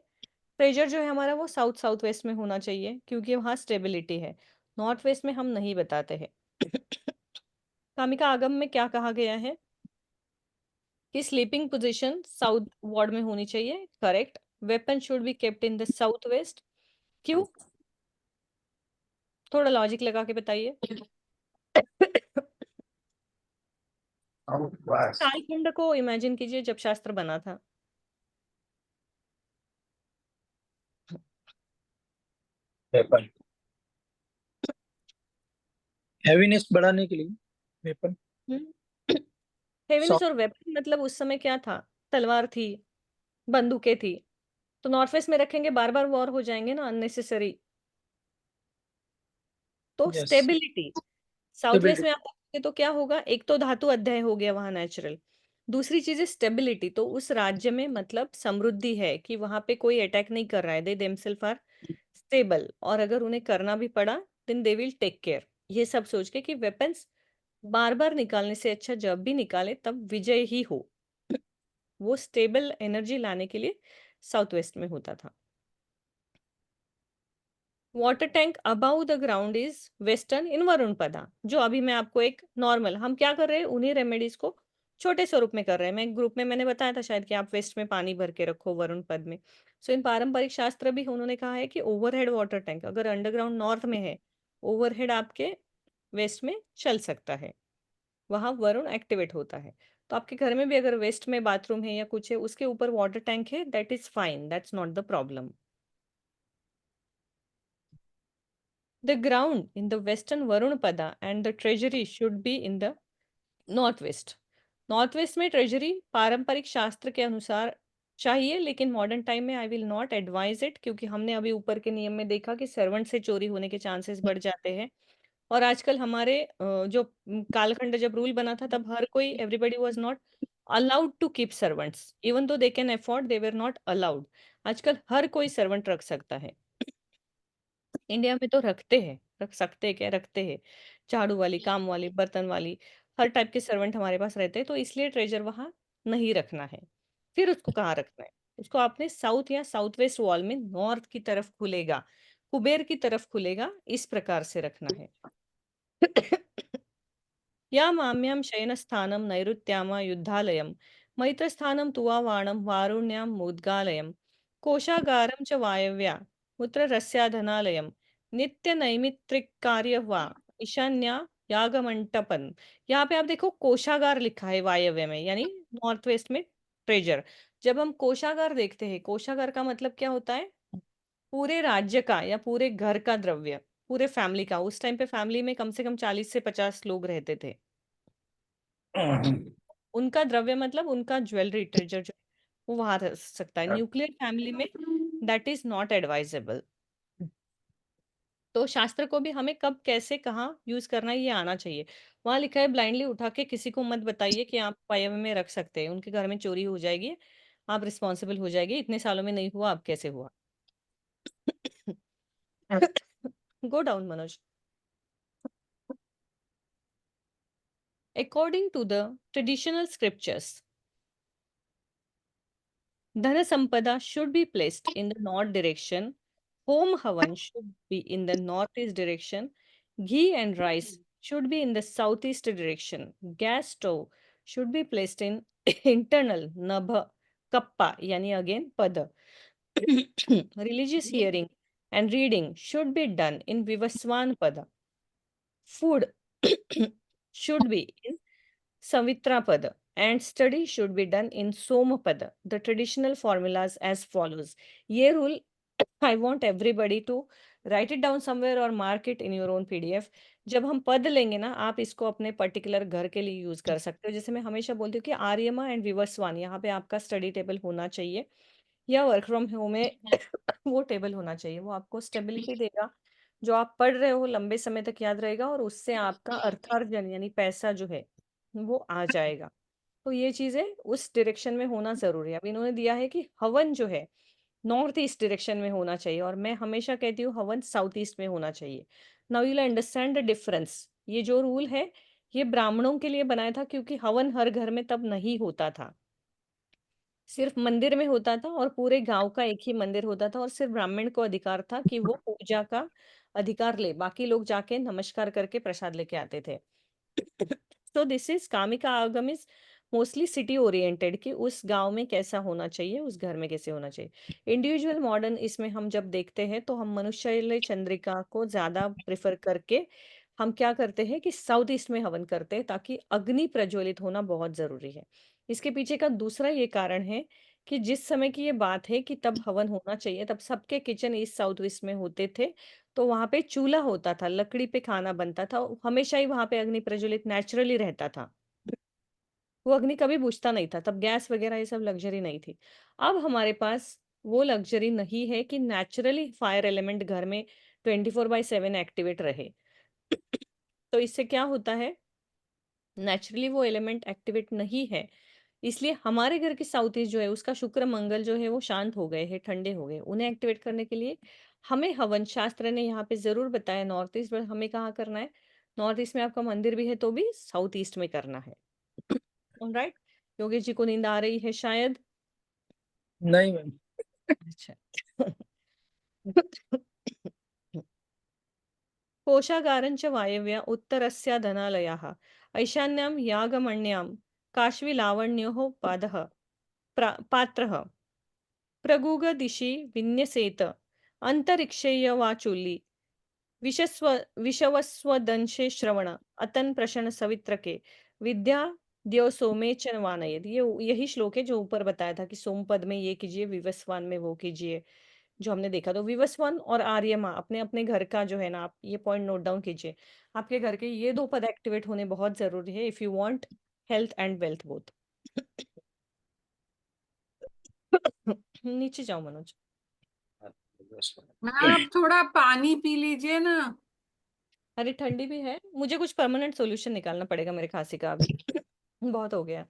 ट्रेजर जो है हमारा वो साउथ साउथ वेस्ट में होना चाहिए, क्योंकि वहाँ स्टेबिलिटी है। नॉर्थ वेस्ट में हम नहीं बताते हैं। कामिका आगम में क्या कहा गया है कि स्लीपिंग पोजीशन साउथ वार्ड में होनी चाहिए, correct. Weapon should be kept in the south west, क्यों? थोड़ा लॉजिक लगा के बताइए। कालखंड को इमेजिन कीजिए जब शास्त्र बना था। वेपन, हैवीनेस बढ़ाने के लिए वेपन। हेवीनेस और वेपन मतलब उस समय क्या था? तलवार थी, बंदूकें थी। तो नॉर्थ वेस्ट में रखेंगे, बार बार वॉर हो जाएंगे ना, अननेसेसरी। तो yes, stability, south west Stability. में आप देखोगे तो क्या होगा, एक तो धातु अध्याय हो गया वहां नेचुरल, दूसरी चीज है स्टेबिलिटी। तो उस राज्य में मतलब समृद्धि है कि वहां पे कोई अटैक नहीं कर रहा है, दे देमसेल्फ आर स्टेबल, और अगर उन्हें करना भी पड़ा then they will take care. ये सब सोच के कि वेपन्स बार बार निकालने से अच्छा जब भी निकाले तब विजय ही हो। वो स्टेबल एनर्जी लाने के लिए साउथ वेस्ट में होता था। Water tank above the ground is western in Varunapada. जो अभी मैं आपको एक नॉर्मल, हम क्या कर रहे हैं उन्हीं रेमेडीज को छोटे स्वरूप में कर रहे हैं। मैं ग्रुप में मैंने बताया था शायद कि आप वेस्ट में पानी भर के रखो वरुण पद में। सो इन पारंपरिक शास्त्र भी उन्होंने कहा है कि ओवरहेड वाटर टैंक अगर अंडरग्राउंड नॉर्थ में है, ओवरहेड आपके वेस्ट में चल सकता है, वहां वरुण एक्टिवेट होता है। तो आपके घर में भी अगर वेस्ट में बाथरूम है या कुछ है उसके ऊपर वाटर टैंक है, that is fine, that's not the problem. The ground in the western Varunpada and the treasury should be in the north west. North west में ट्रेजरी पारंपरिक शास्त्र के अनुसार चाहिए, लेकिन मॉडर्न टाइम में I will not advise it, क्योंकि हमने अभी ऊपर के नियम में देखा कि सर्वेंट से चोरी होने के चांसेस बढ़ जाते हैं। और आजकल हमारे जो कालखंड जब रूल बना था तब हर कोई, everybody was not allowed to keep servants, even though they can afford, they were not allowed. आजकल हर कोई सर्वेंट रख सकता है। इंडिया में तो रखते हैं, रख सकते हैं क्या, रखते हैं। झाड़ू वाली, काम वाली, बर्तन वाली, हर टाइप के सर्वेंट हमारे पास रहते हैं, तो इसलिए ट्रेजर वहां नहीं रखना है। फिर उसको कहाँ रखना है, उसको आपने साउथ या साउथ वेस्ट वॉल में नॉर्थ की तरफ खुलेगा, कुबेर की तरफ खुलेगा, इस प्रकार से रखना है। या माम्यां शयनस्थानं नैऋत्याम युद्धालयं मैत्रस्थानं तुवावाणं वारुण्यां मुद्गालयं कोशागारं च वायव्या मुत्ररस्याधनालयं नित्य वा ईशान्या यागमंटपन। यहाँ पे आप देखो कोशागार लिखा है वायव्य में, यानी नॉर्थ वेस्ट में ट्रेजर। जब हम कोशागार देखते हैं, कोशागार का मतलब क्या होता है, पूरे राज्य का या पूरे घर का द्रव्य, पूरे फैमिली का। उस टाइम पे फैमिली में कम से कम 40 से 50 लोग रहते थे। उनका द्रव्य मतलब उनका ज्वेलरी ट्रेजर जो वो वहां रह सकता है। न्यूक्लियर फैमिली में दैट इज नॉट एडवाइजेबल। तो शास्त्र को भी हमें कब कैसे कहाँ यूज करना है ये आना चाहिए। वहां लिखा है ब्लाइंडली उठा के किसी को मत बताइए कि आप वायव्य में रख सकते हैं, उनके घर में चोरी हो जाएगी, आप रिस्पॉन्सिबल हो जाएगी, इतने सालों में नहीं हुआ, अब कैसे हुआ। Go down Manoj. According to the traditional scriptures, Dhana Sampada should be placed in the north direction. Home Havan should be in the northeast direction. Ghee and rice should be in the southeast direction. Gas stove should be placed in internal Nabha Kappa, yani again Pada. Religious hearing and reading should be done in Vivaswan Pada. Food should be in Savitrapada and study should be done in Somapada. The traditional formulas as follows. ये rule I want everybody to write it down somewhere or mark it in your own PDF. जब हम पद लेंगे ना, आप इसको अपने पर्टिकुलर घर के लिए यूज कर सकते हो। जैसे मैं हमेशा बोलती हूँ कि आर्यमा एंड विवस्वान, यहाँ पे आपका स्टडी टेबल होना चाहिए, या वर्क फ्रॉम होम में वो टेबल होना चाहिए। वो आपको स्टेबिलिटी देगा, जो आप पढ़ रहे हो लंबे समय तक याद रहेगा, और उससे आपका अर्थार्जन यानी पैसा जो है वो आ जाएगा। तो ये चीजें उस डायरेक्शन में होना जरूरी है। अब इन्होंने दिया है कि हवन जो है नॉर्थ ईस्ट डायरेक्शन में होना चाहिए, और मैं हमेशा कहती हूँ हवन साउथ ईस्ट में होना चाहिए। Now you will understand the difference. ये जो रूल है ये ब्राह्मणों के लिए बनाया था, क्योंकि हवन हर घर में तब नहीं होता था, सिर्फ मंदिर में होता था, और पूरे गांव का एक ही मंदिर होता था, और सिर्फ ब्राह्मण को अधिकार था कि वो पूजा का अधिकार ले, बाकी लोग जाके नमस्कार करके प्रसाद लेके आते थे। तो दिस इज कामिका आगम इज मोस्टली सिटी ओरिएंटेड, कि उस गांव में कैसा होना चाहिए, उस घर में कैसे होना चाहिए। इंडिविजुअल मॉडर्न इसमें हम जब देखते हैं तो हम मनुष्य चंद्रिका को ज्यादा प्रेफर करके हम क्या करते हैं कि साउथ ईस्ट में हवन करते हैं, ताकि अग्नि प्रज्वलित होना बहुत जरूरी है। इसके पीछे का दूसरा ये कारण है कि जिस समय की ये बात है कि तब हवन होना चाहिए, तब सबके किचन ईस्ट साउथ ईस्ट में होते थे। तो वहां पे चूल्हा होता था, लकड़ी पे खाना बनता था, हमेशा ही वहां पे अग्नि प्रज्वलित नेचुरली रहता था, वो अग्नि कभी बुझता नहीं था। तब गैस वगैरह ये सब लग्जरी नहीं थी। अब हमारे पास वो लग्जरी नहीं है कि नेचुरली फायर एलिमेंट घर में 24/7 एक्टिवेट रहे। तो इससे क्या होता है, नेचुरली वो एलिमेंट एक्टिवेट नहीं है, इसलिए हमारे घर के साउथ ईस्ट जो है उसका शुक्र मंगल जो है वो शांत हो गए हैं, ठंडे हो गए। उन्हें एक्टिवेट करने के लिए हमें हवन शास्त्र ने यहाँ पे जरूर बताया नॉर्थ ईस्ट, पर हमें कहाँ करना है, नॉर्थ ईस्ट में आपका मंदिर भी है तो भी साउथ ईस्ट में करना है। राइट, योगेश जी को नींद आ रही है शायद। नहीं मैम। अच्छा। कोशागारं च वायव्य उत्तरस्य धनालयः ऐशान्यं यागमण्यां काश्मीलावण्योः पादः पात्रः प्रगूगदिशि विन्यसेत अंतरिक्षेयवाचुली विषवस्वदंशे श्रवण अतन प्रशन सवित्रके विद्या द्यो सोमे च वानयेद। ये यही श्लोक है जो ऊपर बताया था कि सोमपद में ये कीजिए, विवस्वान में वो कीजिए, जो हमने देखा। तो विवस्वान और आर्यमा अपने अपने घर का जो है ना, आप ये पॉइंट नोट डाउन कीजिए, आपके घर के ये दो पद एक्टिवेट होने बहुत जरूरी है if you want health and wealth both. नीचे जाओ मनोज। मैम आप थोड़ा पानी पी लीजिए ना। अरे ठंडी भी है, मुझे कुछ परमानेंट सॉल्यूशन निकालना पड़ेगा मेरे खांसी का अभी। बहुत हो गया।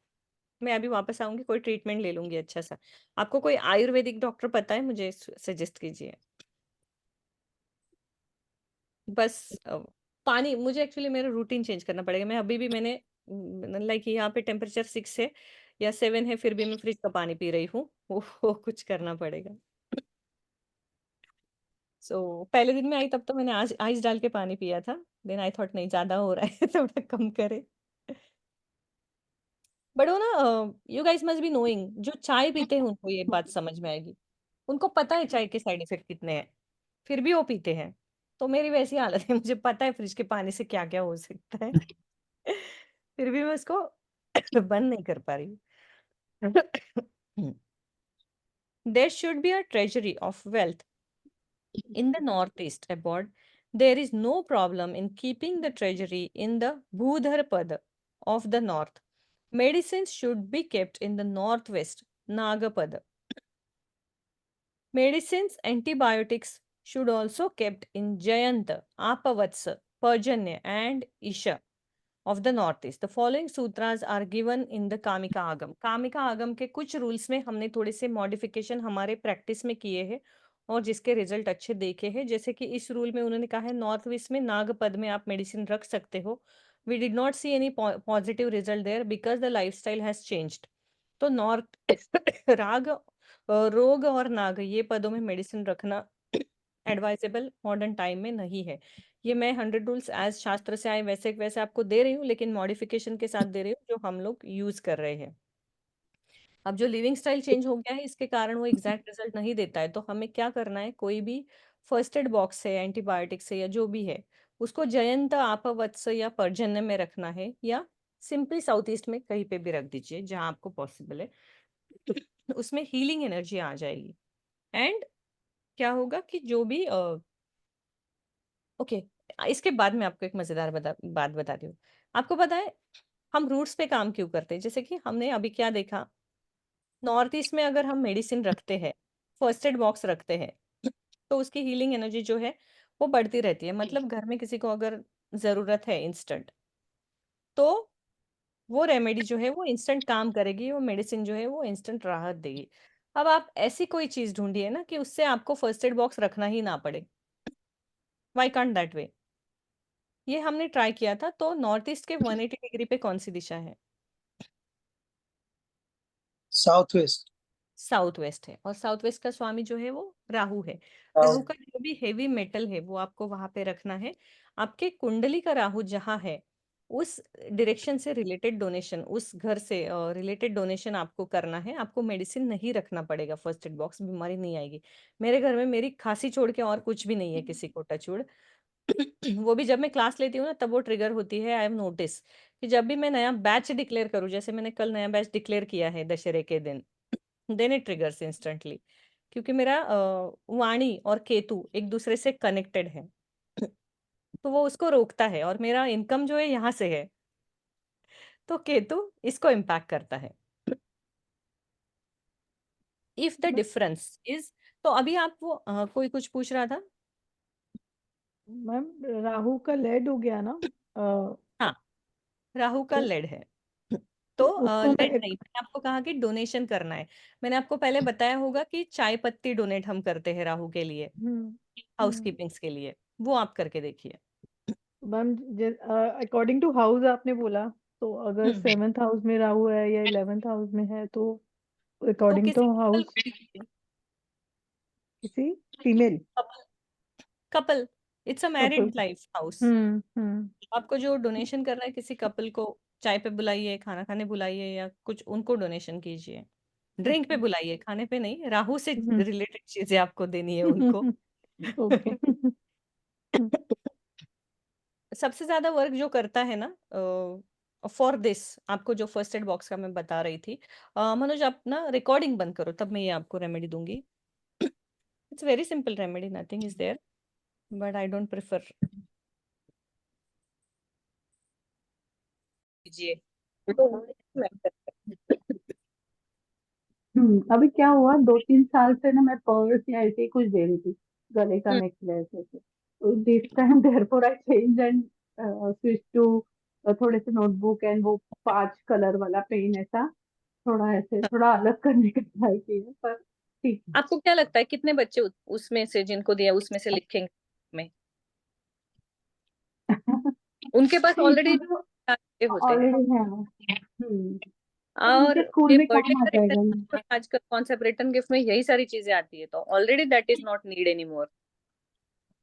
मैं अभी वापस आऊंगी, कोई ट्रीटमेंट ले लूंगी अच्छा सा। आपको कोई आयुर्वेदिक डॉक्टर पता है, मुझे सजेस्ट कीजिए। बस पानी, मुझे एक्चुअली मेरा रूटीन चेंज करना पड़ेगा। मैं अभी भी मैंने लाइक यहाँ पे टेम्परेचर 6 है या 7 है, फिर भी मैं फ्रिज का पानी पी रही हूँ। वो कुछ करना पड़ेगा। पहले दिन में आई तब तो मैंने आज आइस डाल के पानी पिया था, देन आई थॉट नहीं ज्यादा हो रहा है थोड़ा कम करे। बट वो ना, you guys must be knowing, जो चाय पीते हैं उनको ये बात समझ में आएगी। उनको पता है चाय के साइड इफेक्ट कितने हैं, फिर भी वो पीते हैं। तो मेरी वैसी हालत है, मुझे पता है फ्रिज के पानी से क्या क्या हो सकता है। फिर भी मैं उसको बंद नहीं कर पा रही हूँ। There should be a treasury of wealth in the northeast abroad. There is no problem in keeping the treasury in the Bhudharpad of the north. Medicines should be kept in the northwest Nagapad. Medicines, antibiotics should also kept in Jayant, Apavats, Parjanya and Isha of the northeast. The following sutras are given in the Kamika आगम। कामिका आगम के कुछ रूल्स में हमने थोड़े से मॉडिफिकेशन हमारे प्रैक्टिस में किए हैं और जिसके रिजल्ट अच्छे देखे हैं। जैसे कि इस रूल में उन्होंने कहा है नॉर्थ वेस्ट में नागपद में आप मेडिसिन रख सकते हो। We did not see any positive result there because the lifestyle has changed. तो नॉर्थ राग रोग और नाग ये पदों में मेडिसिन रखना एडवाइजेबल मॉडर्न टाइम में नहीं है। ये मैं 100 रूल्स एज शास्त्र से आए वैसे वैसे आपको दे रही हूँ, लेकिन मॉडिफिकेशन के साथ दे रही हूँ जो हम लोग यूज कर रहे हैं। अब जो लिविंग स्टाइल चेंज हो गया है इसके कारण वो एग्जैक्ट रिजल्ट नहीं देता है। तो हमें क्या करना है, कोई भी फर्स्ट एड बॉक्स है, एंटीबायोटिक्स है या जो भी है, उसको जयंत आपवत्स या पर्जन्य में रखना है, या सिंपली साउथ ईस्ट में कहीं पे भी रख दीजिए जहां आपको पॉसिबल है। उसमें हीलिंग एनर्जी आ जाएगी। एंड क्या होगा कि जो भी ओके, इसके बाद में आपको एक मजेदार बात बताती हूँ। आपको पता है हम रूट्स पे काम क्यों करते हैं? जैसे कि हमने अभी क्या देखा, नॉर्थ ईस्ट में अगर हम मेडिसिन रखते हैं, फर्स्ट एड बॉक्स रखते हैं, तो उसकी हीलिंग एनर्जी जो है वो बढ़ती रहती है। मतलब घर में किसी को अगर जरूरत है इंस्टेंट, तो वो रेमेडी जो है वो इंस्टेंट काम करेगी, वो मेडिसिन जो है वो इंस्टेंट राहत देगी। अब आप ऐसी कोई चीज ढूंढिए ना कि उससे आपको फर्स्ट एड बॉक्स रखना ही ना पड़े। Why can't that way? ये हमने ट्राई किया था। तो नॉर्थ ईस्ट के 180 डिग्री पे कौन सी दिशा है? South west. साउथ वेस्ट है, और साउथ वेस्ट का स्वामी जो है वो राहु है। राहु का जो भी हेवी मेटल है वो आपको वहां पे रखना है। आपके कुंडली का राहु जहाँ है उस डायरेक्शन से रिलेटेड डोनेशन, उस घर से रिलेटेड डोनेशन आपको करना है। आपको मेडिसिन नहीं रखना पड़ेगा, फर्स्ट एड बॉक्स, बीमारी नहीं आएगी। मेरे घर में मेरी खांसी छोड़ के और कुछ भी नहीं है किसी को टचवुड। वो भी जब मैं क्लास लेती हूँ ना तब वो ट्रिगर होती है। आई हैव नोटिस कि जब भी मैं नया बैच डिक्लेयर करूँ, जैसे मैंने कल नया बैच डिक्लेयर किया है दशहरे के दिन, देन इट ट्रिगर्स इंस्टेंटली, क्योंकि मेरा वाणी और केतु एक दूसरे से कनेक्टेड है। तो वो उसको रोकता है, और मेरा इनकम जो है यहाँ से है, तो केतु इसको इम्पैक्ट करता है। इफ द डिफरेंस इज, तो अभी आप वो कोई कुछ पूछ रहा था। मैम राहु का लेड हो गया ना। अ, राहु का तो लेड है। तो उसको लेड मैं नहीं, मैंने आपको कहा कि डोनेशन करना है। मैंने आपको पहले बताया होगा कि चाय पत्ती डोनेट हम करते हैं राहु के लिए, हाउस कीपिंग्स के लिए, वो आप करके देखिए। मैम अकॉर्डिंग टू हाउस आपने बोला, तो अगर हम्म 7th हाउस में राहु है या 11th हाउस में है, तो तो अकॉर्डिंग किसी टू हाउस किसी female couple, it's a couple. Married life house. Hmm. आपको जो डोनेशन करना है किसी कपल को, चाय पे बुलाइए, खाना खाने बुलाइए, या कुछ उनको डोनेशन कीजिए। ड्रिंक पे ओके। बुलाइए, खाने पे नहीं। राहु से हम्म। रिलेटेड चीजें आपको देनी है उनको। ओके। सबसे ज्यादा वर्क जो करता है ना फॉर दिस, आपको जो फर्स्ट एड बॉक्स का मैं बता रही थी, मनोज आप ना रिकॉर्डिंग बंद करो, तब मैं ये आपको रेमेडी दूंगी। It's very simple remedy, nothing is there, but I don't prefer कीजिए। तो मैं अभी क्या हुआ, 2-3 साल से ना मैं पर्स या ऐसे ही कुछ दे रही थी, गले का हम्म, नेकलेस ऐसे। तो this time therefore I change and switch to थोड़े से नोटबुक एंड वो 5 कलर वाला पेन, ऐसा थोड़ा ऐसे थोड़ा अलग करने का ट्राई किया, पर ठीक है। आपको क्या लगता है कितने बच्चे उसमें से जिनको दिया उसमें से लिखेंगे में? उनके पास ठीक, ऑलरेडी मतलब होते हैं। ऑलरेडी है। तो और उनके स्कूल ये में बर्थडे काम आ का जाएगा। रिटर्न, आजकल कॉन्सेप्ट रिटर्न गिफ्ट में यही सारी चीजें आती है, तो already that is not need any more.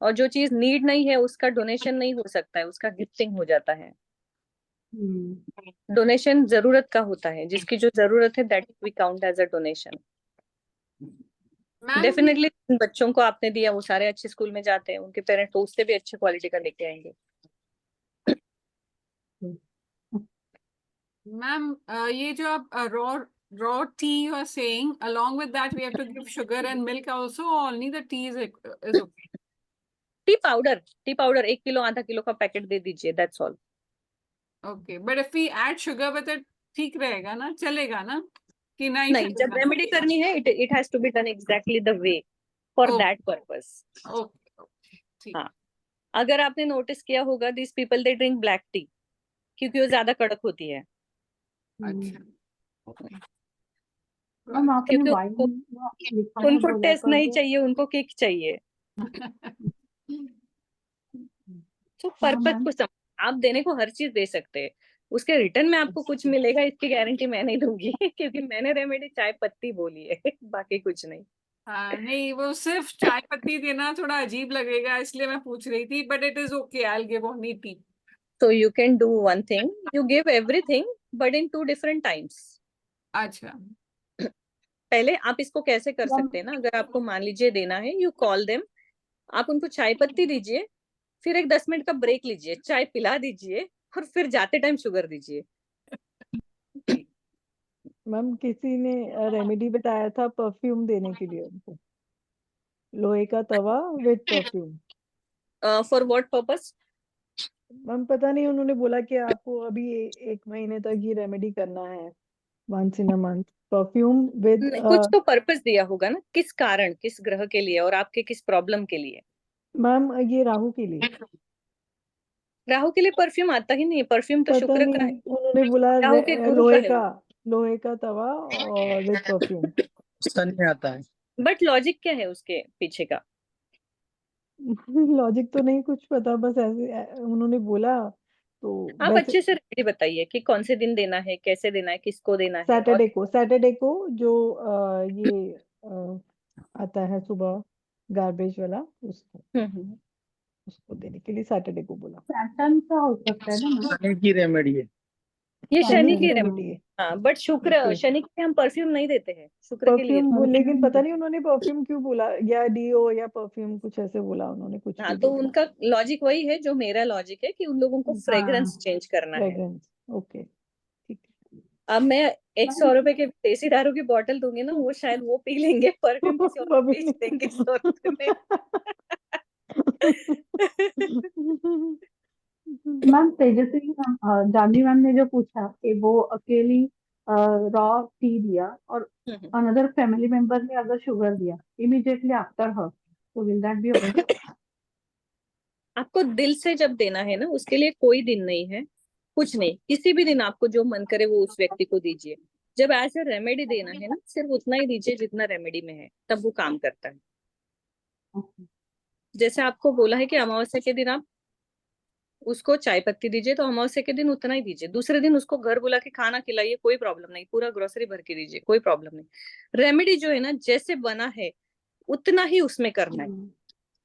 और जो चीज नीड नहीं है उसका डोनेशन नहीं हो सकता है, उसका गिफ्टिंग हो जाता है। हम्म। डोनेशन जरूरत का होता है, जिसकी जो जरूरत है that we count as a donation. Ma'am definitely बच्चों को आपने दिया वो सारे अच्छे स्कूल में जाते हैं, उनके पेरेंट्स तो उससे भी अच्छे क्वालिटी का लेके आएंगे। मैम ये जो आप raw tea you are saying, along with that we have to give sugar and milk also, or only the tea is okay? T powder 1 kilo आधा किलो का पैकेट दे दीजिए, that's all. Okay, but if we add sugar with it, ठीक रहेगा ना, चलेगा ना, कि नहीं नहीं, जब चलेगा? रेमेडी करनी है it has to be done exactly the way for okay that purpose. Okay ठीक। हाँ, अगर आपने नोटिस किया होगा this people they drink black tea, क्योंकि वो ज्यादा कड़क होती है। अच्छा मैम आपने क्योंकि वाइन उनको लिखा है उनको बोला है, टेस्ट पर नहीं वो चाहिए, उनको किक चाहिए। तो हाँ पर्पस मैम। को समझ, आप देने को हर चीज दे सकते हैं, उसके रिटर्न में आपको कुछ मिलेगा इसकी गारंटी मैं नहीं दूंगी। क्योंकि मैंने रेमेडी चाय पत्ती बोली है, बाकी कुछ नहीं। हाँ नहीं, वो सिर्फ चाय पत्ती देना थोड़ा अजीब लगेगा, इसलिए मैं पूछ रही थी, but it is okay, I will give only T. So you can do one thing, you give everything but in 2 different times. अच्छा पहले आप इसको कैसे कर मैम सकते हैं ना, अगर आपको मान लीजिए देना है, यू कॉल देम, आप उनको चाय पत्ती दीजिए, फिर एक 10 मिनट का ब्रेक लीजिए, चाय पिला दीजिए, और फिर जाते टाइम शुगर दीजिए। ठीक। मैम किसी ने रेमेडी बताया था परफ्यूम देने के लिए उनको, लोहे का तवा with perfume. For what purpose? Ma'am पता नहीं, उन्होंने बोला कि आपको अभी 1 महीने तक ये रेमेडी करना है, once in a month, perfume with. कुछ तो पर्पस दिया होगा ना, किस कारण, किस ग्रह के लिए और आपके किस प्रॉब्लम के लिए। मैम ये राहु के लिए। राहु के लिए परफ्यूम आता ही नहीं है, परफ्यूम तो पता शुक्र का नहीं, है, उन्होंने बोला राहु के गुरु का है वो। लोहे का तवा और विद परफ्यूम। सन आता है। बट लॉजिक क्या है उसके पीछे का? लॉजिक तो नहीं कुछ पता, बस ऐसे उन्होंने बोला तो। आप वैसे अच्छे से रेमेडी बताइए कि कौन से दिन देना है, कैसे देना है, किसको देना है, और सैटरडे को जो ये आता है सुबह, गार्बेज वाला, उसको हम्म। उसको देने के लिए सैटरडे को बोला। सैटर्न का हो सकता है ना मैम। शनि की रेमेडी है। ये शनि शनि की की रेमेडी है। हाँ, बट शुक्र, ओके, शनि के लिए हम परफ्यूम नहीं देते हैं, शुक्र के लिए। परफ्यूम बोल, लेकिन पता नहीं उन्होंने परफ्यूम क्यों बोला, या डीओ या परफ्यूम कुछ ऐसे बोला उन्होंने, कुछ हाँ, भी तो बोला। उनका लॉजिक वही है जो मेरा लॉजिक है, कि उन लोगों को फ्रेग्रेंस हाँ चेंज करना है। फ्रेग्रेंस, ओके ठीक अब मैं एक मैम। 100 रुपए के देसी दारू की बोतल दूंगी ना, वो शायद वो पी लेंगे, परफ्यूम किसी और को बबी बेच देंगे 100 रुपए में। मैम तेजस्वी मैम, जानवी मैम ने जो पूछा कि वो अकेली रॉ टी दिया और हम्म। अनदर फैमिली मेंबर ने अगर शुगर दिया इमीडिएटली आफ्टर हर, तो विल दैट बी ओके? आपको दिल से जब देना है ना, उसके लिए कोई दिन नहीं है, कुछ नहीं, किसी भी दिन आपको जो मन करे वो उस व्यक्ति को दीजिए। जब एज ए रेमेडी देना है ना, सिर्फ उतना ही दीजिए जितना रेमेडी में है, तब वो काम करता है। Okay. जैसे आपको बोला है कि अमावस्या के दिन आप उसको चाय पत्ती दीजिए, तो अमावस्या के दिन उतना ही दीजिए। दूसरे दिन उसको घर बुला के खाना खिलाइए, कोई प्रॉब्लम नहीं, पूरा ग्रोसरी भर के दीजिए, कोई प्रॉब्लम नहीं। रेमेडी जो है ना, जैसे बना है उतना ही उसमें करना है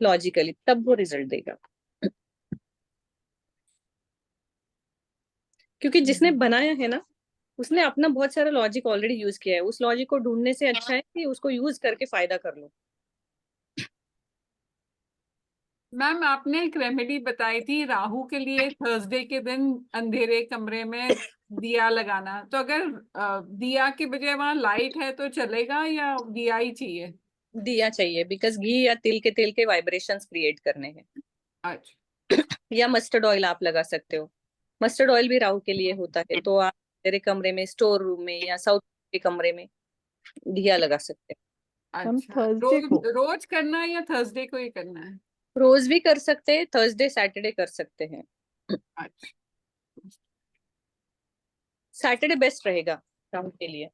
लॉजिकली, तब वो रिजल्ट देगा। क्योंकि जिसने बनाया है ना, उसने अपना बहुत सारा लॉजिक ऑलरेडी यूज किया है। उस लॉजिक को ढूंढने से अच्छा है कि उसको यूज करके फायदा कर लो। मैम आपने एक रेमेडी बताई थी राहु के लिए, थर्सडे के दिन अंधेरे कमरे में दिया लगाना। तो अगर दिया के बजाय वहां लाइट है तो चलेगा या दिया ही चाहिए? दिया चाहिए, बिकॉज घी या तिल के तेल के वाइब्रेशंस क्रिएट करने हैं। अच्छा। या मस्टर्ड ऑयल आप लगा सकते हो। मस्टर्ड ऑयल भी राहु के लिए होता है, तो आप तेरे कमरे में, स्टोर रूम में या साउथ के कमरे में दिया लगा सकते हैं। हम अच्छा, थर्सडे को रोज करना है या थर्सडे को ही करना है? रोज भी कर सकते हैं, थर्सडे सैटरडे कर सकते हैं। अच्छा। सैटरडे बेस्ट रहेगा राहु के लिए।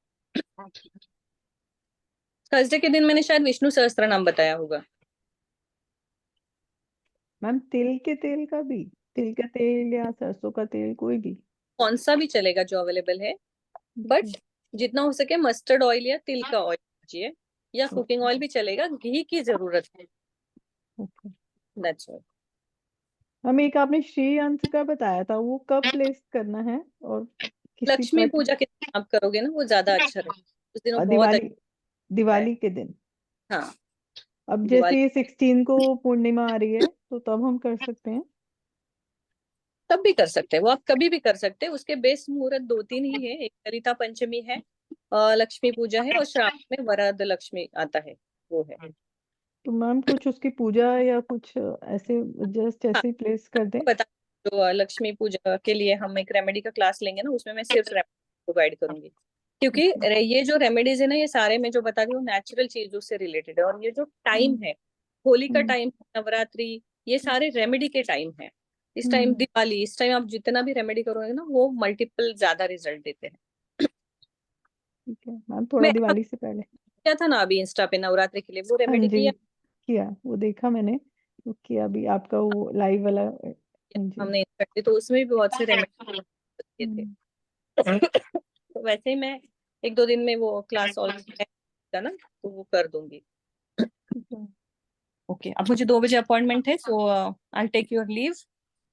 थर्सडे के दिन मैंने शायद विष्णु सहस्त्र नाम बताया होगा। मैम तिल के तेल का भी, तिल का तेल या सरसों का तेल, कोई भी? कौन सा भी चलेगा जो अवेलेबल है, बट जितना हो सके मस्टर्ड ऑयल या तिल का ऑयल लीजिए, या कुकिंग ऑयल भी चलेगा, घी की जरूरत है। ओके। That's all. हम एक आपने श्री अंश का बताया था, वो कब प्लेस करना है और किसी लक्ष्मी पूजा के दिन आप करोगे ना, वो ज्यादा अच्छा रहेगा। उस दिन वो बहुत दिवाली, अच्छा दिवाली के दिन? है। हाँ, अब दिवाली जैसे ये 16 को पूर्णिमा आ रही है, तो तब हम कर सकते हैं? तब भी कर सकते हैं, वो आप कभी भी कर सकते हैं। उसके बेस्ट मुहूर्त दो तीन ही है, एक ललिता पंचमी है, लक्ष्मी पूजा है, और श्रावण में वरद लक्ष्मी आता है, वो है। तो मैम कुछ उसकी पूजा या कुछ ऐसे जस्ट हाँ, ऐसे प्लेस कर दें? बता जो लक्ष्मी पूजा के लिए हम एक रेमेडी का क्लास लेंगे ना, उसमें मैं सिर्फ रेमेडी को गाइड करूंगी। क्योंकि ये जो रेमेडीज है ना, ये सारे मैं जो बता रही हूँ नेचुरल चीजों से रिलेटेड है। और ये जो टाइम है, होली का टाइम, नवरात्रि, ये सारे रेमेडी के टाइम है। इस टाइम दिवाली, इस टाइम आप जितना भी रेमेडी करोगे ना, वो मल्टीपल ज्यादा रिजल्ट देते हैं। ठीक है मैम, थोड़ा मैं दिवाली से पहले। किया था ना अभी इंस्टा पे नवरात्रि के लिए, वो हाँ रेमेडी जी, किया किया, वो देखा मैंने, वो किया भी आपका वो लाइव वाला। हाँ जी। हमने इंस्टा पे, तो उसमें भी बहुत से रेमेडी किए थे। तो वैसे ही मैं एक दो दिन में वो क्लास ऑलरेडी था ना, तो वो कर दूंगी। ठीक है। ओके, अब मुझे 2 बजे अपॉइंटमेंट है, सो आई टेक योर लीव।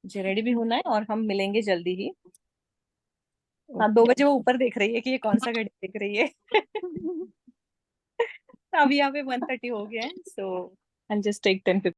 मुझे रेडी भी होना है, और हम मिलेंगे जल्दी ही। हाँ, 2 बजे वो ऊपर देख रही है कि ये कौन सा घड़ी देख रही है। अभी यहाँ पे 1:30 हो गया है, सो आई जस्ट टेक 10-15